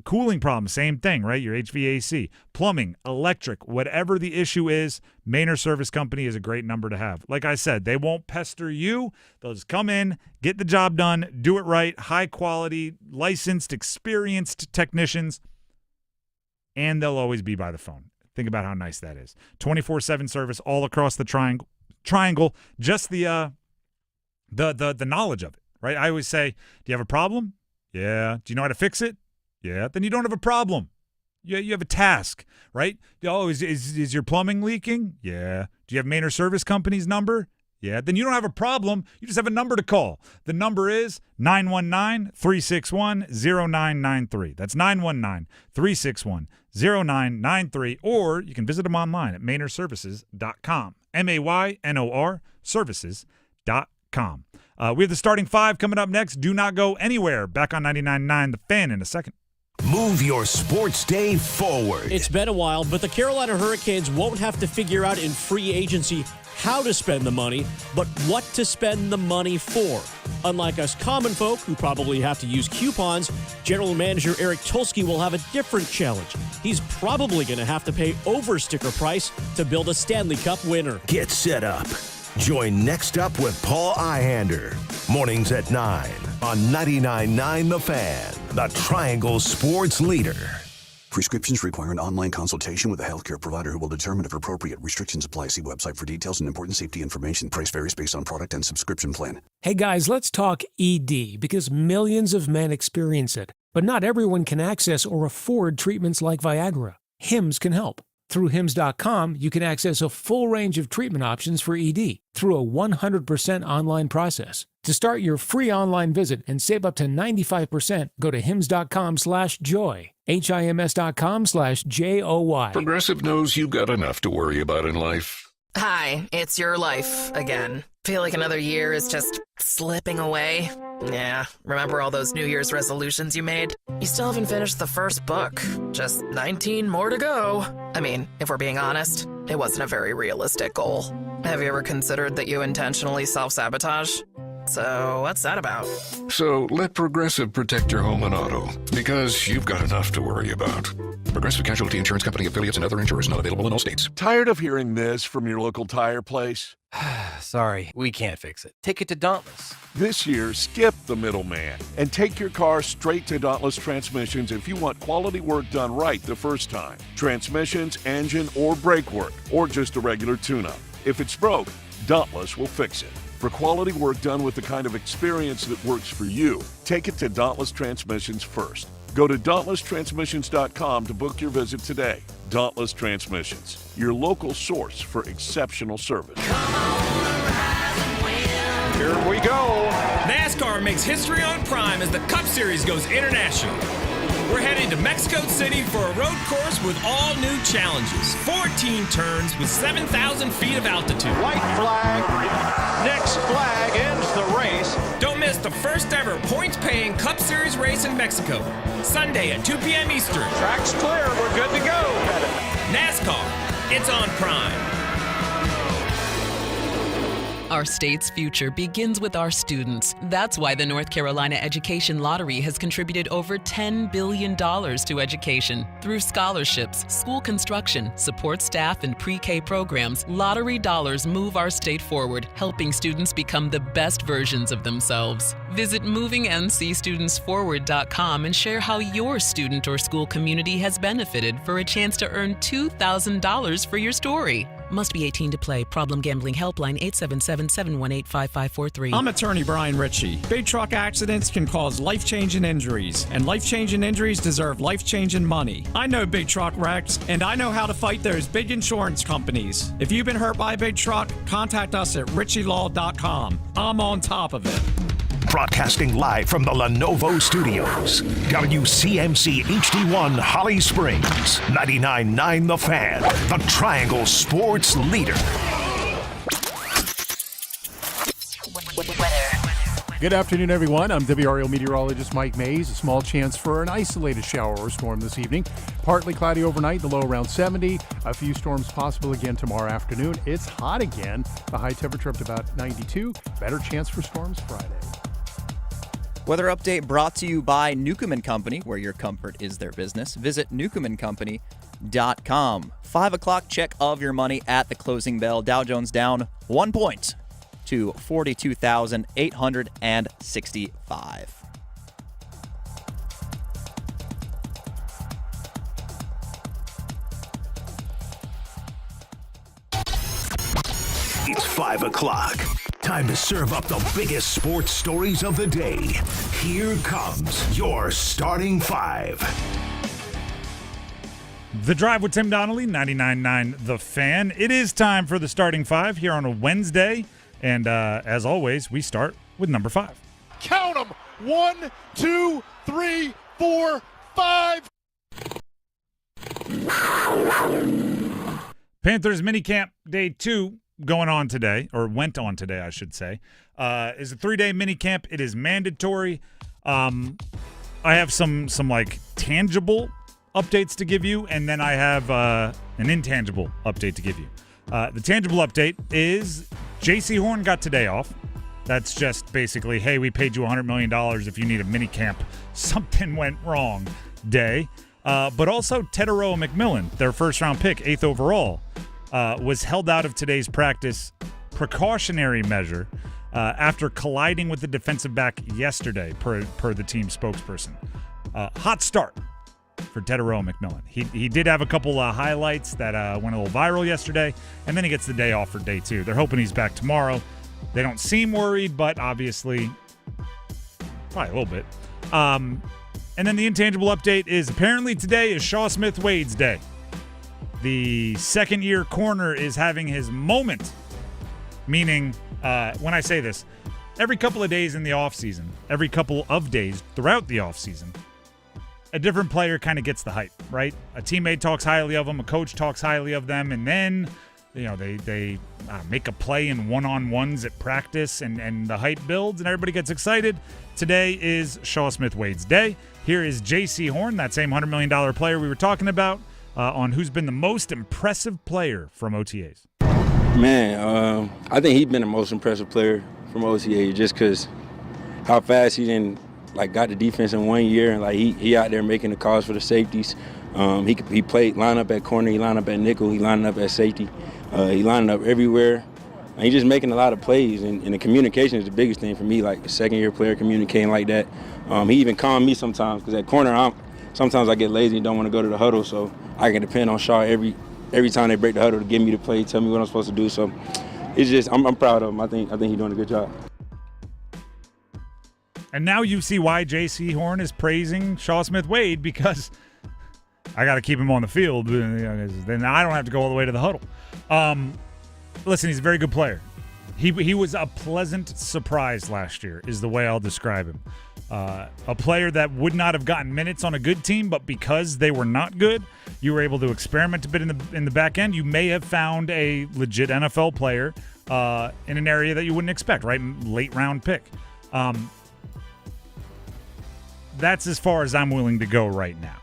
Cooling problem, same thing, right? Your HVAC, plumbing, electric, whatever the issue is, Maynard Service Company is a great number to have. Like I said, they won't pester you. They'll just come in, get the job done, do it right, high quality, licensed, experienced technicians, and they'll always be by the phone. Think about how nice that is. 24/7 service all across the triangle. Just the knowledge of it, right? I always say, do you have a problem? Yeah. Do you know how to fix it? Yeah. Then you don't have a problem. You have a task, right? Oh, is your plumbing leaking? Yeah. Do you have Maynard Service Company's number? Yeah. Then you don't have a problem. You just have a number to call. The number is 919-361-0993. That's 919-361-0993. Or you can visit them online at MaynardServices.com. MAYNOR Services.com. We have the starting five coming up next. Do not go anywhere. Back on 99.9 The Fan in a second. Move your sports day forward. It's been a while, but the Carolina Hurricanes won't have to figure out in free agency how to spend the money, but what to spend the money for. Unlike us common folk who probably have to use coupons, General Manager Eric Tulsky will have a different challenge. He's probably going to have to pay over sticker price to build a Stanley Cup winner. Get set up. Join Next Up with Paul Ihander. Mornings at 9 on 99.9 The Fan, the Triangle Sports Leader. Prescriptions require an online consultation with a healthcare provider who will determine if appropriate. Restrictions apply. See website for details and important safety information. Price varies based on product and subscription plan. Hey guys, let's talk ED because millions of men experience it. But not everyone can access or afford treatments like Viagra. Hims can help. Through Hims.com, you can access a full range of treatment options for ED through a 100% online process. To start your free online visit and save up to 95%, go to Hims.com/joy. HIMS.com/JOY. Progressive knows you've got enough to worry about in life. Hi, it's your life again. Feel like another year is just slipping away? Yeah, remember all those New Year's resolutions you made? You still haven't finished the first book. Just 19 more to go. I mean, if we're being honest, it wasn't a very realistic goal. Have you ever considered that you intentionally self-sabotage? So, what's that about? So, let Progressive protect your home and auto, because you've got enough to worry about. Progressive Casualty Insurance Company affiliates and other insurers not available in all states. Tired of hearing this from your local tire place? Sorry, we can't fix it. Take it to Dauntless. This year, skip the middleman and take your car straight to Dauntless Transmissions if you want quality work done right the first time. Transmissions, engine, or brake work, or just a regular tune-up. If it's broke, Dauntless will fix it. For quality work done with the kind of experience that works for you, take it to Dauntless Transmissions first. Go to DauntlessTransmissions.com to book your visit today. Dauntless Transmissions, your local source for exceptional service. Here we go. NASCAR makes history on Prime as the Cup Series goes international. We're heading to Mexico City for a road course with all new challenges. 14 turns with 7,000 feet of altitude. White flag. Next flag ends the race. Don't miss the first ever points-paying Cup Series race in Mexico. Sunday at 2 p.m. Eastern. Track's clear. We're good to go. NASCAR. It's on Prime. Our state's future begins with our students. That's why the North Carolina Education Lottery has contributed over $10 billion to education. Through scholarships, school construction, support staff, and pre-K programs, lottery dollars move our state forward, helping students become the best versions of themselves. Visit movingncstudentsforward.com and share how your student or school community has benefited for a chance to earn $2,000 for your story. Must be 18 to play. Problem Gambling Helpline 877-718-5543. I'm attorney Brian Ritchie. Big truck accidents can cause life-changing injuries, and life-changing injuries deserve life-changing money. I know big truck wrecks, and I know how to fight those big insurance companies. If you've been hurt by a big truck, contact us at ritchielaw.com. I'm on top of it. Broadcasting live from the Lenovo Studios. WCMC HD1 Holly Springs. 99.9 The Fan. The Triangle Sports Leader. Good afternoon, everyone. I'm WRAL meteorologist Mike Maye. A small chance for an isolated shower or storm this evening. Partly cloudy overnight, the low around 70. A few storms possible again tomorrow afternoon. It's hot again. The high temperature up to about 92. Better chance for storms Friday. Weather update brought to you by Newcomb & Company, where your comfort is their business. Visit newcombandcompany.com. 5 o'clock check of your money at the closing bell. Dow Jones down 1 point to 42,865. It's 5 o'clock. Time to serve up the biggest sports stories of the day. Here comes your starting five. The Drive with Tim Donnelly, 99.9 The Fan. It is time for the starting five here on a Wednesday. And as always, we start with number 5. Count them. 1, 2, 3, 4, 5. Panthers minicamp day 2 going on today, or went on today, I should say, is a 3-day minicamp. It is mandatory. I have some like tangible updates to give you, and then I have an intangible update to give you. The tangible update is J.C. Horn got today off. That's just basically, hey, we paid you $100 million if you need a minicamp. Something went wrong day. But also Trarevon McMillan, their first-round pick, 8th overall, was held out of today's practice precautionary measure after colliding with the defensive back yesterday, per the team spokesperson. Hot start for Trarevon McMillan. He did have a couple highlights that went a little viral yesterday, and then he gets the day off for day 2. They're hoping he's back tomorrow. They don't seem worried, but obviously probably a little bit. And then the intangible update is apparently today is Shaw Smith-Wade's day. The second-year corner is having his moment, meaning when I say this, every couple of days in the offseason, every couple of days throughout the offseason, a different player kind of gets the hype, right? A teammate talks highly of them, a coach talks highly of them, and then they make a play in one-on-ones at practice, and the hype builds, and everybody gets excited. Today is Shaw Smith-Wade's day. Here is J.C. Horn, that same $100 million player we were talking about, on who's been the most impressive player from OTAs. Man, I think he's been the most impressive player from OTA just because how fast he got the defense in 1 year, and he out there making the calls for the safeties. He played line up at corner, he lined up at nickel, he lined up at safety. He lined up everywhere. And he's just making a lot of plays, and the communication is the biggest thing for me, like a second-year player communicating like that. He even calmed me sometimes because at corner, sometimes I get lazy and don't want to go to the huddle, so I can depend on Shaw every time they break the huddle to give me the play, tell me what I'm supposed to do. So it's just I'm proud of him. I think he's doing a good job. And now you see why J.C. Horn is praising Shaw Smith-Wade, because I got to keep him on the field. Then I don't have to go all the way to the huddle. Listen, he's a very good player. He was a pleasant surprise last year, is the way I'll describe him. A player that would not have gotten minutes on a good team, but because they were not good, you were able to experiment a bit in the back end. You may have found a legit NFL player in an area that you wouldn't expect, right? Late round pick. That's as far as I'm willing to go right now.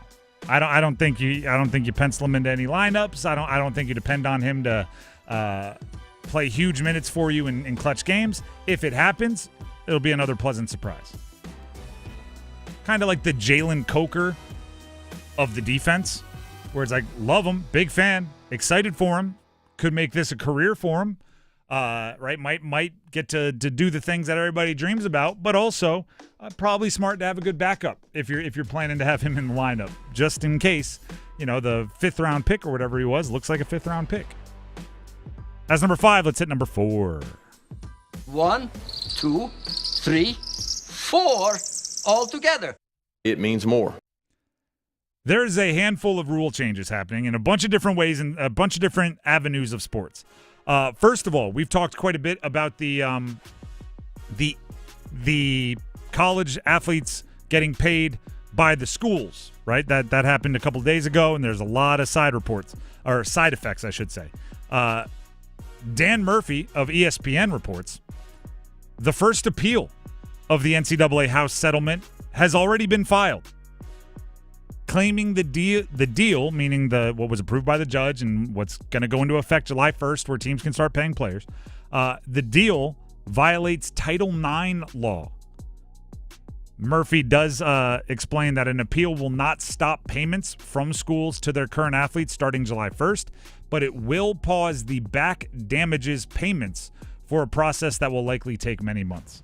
I don't think you pencil him into any lineups. I don't think you depend on him to play huge minutes for you in clutch games. If it happens, it'll be another pleasant surprise. Kind of like the Jalen Coker of the defense, where it's like, love him, big fan, excited for him, could make this a career for him, right? Might get to do the things that everybody dreams about, but also probably smart to have a good backup if you're planning to have him in the lineup, just in case, the 5th round pick or whatever he was looks like a 5th round pick. That's number 5. Let's hit number 4. 1, 2, 3, 4 all together. It means more. There's a handful of rule changes happening in a bunch of different ways and a bunch of different avenues of sports. First of all, we've talked quite a bit about the college athletes getting paid by the schools, right? That happened a couple of days ago, and there's a lot of side effects, I should say. Dan Murphy of ESPN reports the first appeal of the NCAA House settlement has already been filed, claiming the deal, meaning what was approved by the judge and what's going to go into effect July 1st, where teams can start paying players. The deal violates Title IX law. Murphy does explain that an appeal will not stop payments from schools to their current athletes starting July 1st, but it will pause the back damages payments for a process that will likely take many months.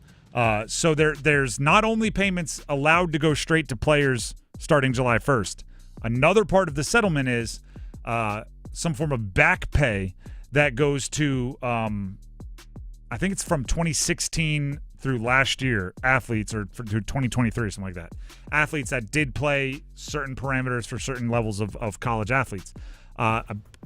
So there's not only payments allowed to go straight to players starting July 1st. Another part of the settlement is some form of back pay that goes to, I think it's from 2016 through last year, athletes, or through 2023 or something like that. Athletes that did play certain parameters for certain levels of college athletes.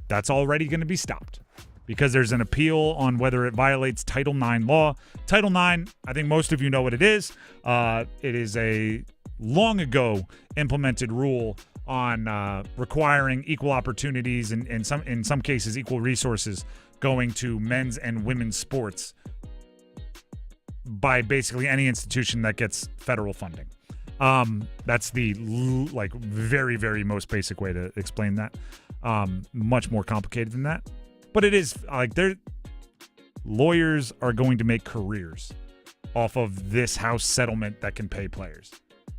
That's already going to be stopped because there's an appeal on whether it violates Title IX law. Title IX, I think most of you know what it is. It is a long ago implemented rule on requiring equal opportunities and in some cases equal resources going to men's and women's sports by basically any institution that gets federal funding. That's the very, very most basic way to explain that. Much more complicated than that, but it is lawyers are going to make careers off of this House settlement that can pay players.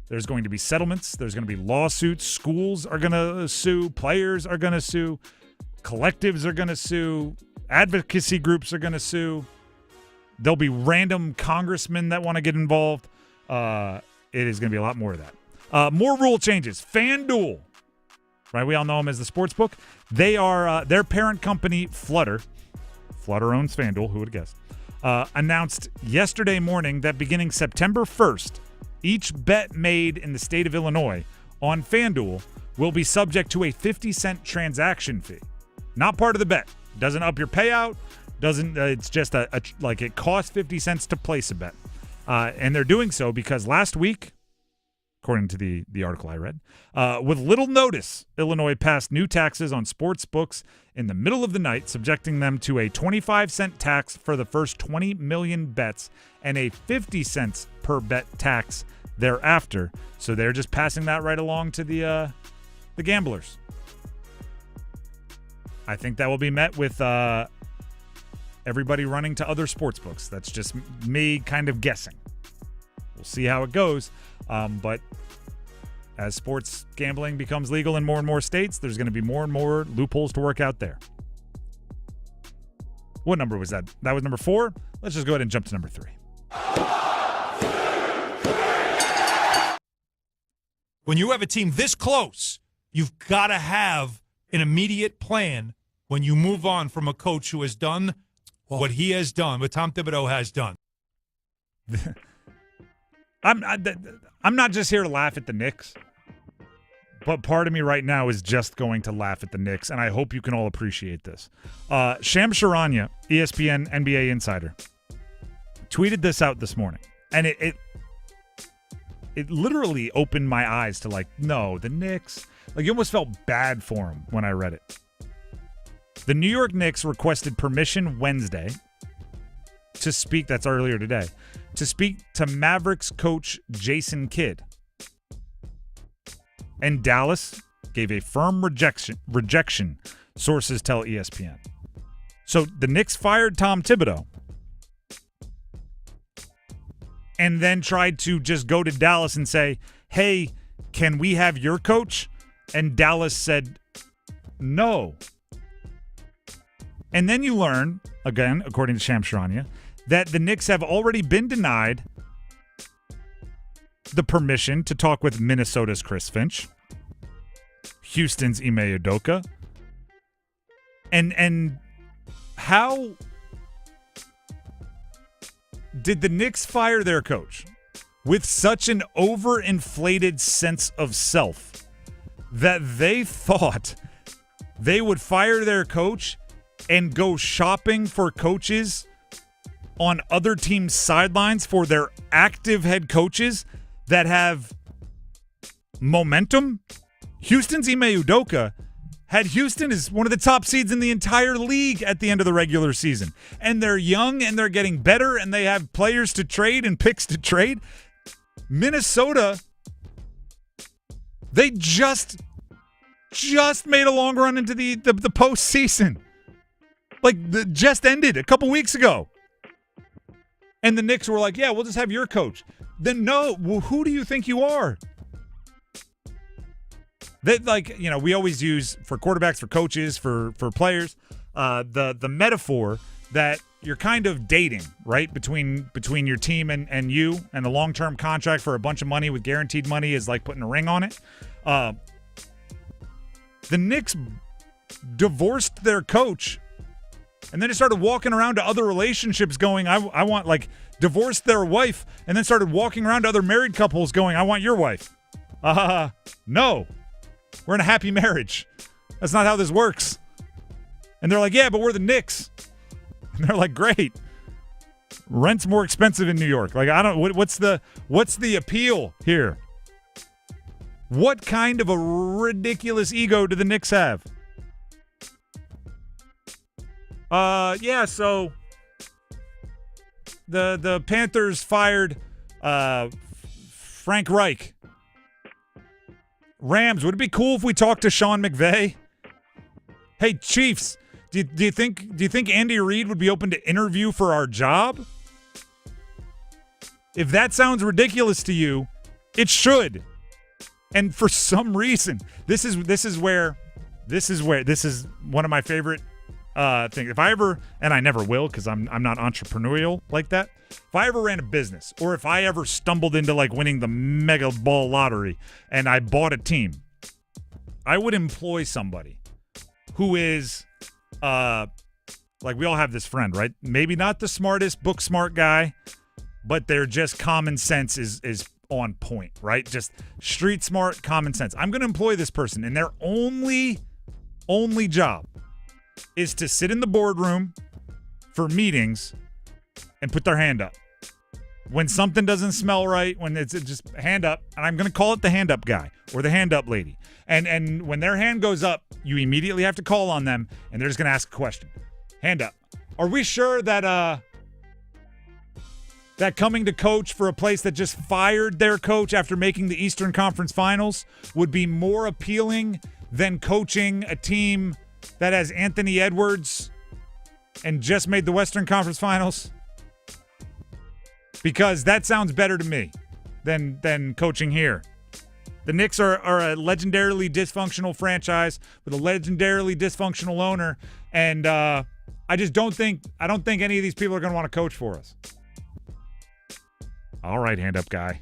There's going to be settlements. There's going to be lawsuits. Schools are going to sue. Players are going to sue. Collectives are going to sue. Advocacy groups are going to sue. There'll be random congressmen that want to get involved. It is going to be a lot more of that. More rule changes. FanDuel, right? We all know them as the sports book. They are their parent company, Flutter. Flutter owns FanDuel. Who would have guessed? Announced yesterday morning that beginning September 1st, each bet made in the state of Illinois on FanDuel will be subject to a 50-cent transaction fee. Not part of the bet. Doesn't up your payout. Doesn't. It's just it costs 50 cents to place a bet. And they're doing so because last week, according to the article I read, with little notice, Illinois passed new taxes on sports books in the middle of the night, subjecting them to a 25-cent tax for the first 20 million bets and a 50 cents per bet tax thereafter. So they're just passing that right along to the gamblers. I think that will be met with everybody running to other sports books. That's just me kind of guessing. We'll see how it goes. But as sports gambling becomes legal in more and more states, there's going to be more and more loopholes to work out there. What number was that? That was number 4. Let's just go ahead and jump to number 3. When you have a team this close, you've got to have an immediate plan when you move on from a coach who has done what he has done, what Tom Thibodeau has done. I'm not just here to laugh at the Knicks, but part of me right now is just going to laugh at the Knicks, and I hope you can all appreciate this. Shams Charania, ESPN NBA insider, tweeted this out this morning, and it literally opened my eyes to no, the Knicks. You almost felt bad for him when I read it. The New York Knicks requested permission Wednesday to speak, that's earlier today, to speak to Mavericks coach Jason Kidd. And Dallas gave a firm rejection, sources tell ESPN. So the Knicks fired Tom Thibodeau and then tried to just go to Dallas and say, hey, can we have your coach? And Dallas said no. And then you learn, again, according to Shams Charania, that the Knicks have already been denied the permission to talk with Minnesota's Chris Finch, Houston's Ime Udoka, and how did the Knicks fire their coach with such an overinflated sense of self that they thought they would fire their coach and go shopping for coaches on other teams' sidelines for their active head coaches that have momentum? Houston's Ime Udoka had Houston as one of the top seeds in the entire league at the end of the regular season. And they're young and they're getting better and they have players to trade and picks to trade. Minnesota, they just made a long run into the postseason. Just ended a couple weeks ago. And the Knicks were like, yeah, we'll just have your coach. Then no, well, who do you think you are? That, we always use for quarterbacks, for coaches, for players, the metaphor that you're kind of dating, right? Between your team and you, and a long-term contract for a bunch of money with guaranteed money is like putting a ring on it. The Knicks divorced their coach and then it started walking around to other relationships going, I want, divorced their wife, and then started walking around to other married couples going, I want your wife. No. We're in a happy marriage. That's not how this works. And they're like, yeah, but we're the Knicks. And they're like, great. Rent's more expensive in New York. What's the appeal here? What kind of a ridiculous ego do the Knicks have? So the Panthers fired Frank Reich. Rams, would it be cool if we talked to Sean McVay? Hey, Chiefs, do you think Andy Reid would be open to interview for our job? If that sounds ridiculous to you, it should. And for some reason, this is one of my favorite things. If I ever, and I never will because I'm not entrepreneurial like that. If I ever ran a business, or if I ever stumbled into winning the mega ball lottery and I bought a team, I would employ somebody who is we all have this friend, right? Maybe not the smartest, book smart guy, but they're just common sense is on point, right? Just street smart, common sense. I'm going to employ this person, and their only job is to sit in the boardroom for meetings and put their hand up. When something doesn't smell right, when it's just hand up, and I'm going to call it the hand up guy or the hand up lady. And when their hand goes up, you immediately have to call on them, and they're just going to ask a question. Hand up. Are we sure that coming to coach for a place that just fired their coach after making the Eastern Conference Finals would be more appealing than coaching a team that has Anthony Edwards and just made the Western Conference Finals? Because that sounds better to me than coaching here. The Knicks are a legendarily dysfunctional franchise with a legendarily dysfunctional owner, and I don't think any of these people are going to want to coach for us. All right, hand up guy.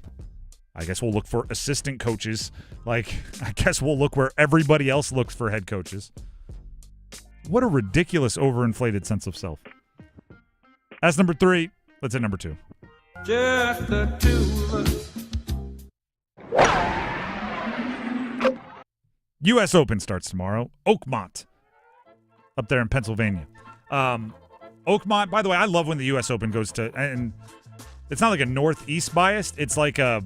I guess we'll look for assistant coaches. I guess we'll look where everybody else looks for head coaches. What a ridiculous, overinflated sense of self. That's number 3. Let's hit number 2. Just the two of us. U.S. Open starts tomorrow. Oakmont, up there in Pennsylvania. Oakmont, by the way, I love when the U.S. Open goes to, and it's not like a northeast bias. It's like a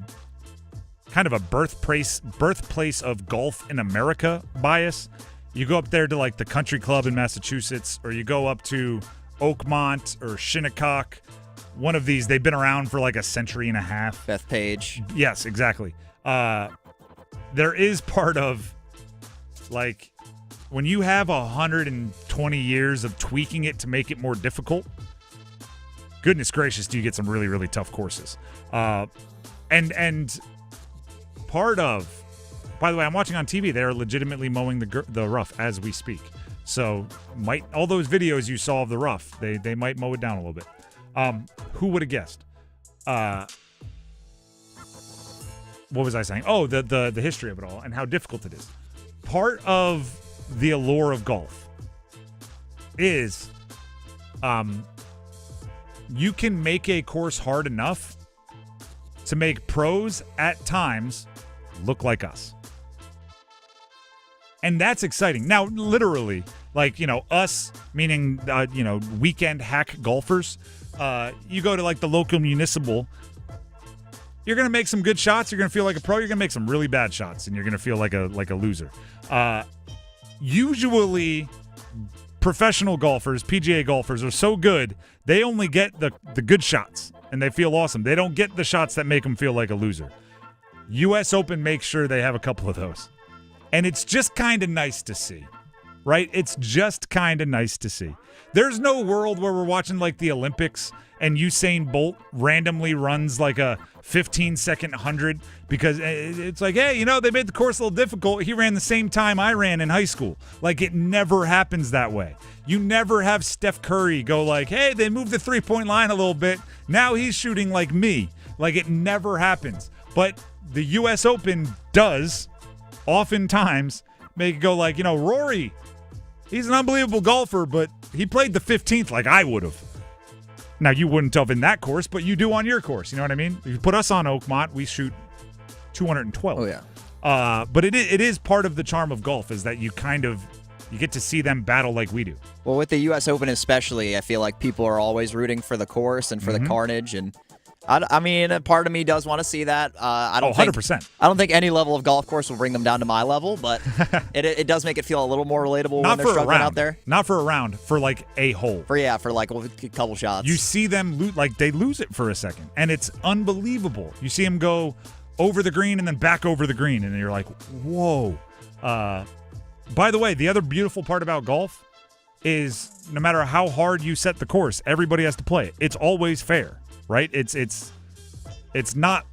kind of a birthplace of golf in America bias. You go up there to the country club in Massachusetts, or you go up to Oakmont or Shinnecock. One of these, they've been around for a century and a half. Bethpage. Yes, exactly. There is part of when you have 120 20 years of tweaking it to make it more difficult, goodness gracious, do you get some really, really tough courses. And part of, by the way, I'm watching on TV, they're legitimately mowing the rough as we speak. So all those videos you saw of the rough, they might mow it down a little bit. Who would have guessed? What was I saying? Oh, the history of it all and how difficult it is. Part of the allure of golf is you can make a course hard enough to make pros at times look like us. And that's exciting. Now, literally, like, us, meaning, weekend hack golfers, you go to, like, the local municipal, you're going to make some good shots, you're going to feel like a pro, you're going to make some really bad shots, and you're going to feel like a loser. Usually, professional golfers, PGA golfers, are so good, they only get the good shots, and they feel awesome. They don't get the shots that make them feel like a loser. U.S. Open makes sure they have a couple of those. And it's just kind of nice to see, right? It's just kind of nice to see. There's no world where we're watching, like, the Olympics and Usain Bolt randomly runs, like, a 15-second 100 because it's like, hey, they made the course a little difficult. He ran the same time I ran in high school. Like, it never happens that way. You never have Steph Curry go like, hey, they moved the three-point line a little bit. Now he's shooting like me. Like, it never happens. But the U.S. Open does oftentimes make it go like, Rory, he's an unbelievable golfer, but he played the 15th like I would have. Now, you wouldn't have in that course, but you do on your course. You know what I mean? If you put us on Oakmont, we shoot 212. Oh, yeah. But it is part of the charm of golf is that you get to see them battle like we do. Well, with the U.S. Open especially, I feel like people are always rooting for the course and for the carnage, and I mean, a part of me does want to see that. I don't 100%. I don't think any level of golf course will bring them down to my level, but it does make it feel a little more relatable when they're struggling out there. Not for a round, for like a hole. For like a couple shots. You see them they lose it for a second, and it's unbelievable. You see them go over the green and then back over the green, and you're like, whoa. By the way, the other beautiful part about golf is no matter how hard you set the course, everybody has to play it. It's always fair. Right? It's not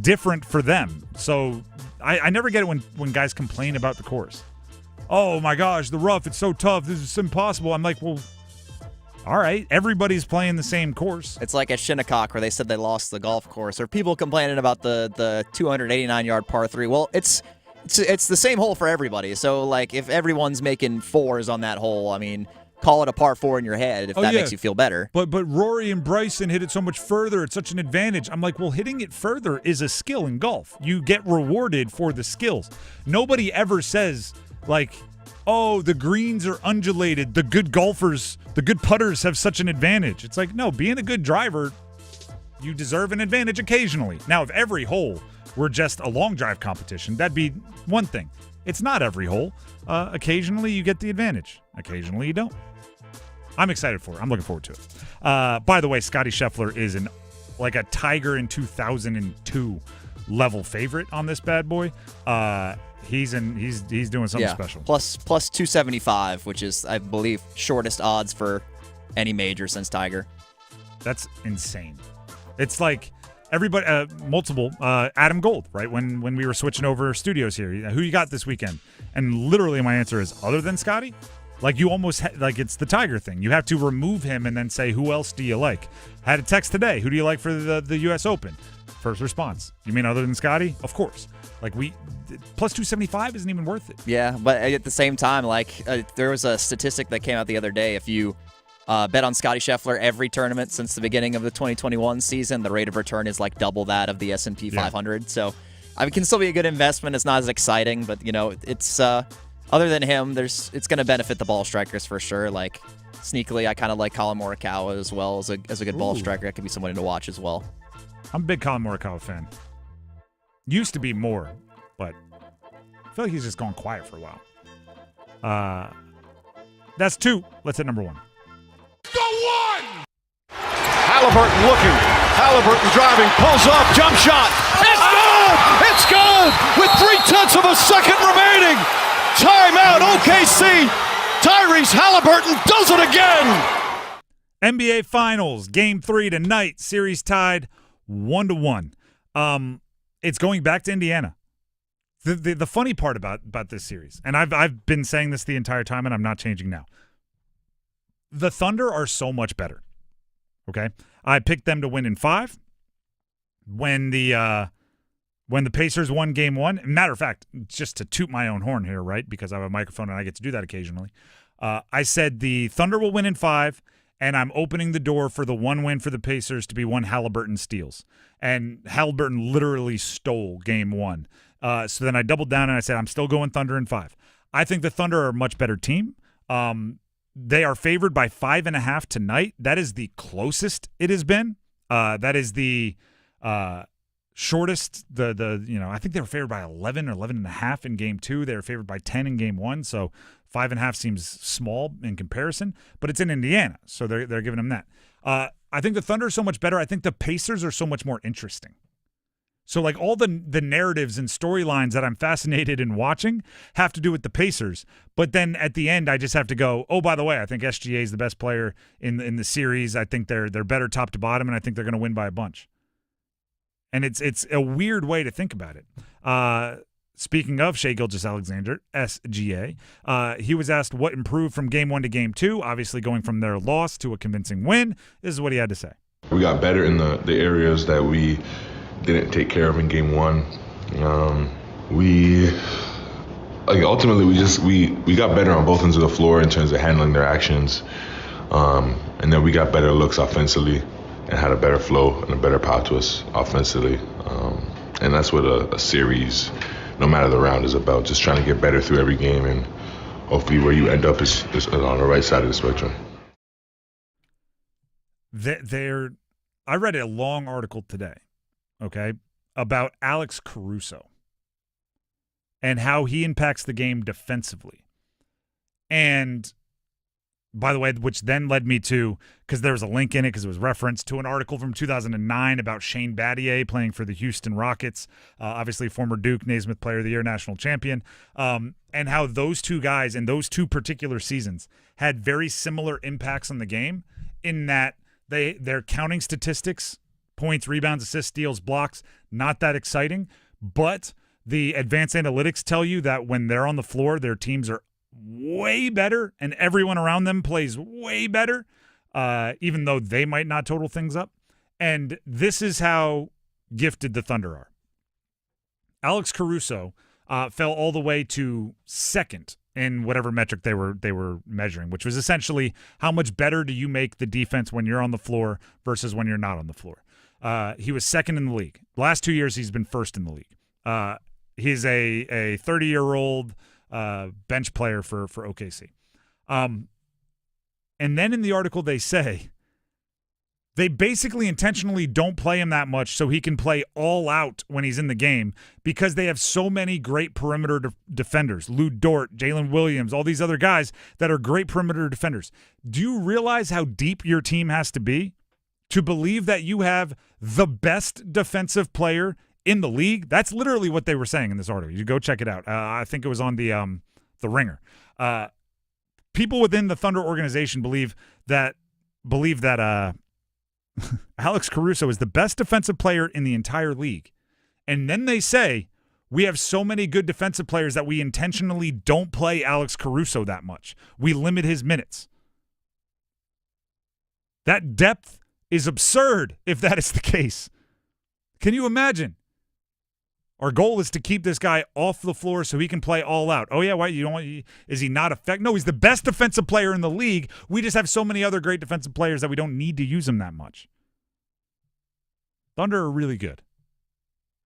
different for them. So I never get it when guys complain about the course. Oh my gosh, the rough, it's so tough. This is impossible. I'm like, well, all right. Everybody's playing the same course. It's like at Shinnecock where they said they lost the golf course, or people complaining about the 289-yard par 3. Well, it's the same hole for everybody. So like if everyone's making fours on that hole, I mean, call it a par 4 in your head if that makes you feel better. But Rory and Bryson hit it so much further. It's such an advantage. I'm like, well, hitting it further is a skill in golf. You get rewarded for the skills. Nobody ever says, like, oh, the greens are undulated. The good golfers, the good putters have such an advantage. It's like, no, being a good driver, you deserve an advantage occasionally. Now, if every hole were just a long drive competition, that'd be one thing. It's not every hole. Occasionally you get the advantage. Occasionally you don't. I'm excited for it. I'm looking forward to it. By the way, Scottie Scheffler is like a Tiger in 2002 level favorite on this bad boy. He's doing something special. Plus 275, which is, I believe, shortest odds for any major since Tiger. That's insane. It's like everybody, multiple, Adam Gold, right? When we were switching over studios here, who you got this weekend? And literally my answer is, other than Scottie? Like you almost, like it's the Tiger thing. You have to remove him and then say, who else do you like? Had a text today. Who do you like for the U.S. Open? First response. You mean other than Scottie? Of course. Like plus 275 isn't even worth it. Yeah, but at the same time, like there was a statistic that came out the other day. If you bet on Scottie Scheffler every tournament since the beginning of the 2021 season, the rate of return is like double that of the S&P 500. So it can still be a good investment. It's not as exciting, but it's other than him, it's going to benefit the ball strikers for sure. Like sneakily, I kind of like Collin Morikawa as well as a good ball striker. That could be somebody to watch as well. I'm a big Collin Morikawa fan. Used to be more, but I feel like he's just gone quiet for a while. That's 2. Let's hit number 1. The 1! Halliburton looking. Halliburton driving, pulls up, jump shot. It's good! It's good! With 0.3 of a second remaining. Timeout, OKC. Tyrese Halliburton does it again. NBA Finals, Game 3 tonight. Series tied 1-1. It's going back to Indiana. The funny part about this series, and I've been saying this the entire time, and I'm not changing now. The Thunder are so much better. Okay, I picked them to win in 5. When the Pacers won Game 1, matter of fact, just to toot my own horn here, right? Because I have a microphone and I get to do that occasionally. I said the Thunder will win in 5. And I'm opening the door for the one win for the Pacers to be one Halliburton steals. And Halliburton literally stole Game 1. So then I doubled down and I said, I'm still going Thunder in 5. I think the Thunder are a much better team. They are favored by 5.5 tonight. That is the closest it has been. That is the shortest. I think they were favored by 11 or 11.5 in Game 2. They were favored by 10 in Game 1. So 5.5 seems small in comparison, but it's in Indiana, so they're giving them that. I think the Thunder are so much better. I think the Pacers are so much more interesting. So like all the narratives and storylines that I'm fascinated in watching have to do with the Pacers, but then at the end I just have to go, oh, by the way, I think SGA is the best player in the series. I think they're better top to bottom, and I think they're going to win by a bunch. And it's a weird way to think about it. Speaking of Shai Gilgeous-Alexander, SGA, he was asked what improved from Game 1 to Game 2, obviously going from their loss to a convincing win. This is what he had to say. We got better in the areas that we didn't take care of in Game 1. Ultimately we got better on both ends of the floor in terms of handling their actions, and then we got better looks offensively and had a better flow and a better path to us offensively, and that's what a series, no matter the round, is about. Just trying to get better through every game, and hopefully where you end up is on the right side of the spectrum. I read a long article today, okay, about Alex Caruso and how he impacts the game defensively. And by the way, which then led me to, because there was a link in it because it was referenced to an article from 2009 about Shane Battier playing for the Houston Rockets, obviously former Duke Naismith Player of the Year, national champion, and how those two guys in those two particular seasons had very similar impacts on the game in that their counting statistics, points, rebounds, assists, steals, blocks, not that exciting, but the advanced analytics tell you that when they're on the floor, their teams are way better and everyone around them plays way better, even though they might not total things up. And this is how gifted the Thunder are. Alex Caruso fell all the way to second in whatever metric they were measuring, which was essentially how much better do you make the defense when you're on the floor versus when you're not on the floor. He was second in the league. The last 2 years, he's been first in the league. He's a 30-year-old bench player for OKC. And then in the article they say they basically intentionally don't play him that much so he can play all out when he's in the game because they have so many great perimeter defenders. Lou Dort, Jalen Williams, all these other guys that are great perimeter defenders. Do you realize how deep your team has to be to believe that you have the best defensive player in the league? That's literally what they were saying in this article. You go check it out. I think it was on the Ringer. People within the Thunder organization believe that Alex Caruso is the best defensive player in the entire league. And then they say, we have so many good defensive players that we intentionally don't play Alex Caruso that much. We limit his minutes. That depth is absurd if that is the case. Can you imagine? Our goal is to keep this guy off the floor so he can play all out. Oh, yeah, why? You don't want? Is he not effective? No, he's the best defensive player in the league. We just have so many other great defensive players that we don't need to use him that much. Thunder are really good.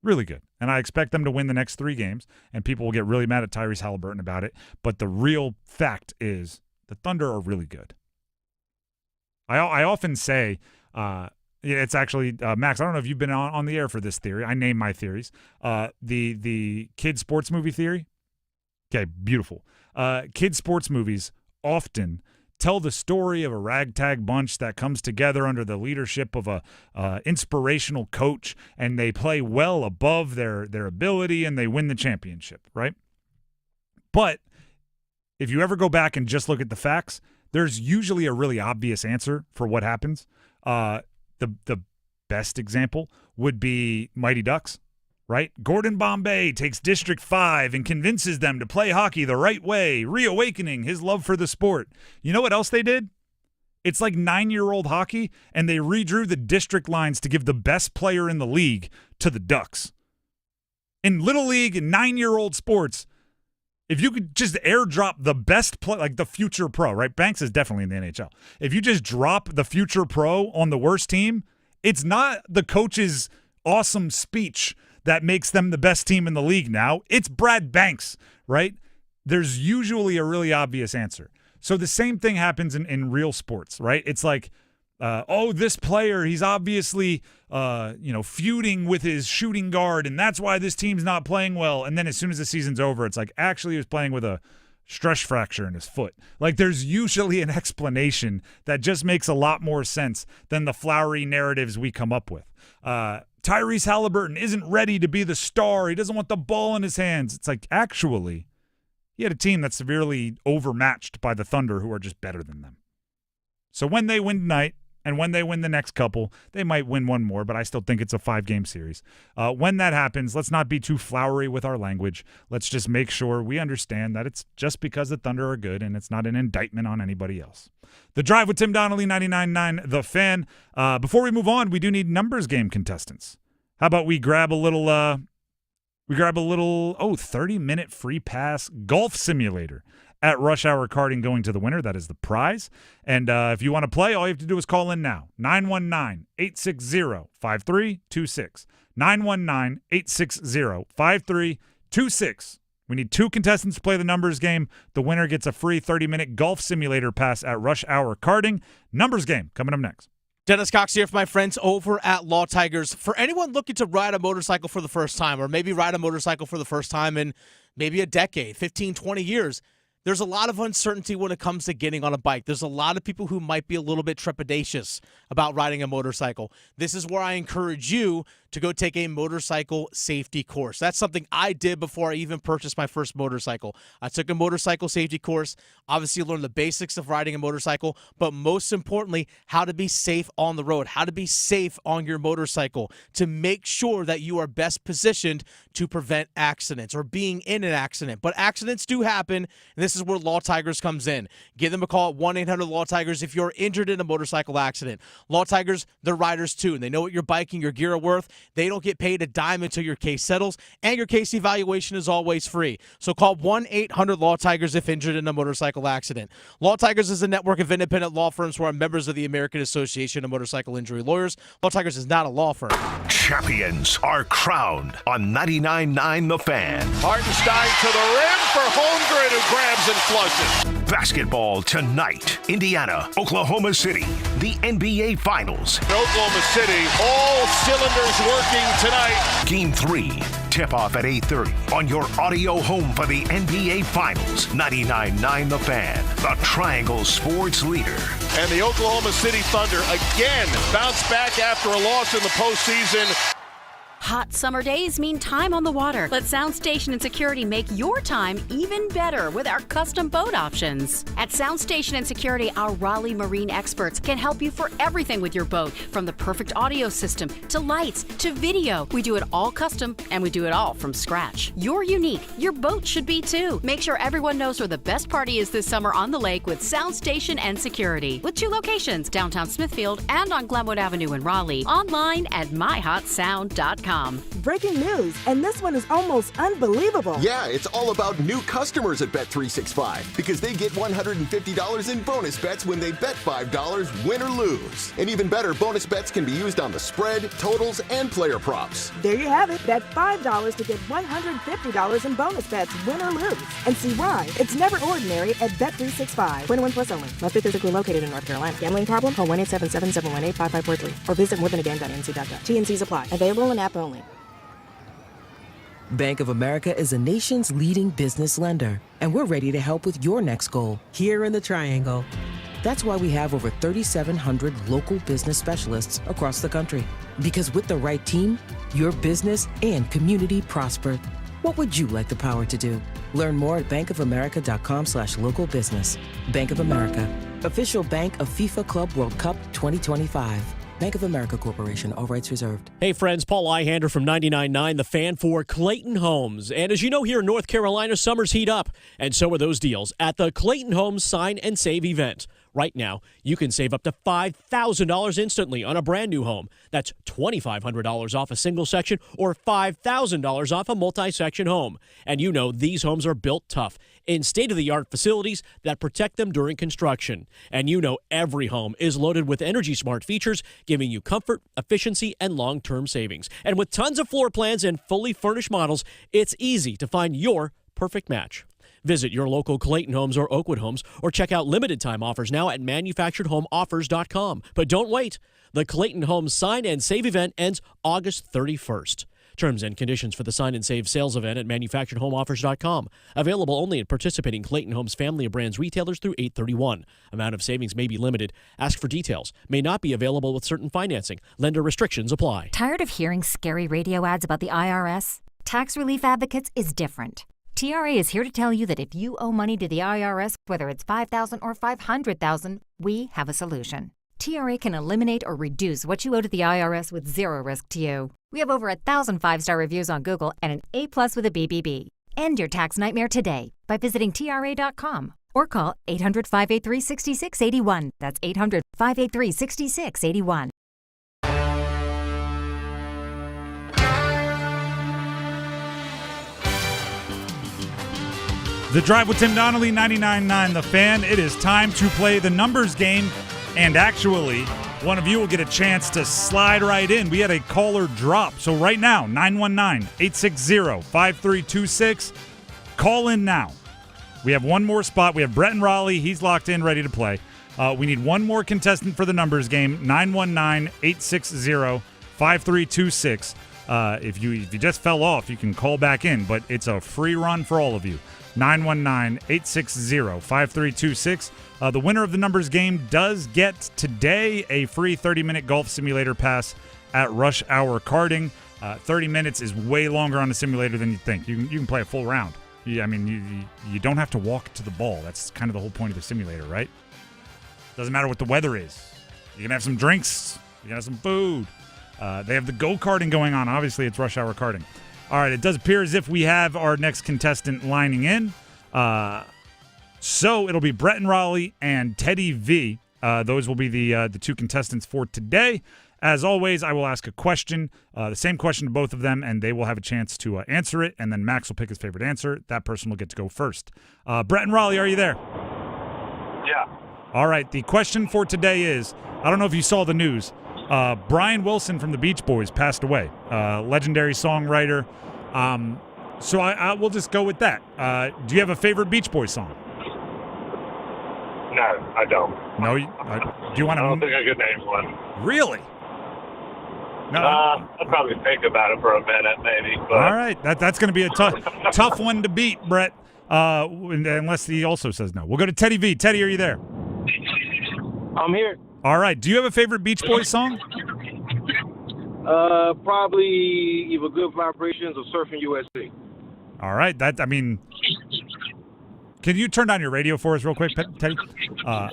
Really good. And I expect them to win the next 3 games, and people will get really mad at Tyrese Halliburton about it. But the real fact is the Thunder are really good. I often say it's actually, Max, I don't know if you've been on the air for this theory. I name my theories. The kid sports movie theory. Okay, beautiful. Kid sports movies often tell the story of a ragtag bunch that comes together under the leadership of a inspirational coach, and they play well above their ability, and they win the championship, right? But if you ever go back and just look at the facts, there's usually a really obvious answer for what happens. The best example would be Mighty Ducks, right? Gordon Bombay takes District 5 and convinces them to play hockey the right way, reawakening his love for the sport. You know what else they did? It's like 9-year-old hockey, and they redrew the district lines to give the best player in the league to the Ducks. In Little League and 9-year-old sports, if you could just airdrop the best play, like the future pro, right? Banks is definitely in the NHL. If you just drop the future pro on the worst team, it's not the coach's awesome speech that makes them the best team in the league now. It's Brad Banks, right? There's usually a really obvious answer. So the same thing happens in real sports, right? It's like, this player, he's obviously, feuding with his shooting guard, and that's why this team's not playing well. And then as soon as the season's over, it's like, actually, he was playing with a stress fracture in his foot. Like, there's usually an explanation that just makes a lot more sense than the flowery narratives we come up with. Tyrese Halliburton isn't ready to be the star. He doesn't want the ball in his hands. It's like, actually, he had a team that's severely overmatched by the Thunder, who are just better than them. So when they win tonight, and when they win the next couple, they might win one more, but I still think it's a 5-game series. When that happens, let's not be too flowery with our language. Let's just make sure we understand that it's just because the Thunder are good, and it's not an indictment on anybody else. The Drive with Tim Donnelly, 99.9 The Fan. Before we move on, we do need numbers game contestants. How about we grab a little 30-minute free pass golf simulator at Rush Hour Karting going to the winner. That is the prize. And if you want to play, all you have to do is call in now. 919-860-5326. 919-860-5326. We need 2 contestants to play the numbers game. The winner gets a free 30-minute golf simulator pass at Rush Hour Karting. Numbers game coming up next. Dennis Cox here for my friends over at Law Tigers. For anyone looking to ride a motorcycle for the first time, or maybe ride a motorcycle for the first time in maybe a decade, 15, 20 years, there's a lot of uncertainty when it comes to getting on a bike. There's a lot of people who might be a little bit trepidatious about riding a motorcycle. This is where I encourage you to go take a motorcycle safety course. That's something I did before I even purchased my first motorcycle. I took a motorcycle safety course, obviously learned the basics of riding a motorcycle, but most importantly, how to be safe on the road, how to be safe on your motorcycle to make sure that you are best positioned to prevent accidents or being in an accident. But accidents do happen, and this is where Law Tigers comes in. Give them a call at 1-800-LAW-TIGERS if you're injured in a motorcycle accident. Law Tigers, they're riders too, and they know what your bike and your gear are worth. They don't get paid a dime until your case settles, and your case evaluation is always free. So call 1-800-LAW-TIGERS if injured in a motorcycle accident. Law Tigers is a network of independent law firms who are members of the American Association of Motorcycle Injury Lawyers. Law Tigers is not a law firm. Champions are crowned on 99.9 The Fan. Hartenstein to the rim for Holmgren, who grabs and flushes. Basketball tonight. Indiana, Oklahoma City. The NBA Finals. Oklahoma City, all cylinders working tonight. Game 3. Tip-off at 8:30 on your audio home for the NBA Finals. 99.9 The Fan. The Triangle Sports Leader. And the Oklahoma City Thunder again bounce back after a loss in the postseason. Hot summer days mean time on the water. Let Sound Station and Security make your time even better with our custom boat options. At Sound Station and Security, our Raleigh Marine experts can help you for everything with your boat, from the perfect audio system to lights to video. We do it all custom, and we do it all from scratch. You're unique. Your boat should be too. Make sure everyone knows where the best party is this summer on the lake with Sound Station and Security. With 2 locations, downtown Smithfield and on Glenwood Avenue in Raleigh. Online at myhotsound.com. Breaking news, and this one is almost unbelievable. Yeah, it's all about new customers at Bet365 because they get $150 in bonus bets when they bet $5, win or lose. And even better, bonus bets can be used on the spread, totals, and player props. There you have it. Bet $5 to get $150 in bonus bets, win or lose. And see why. It's never ordinary at Bet365. 21 plus only. Must be physically located in North Carolina. Gambling problem? Call 1-877-718-5543 or visit morethanagame.nc.gov. T&Cs apply. Available in app only. Bank of America is a nation's leading business lender, and we're ready to help with your next goal here in the Triangle. That's why we have over 3,700 local business specialists across the country. Because with the right team, your business and community prosper. What would you like the power to do? Learn more at bankofamerica.com/local business. Bank of America, official bank of FIFA Club World Cup 2025. Bank of America Corporation, all rights reserved. Hey friends, Paul Ihander from 99.9 The Fan for Clayton Homes. And as you know, here in North Carolina, summer's heat up. And so are those deals at the Clayton Homes Sign and Save event. Right now, you can save up to $5,000 instantly on a brand new home. That's $2,500 off a single section or $5,000 off a multi-section home. And you know these homes are built tough in state-of-the-art facilities that protect them during construction. And you know every home is loaded with Energy Smart features, giving you comfort, efficiency, and long-term savings. And with tons of floor plans and fully furnished models, it's easy to find your perfect match. Visit your local Clayton Homes or Oakwood Homes or check out limited time offers now at manufacturedhomeoffers.com. But don't wait. The Clayton Homes Sign and Save event ends August 31st. Terms and conditions for the Sign and Save sales event at manufacturedhomeoffers.com. Available only at participating Clayton Homes family of brands retailers through 8/31. Amount of savings may be limited. Ask for details. May not be available with certain financing. Lender restrictions apply. Tired of hearing scary radio ads about the IRS? Tax Relief Advocates is different. TRA is here to tell you that if you owe money to the IRS, whether it's $5,000 or $500,000, we have a solution. TRA can eliminate or reduce what you owe to the IRS with zero risk to you. We have over 1,000 5-star reviews on Google and an A+ with a BBB. End your tax nightmare today by visiting TRA.com or call 800-583-6681. That's 800-583-6681. The Drive with Tim Donnelly, 99.9 The Fan. It is time to play the numbers game, and actually, one of you will get a chance to slide right in. We had a caller drop, so right now, 919-860-5326. Call in now. We have one more spot. We have Brett and Raleigh. He's locked in, ready to play. We need one more contestant for the numbers game, 919-860-5326. If you just fell off, you can call back in, but it's a free run for all of you. 919-860-5326. The winner of the numbers game does get today a free 30-minute golf simulator pass at Rush Hour Karting. 30 minutes is way longer on the simulator than you think. You can play a full round. You don't have to walk to the ball. That's kind of the whole point of the simulator, right? Doesn't matter what the weather is. You can have some drinks. You can have some food. They have the go-karting going on. Obviously, it's Rush Hour Karting. All right, it does appear as if we have our next contestant lining in. So it'll be Brett and Raleigh and Teddy V. Those will be the two contestants for today. As always, I will ask a question, the same question to both of them, and they will have a chance to answer it, and then Max will pick his favorite answer. That person will get to go first. Brett and Raleigh, are you there? Yeah. All right, the question for today is, I don't know if you saw the news, Brian Wilson from the Beach Boys passed away, legendary songwriter. So I will just go with that. Do you have a favorite Beach Boys song? No, I don't. No? Do you want to? I don't think I could name one. Really? No. I'll probably think about it for a minute, maybe. But. All right. That's going to be a tough one to beat, Brett, unless he also says no. We'll go to Teddy V. Teddy, are you there? I'm here. All right. Do you have a favorite Beach Boys song? Probably either Good Vibrations or Surfing USA. All right. Can you turn down your radio for us real quick, Teddy? I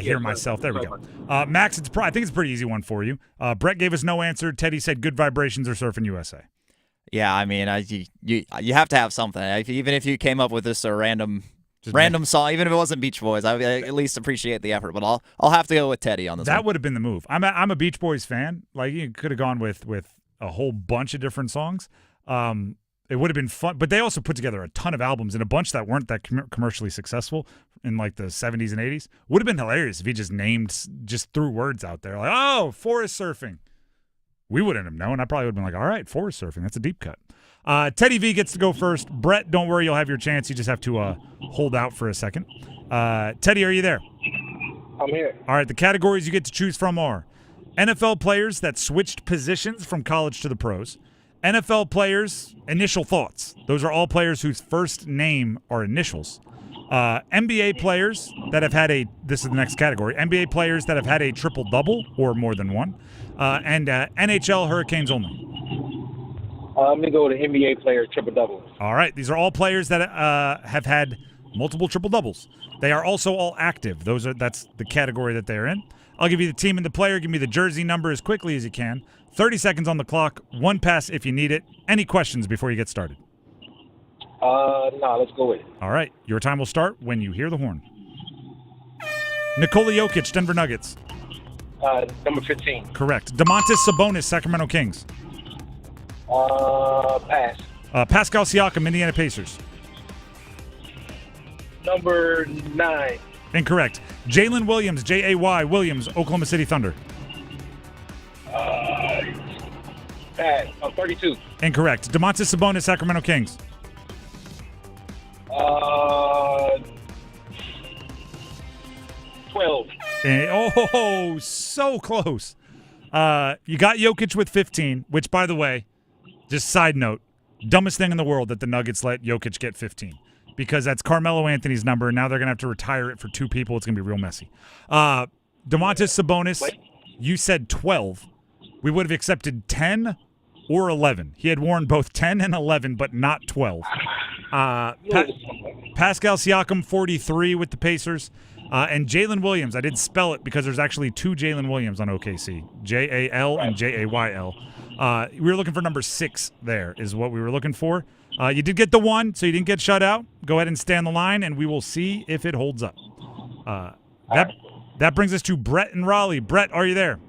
hear myself. There we go. Max, I think it's a pretty easy one for you. Brett gave us no answer. Teddy said Good Vibrations or Surfing USA. Yeah, I mean, you have to have something. Even if you came up with this random song, even if it wasn't Beach Boys, I would at least appreciate the effort. But I'll have to go with Teddy on this. That would have been the move. I'm a Beach Boys fan. Like, you could have gone with a whole bunch of different songs. It would have been fun, but they also put together a ton of albums and a bunch that weren't that commercially successful in like the 70s and 80s. Would have been hilarious if he just threw words out there like, oh, forest surfing. We wouldn't have known. I probably would have been like, all right, forest surfing. That's a deep cut. Teddy V gets to go first. Brett, don't worry, you'll have your chance. You just have to hold out for a second. Teddy, are you there? I'm here. All right, the categories you get to choose from are NFL players that switched positions from college to the pros, NFL players, initial thoughts. Those are all players whose first name are initials. NBA players that have had this is the next category, NBA players that have had a triple-double or more than one, and NHL Hurricanes only. I'm going to go with an NBA player, triple-double. All right. These are all players that have had multiple triple-doubles. They are also all active. That's the category that they're in. I'll give you the team and the player. Give me the jersey number as quickly as you can. 30 seconds on the clock. One pass if you need it. Any questions before you get started? No, let's go with it. All right. Your time will start when you hear the horn. Nikola Jokic, Denver Nuggets. Number 15. Correct. Domantas Sabonis, Sacramento Kings. Pass. Pascal Siakam, Indiana Pacers. Number 9. Incorrect. Jalen Williams, Jay Williams, Oklahoma City Thunder. Pass. 32. Incorrect. Domantas Sabonis, Sacramento Kings. 12. Oh, so close. You got Jokic with 15, which, by the way, just side note, dumbest thing in the world that the Nuggets let Jokic get 15, because that's Carmelo Anthony's number, and now they're going to have to retire it for two people. It's going to be real messy. Domantas Sabonis, you said 12. We would have accepted 10 or 11. He had worn both 10 and 11, but not 12. Pascal Siakam, 43 with the Pacers. And Jalen Williams, I did spell it because there's actually two Jalen Williams on OKC, Jal and Jayl. We were looking for number 6 there is what we were looking for. You did get the 1, so you didn't get shut out. Go ahead and stay on the line, and we will see if it holds up. That brings us to Brett and Raleigh. Brett, are you there?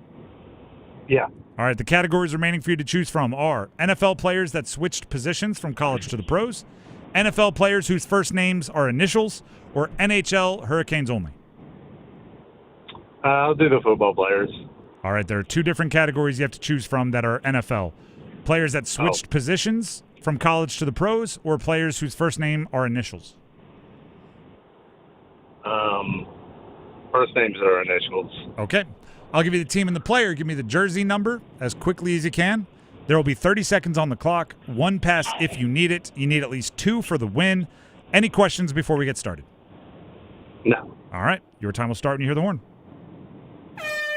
Yeah. All right, the categories remaining for you to choose from are NFL players that switched positions from college to the pros, NFL players whose first names are initials, or NHL Hurricanes only. I'll do the football players. All right, there are 2 different categories you have to choose from that are NFL. Players that switched positions from college to the pros, or players whose first name are initials. First names are initials. Okay. I'll give you the team and the player. Give me the jersey number as quickly as you can. There will be 30 seconds on the clock. One pass if you need it. You need at least 2 for the win. Any questions before we get started? No. All right. Your time will start when you hear the horn.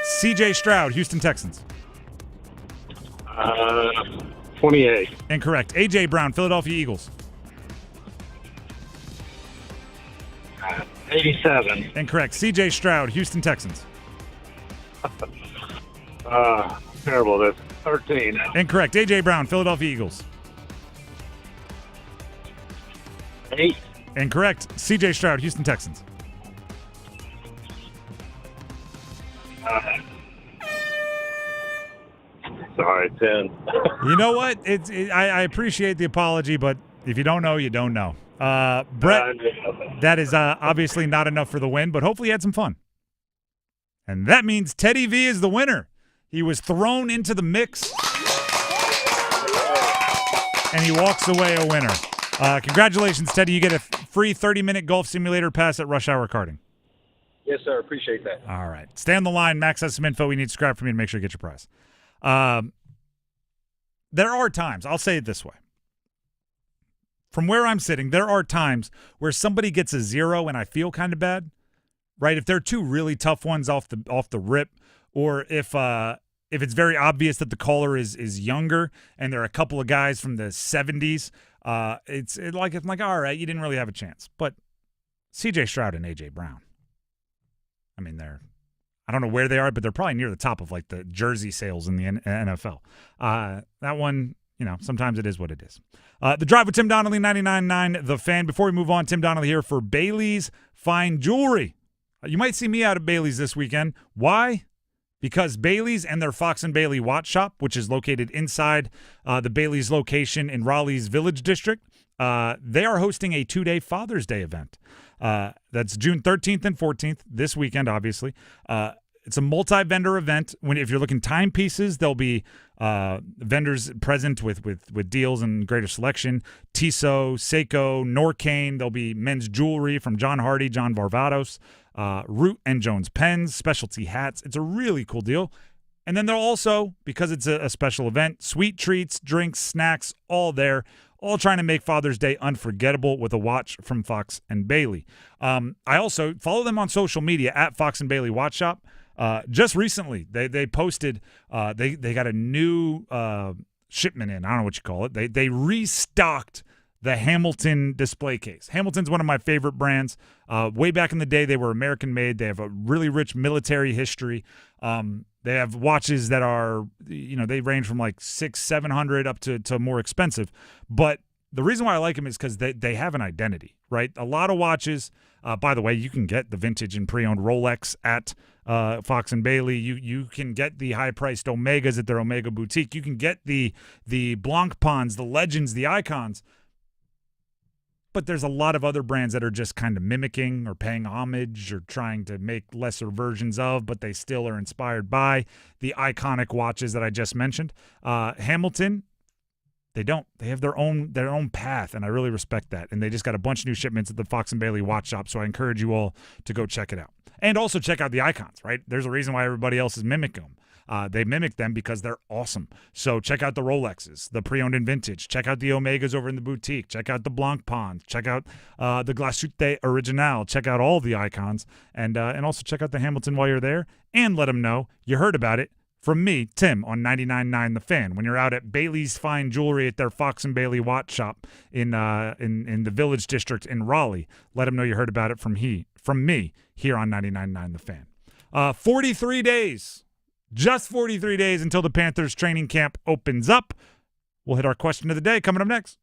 C.J. Stroud, Houston Texans. 28. Incorrect. A.J. Brown, Philadelphia Eagles. 87. Incorrect. C.J. Stroud, Houston Texans. Terrible. That's 13. Incorrect. A.J. Brown, Philadelphia Eagles. 8. Incorrect. C.J. Stroud, Houston Texans. Sorry, 10. You know what? I appreciate the apology, but if you don't know, you don't know. Brett, that is obviously not enough for the win, but hopefully you had some fun. And that means Teddy V is the winner. He was thrown into the mix, and he walks away a winner. Congratulations, Teddy. You get a free 30-minute golf simulator pass at Rush Hour Karting. Yes, sir. Appreciate that. All right. Stay on the line. Max has some info we need to subscribe for me to make sure you get your prize. There are times, I'll say it this way. From where I'm sitting, there are times where somebody gets a 0 and I feel kind of bad, right? If they're 2 really tough ones off the rip, or if it's very obvious that the caller is younger and there are a couple of guys from the 70s, it's like, all right, you didn't really have a chance. But C.J. Stroud and A.J. Brown, I mean, I don't know where they are, but they're probably near the top of like the jersey sales in the NFL. That one, sometimes it is what it is. The Drive with Tim Donnelly, 99.9 The Fan. Before we move on, Tim Donnelly here for Bailey's Fine Jewelry. You might see me out at Bailey's this weekend. Why? Because Bailey's and their Fox and Bailey watch shop, which is located inside the Bailey's location in Raleigh's Village District, they are hosting a 2-day Father's Day event. That's June 13th and 14th, this weekend, obviously. It's a multi-vendor event. If you're looking timepieces, there'll be vendors present with deals and greater selection. Tissot, Seiko, Norcane. There'll be men's jewelry from John Hardy, John Varvatos, Root and Jones pens, specialty hats. It's a really cool deal. And then there'll also, because it's a special event, sweet treats, drinks, snacks, all there. All trying to make Father's Day unforgettable with a watch from Fox and Bailey. I also follow them on social media at Fox and Bailey Watch Shop. Just recently, they posted they got a new shipment in. I don't know what you call it. They restocked the Hamilton display case. Hamilton's one of my favorite brands. Way back in the day, they were American-made. They have a really rich military history. They have watches that are, they range from like $600-$700 up to more expensive. But the reason why I like them is because they have an identity, right? A lot of watches, by the way, you can get the vintage and pre-owned Rolex at Fox & Bailey. You can get the high-priced Omegas at their Omega Boutique. You can get the Blancpains, the Legends, the Icons. But there's a lot of other brands that are just kind of mimicking or paying homage or trying to make lesser versions of, but they still are inspired by the iconic watches that I just mentioned. Hamilton, they don't. They have their own path, and I really respect that. And they just got a bunch of new shipments at the Fox & Bailey watch shop, so I encourage you all to go check it out. And also check out the Icons, right? There's a reason why everybody else is mimicking them. They mimic them because they're awesome. So check out the Rolexes, the pre-owned and vintage. Check out the Omegas over in the boutique. Check out the Blancpains. Check out the Glashütte Original. Check out all the Icons. And also check out the Hamilton while you're there. And let them know you heard about it from me, Tim, on 99.9 The Fan. When you're out at Bailey's Fine Jewelry at their Fox & Bailey watch shop in the Village District in Raleigh, let them know you heard about it from me here on 99.9 The Fan. 43 days. Just 43 days until the Panthers training camp opens up. We'll hit our question of the day coming up next.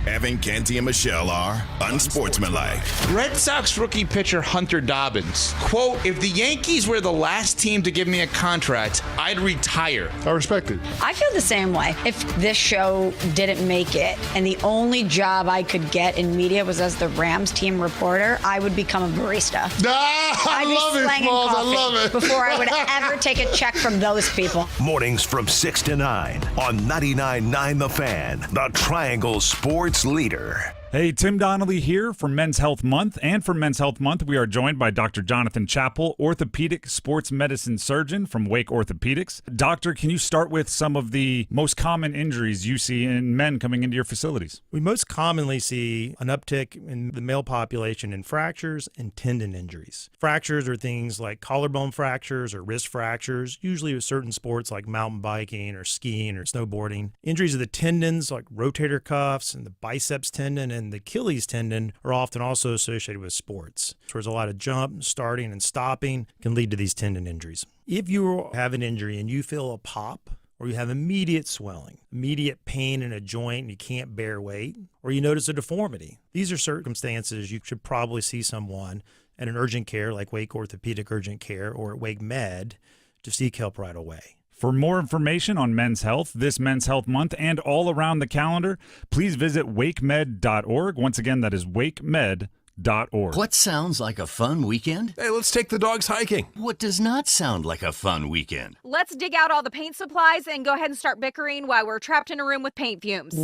Evan, Canty, and Michelle are unsportsmanlike. Red Sox rookie pitcher Hunter Dobbins. Quote, if the Yankees were the last team to give me a contract, I'd retire. I respect it. I feel the same way. If this show didn't make it and the only job I could get in media was as the Rams team reporter, I would become a barista. I love it, Smalls. I love it. Before I would ever take a check from those people. Mornings from 6 to 9 on 99.9 The Fan, the Triangle Sports leader. Hey, Tim Donnelly here for Men's Health Month. And for Men's Health Month, we are joined by Dr. Jonathan Chappell, orthopedic sports medicine surgeon from Wake Orthopedics. Doctor, can you start with some of the most common injuries you see in men coming into your facilities? We most commonly see an uptick in the male population in fractures and tendon injuries. Fractures are things like collarbone fractures or wrist fractures, usually with certain sports like mountain biking or skiing or snowboarding. Injuries of the tendons like rotator cuffs and the biceps tendon and the Achilles tendon are often also associated with sports. So there's a lot of jump, starting, and stopping can lead to these tendon injuries. If you have an injury and you feel a pop, or you have immediate swelling, immediate pain in a joint and you can't bear weight, or you notice a deformity, these are circumstances you should probably see someone at an urgent care like Wake Orthopedic Urgent Care or at Wake Med to seek help right away. For more information on men's health, this Men's Health Month, and all around the calendar, please visit wakemed.org. Once again, that is wakemed.org. What sounds like a fun weekend? Hey, let's take the dogs hiking. What does not sound like a fun weekend? Let's dig out all the paint supplies and go ahead and start bickering while we're trapped in a room with paint fumes.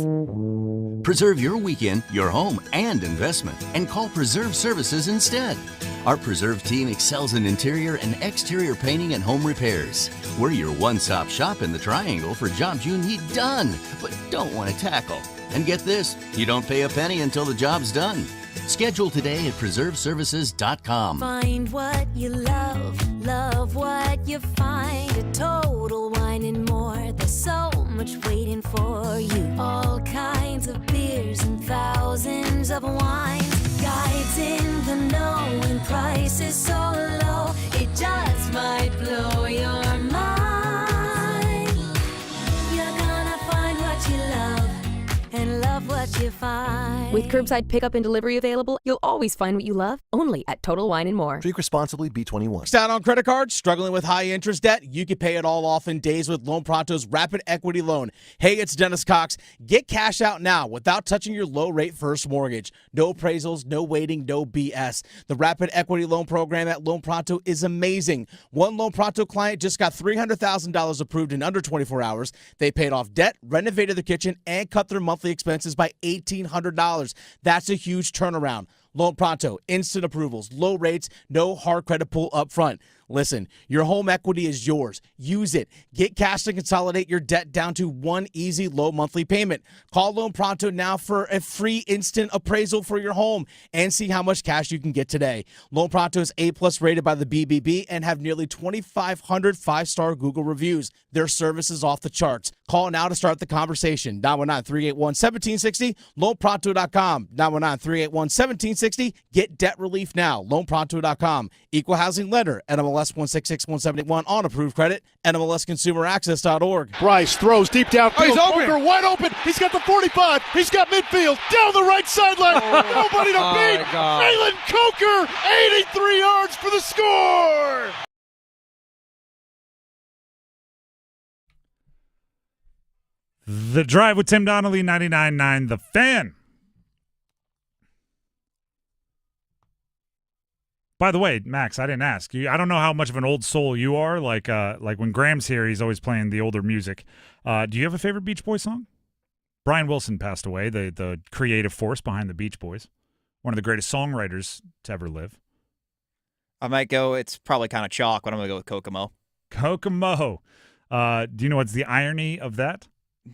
Preserve your weekend, your home, and investment, and call Preserve Services instead. Our Preserve team excels in interior and exterior painting and home repairs. We're your one-stop shop in the Triangle for jobs you need done, but don't want to tackle. And get this, you don't pay a penny until the job's done. Schedule today at PreserveServices.com. Find what you love, love what you find. A Total Wine and More. There's so much waiting for you. All kinds of beers and thousands of wines. Guides in the know and prices so low. It just might blow your mind. You're gonna find what you love and love what you find. With curbside pickup and delivery available, you'll always find what you love, only at Total Wine & More. Drink responsibly, B21. Down on credit cards, struggling with high interest debt? You can pay it all off in days with Loan Pronto's Rapid Equity Loan. Hey, it's Dennis Cox. Get cash out now without touching your low-rate first mortgage. No appraisals, no waiting, no BS. The Rapid Equity Loan program at Loan Pronto is amazing. One Loan Pronto client just got $300,000 approved in under 24 hours. They paid off debt, renovated their kitchen, and cut their monthly expenses by $1,800. That's a huge turnaround. Loan Pronto, instant approvals, low rates, no hard credit pull up front. Listen, your home equity is yours. Use it. Get cash to consolidate your debt down to one easy low monthly payment. Call Loan Pronto now for a free instant appraisal for your home and see how much cash you can get today. Loan Pronto is A+ rated by the BBB and have nearly 2,500 5-star Google reviews. Their service is off the charts. Call now to start the conversation. 919-381-1760, loanpronto.com. 919-381-1760. Get debt relief now. Loanpronto.com. Equal housing lender. NMLS 1661781 on approved credit. NMLSconsumeraccess.org. Bryce throws deep downfield. Oh, he's open. Coker wide open. He's got the 45. He's got midfield. Down the right sideline. Nobody to beat. Jalen Coker, 83 yards for the score. The Drive with Tim Donnelly, 99.9 The Fan. By the way, Max, I didn't ask you. I don't know how much of an old soul you are. Like when Graham's here, he's always playing the older music. Do you have a favorite Beach Boys song? Brian Wilson passed away, the creative force behind the Beach Boys. One of the greatest songwriters to ever live. I might go, it's probably kind of chalk, but I'm going to go with Kokomo. Kokomo. Do you know what's the irony of that?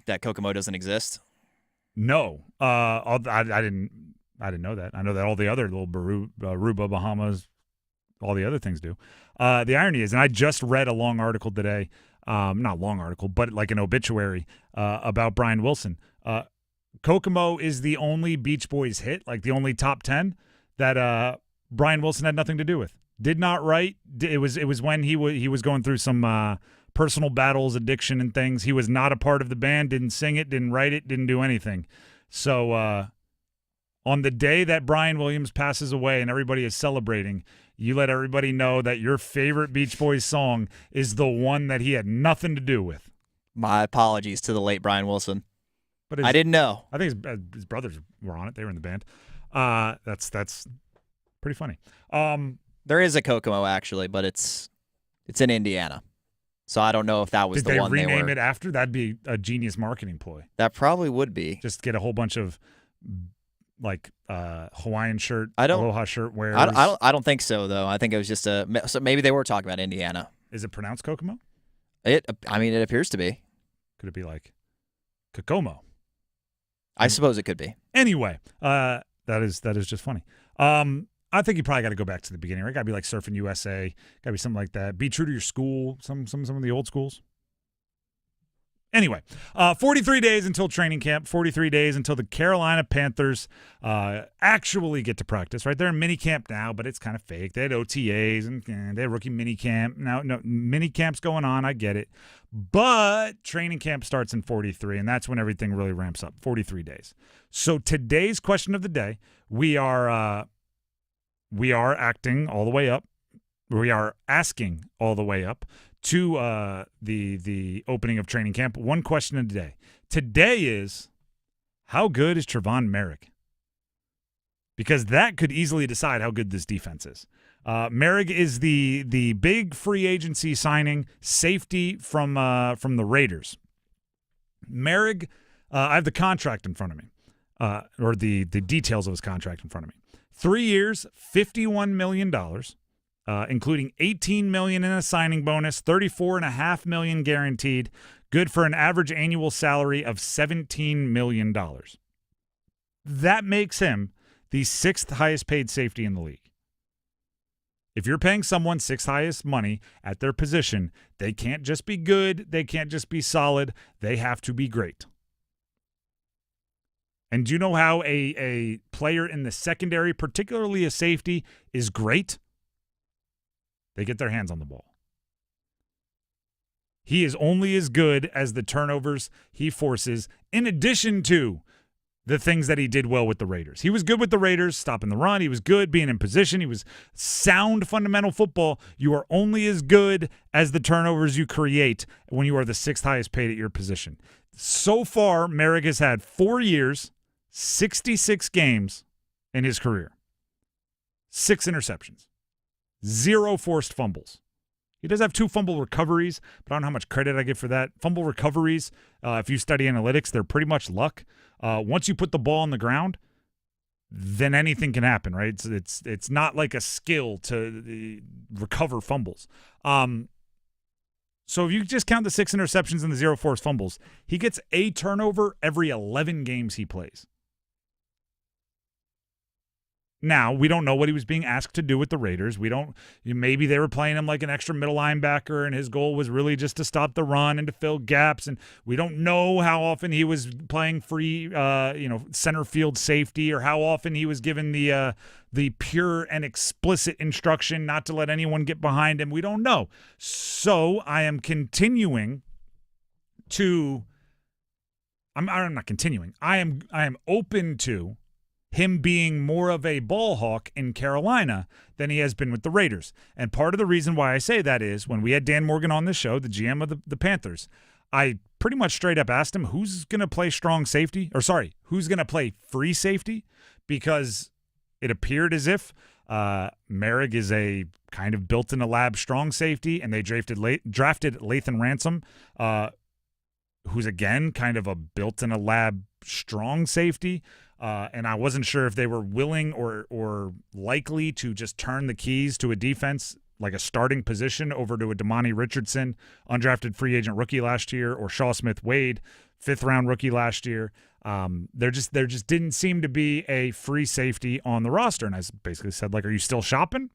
That Kokomo doesn't exist? No. I didn't know that. I know that all the other little Aruba, Bahamas, all the other things do. The irony is, and I just read a long article today, not long article, but like an obituary about Brian Wilson. Kokomo is the only Beach Boys hit, like the only top 10 that Brian Wilson had nothing to do with. Did not write. It was when he was going through some personal battles, addiction, and things. He was not a part of the band. Didn't sing it. Didn't write it. Didn't do anything. So on the day that Brian Williams passes away and everybody is celebrating, you let everybody know that your favorite Beach Boys song is the one that he had nothing to do with. My apologies to the late Brian Wilson. But I didn't know. I think his brothers were on it. They were in the band. That's pretty funny. There is a Kokomo, actually, but it's in Indiana. So I don't know if that was the one they were. Did they rename it after? That'd be a genius marketing ploy. That probably would be. Just get a whole bunch of like Hawaiian shirt, Aloha shirt wearers. I don't think so, though. I think it was just so maybe they were talking about Indiana. Is it pronounced Kokomo? It appears to be. Could it be like Kokomo? I suppose it could be. Anyway, that is just funny. I think you probably got to go back to the beginning, right? Got to be like Surfing USA. Got to be something like that. Be true to your school. Some of the old schools. Anyway, 43 days until training camp. 43 days until the Carolina Panthers actually get to practice. Right, they're in mini camp now, but it's kind of fake. They had OTAs and they had rookie mini camp. Now, no mini camp's going on. I get it, but training camp starts in 43, and that's when everything really ramps up. 43 days. So today's question of the day, we are acting all the way up. We are asking all the way up to the opening of training camp. One question of the day. Today is, how good is Trarevon Merik? Because that could easily decide how good this defense is. Merik is the big free agency signing safety from the Raiders. Merik, I have the contract in front of me, or the details of his contract in front of me. 3 years, $51 million, including $18 million in a signing bonus, $34.5 million guaranteed, good for an average annual salary of $17 million. That makes him the 6th highest paid safety in the league. If you're paying someone 6th highest money at their position, they can't just be good, they can't just be solid, they have to be great. And do you know how a player in the secondary, particularly a safety, is great? They get their hands on the ball. He is only as good as the turnovers he forces, in addition to the things that he did well with the Raiders. He was good with the Raiders, stopping the run. He was good being in position. He was sound fundamental football. You are only as good as the turnovers you create when you are the 6th highest paid at your position. So far, Merik has had 4 years, 66 games in his career. 6 interceptions. 0 forced fumbles. He does have 2 fumble recoveries, but I don't know how much credit I give for that. Fumble recoveries, if you study analytics, they're pretty much luck. Once you put the ball on the ground, then anything can happen, right? It's not like a skill to recover fumbles. So if you just count the 6 interceptions and the 0 forced fumbles, he gets a turnover every 11 games he plays. Now, we don't know what he was being asked to do with the Raiders. Maybe they were playing him like an extra middle linebacker, and his goal was really just to stop the run and to fill gaps. And we don't know how often he was playing free, center field safety, or how often he was given the pure and explicit instruction not to let anyone get behind him. We don't know. So I am continuing to. I'm not continuing. I am open to him being more of a ball hawk in Carolina than he has been with the Raiders. And part of the reason why I say that is when we had Dan Morgan on this show, the GM of the Panthers, I pretty much straight up asked him who's going to play who's going to play free safety, because it appeared as if Merik is a kind of built-in-a-lab strong safety, and they drafted Lathan Ransom, who's, again, kind of a built-in-a-lab strong safety. And I wasn't sure if they were willing or likely to just turn the keys to a defense, like a starting position, over to a Damani Richardson, undrafted free agent rookie last year, or Shaw Smith-Wade, 5th-round rookie last year. There just didn't seem to be a free safety on the roster. And I basically said, like, are you still shopping?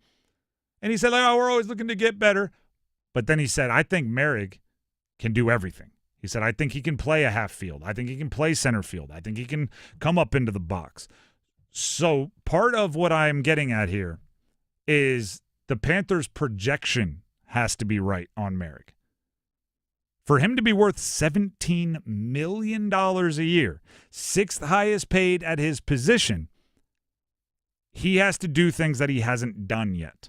And he said, like, oh, we're always looking to get better. But then he said, I think Merik can do everything. He said, I think he can play a half field. I think he can play center field. I think he can come up into the box. So part of what I'm getting at here is the Panthers' projection has to be right on Merik. For him to be worth $17 million a year, 6th highest paid at his position, he has to do things that he hasn't done yet.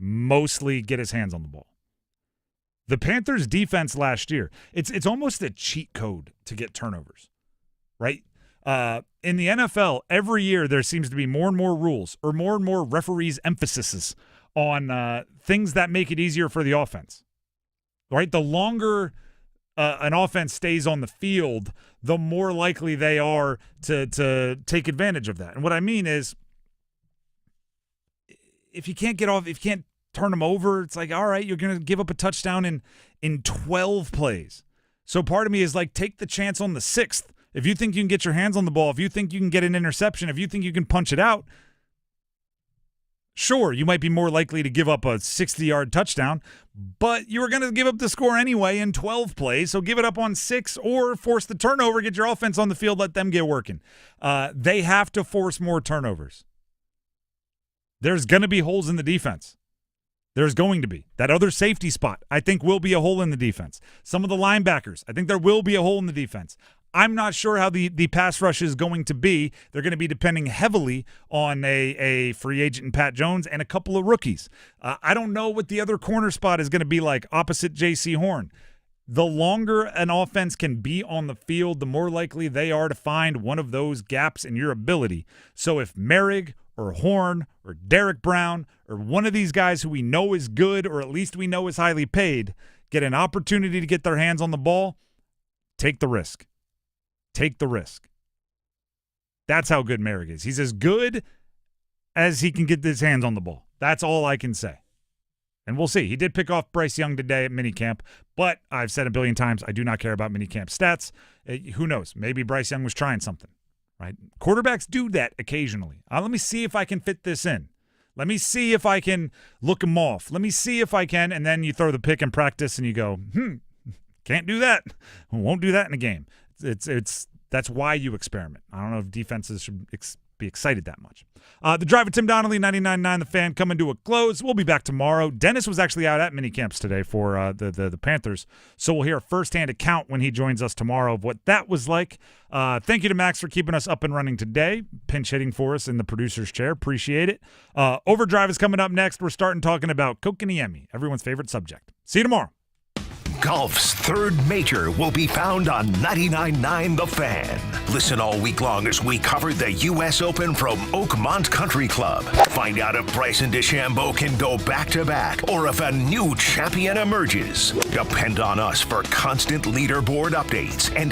Mostly get his hands on the ball. The Panthers' defense last year, it's almost a cheat code to get turnovers, right? In the NFL, every year there seems to be more and more rules, or more and more referees' emphases on things that make it easier for the offense, right? The longer an offense stays on the field, the more likely they are to take advantage of that. And what I mean is, if you can't turn them over, it's like, all right, you're going to give up a touchdown in 12 plays. So part of me is like, take the chance on the 6th. If you think you can get your hands on the ball, if you think you can get an interception, if you think you can punch it out, sure, you might be more likely to give up a 60-yard touchdown, but you were going to give up the score anyway in 12 plays, so give it up on 6 or force the turnover, get your offense on the field, let them get working. They have to force more turnovers. There's going to be holes in the defense. There's going to be. That other safety spot, I think, will be a hole in the defense. Some of the linebackers, I think there will be a hole in the defense. I'm not sure how the pass rush is going to be. They're going to be depending heavily on a free agent in Pat Jones and a couple of rookies. I don't know what the other corner spot is going to be like opposite J.C. Horn. The longer an offense can be on the field, the more likely they are to find one of those gaps in your ability. So if Merik or Horn or Derek Brown or one of these guys who we know is good, or at least we know is highly paid, get an opportunity to get their hands on the ball, take the risk. Take the risk. That's how good Merik is. He's as good as he can get his hands on the ball. That's all I can say. And we'll see. He did pick off Bryce Young today at minicamp, but I've said a billion times, I do not care about minicamp stats. Who knows? Maybe Bryce Young was trying something, right? Quarterbacks do that occasionally. Let me see if I can fit this in. Let me see if I can look him off. Let me see if I can, and then you throw the pick in practice and you go, can't do that. Won't do that in a game. That's why you experiment. I don't know if defenses should be excited that much. The Drive with Tim Donnelly, 99.9 The Fan, coming to a close. We'll be back tomorrow. Dennis was actually out at minicamps today for the Panthers, so we'll hear a firsthand account when he joins us tomorrow of what that was like. Thank you to Max for keeping us up and running today, pinch hitting for us in the producer's chair. Appreciate it. Overdrive is coming up next. We're starting talking about Kotkaniemi, everyone's favorite subject. See you tomorrow. Golf's third major will be found on 99.9 The Fan. Listen all week long as we cover the U.S. Open from Oakmont Country Club. Find out if Bryson DeChambeau can go back-to-back or if a new champion emerges. Depend on us for constant leaderboard updates and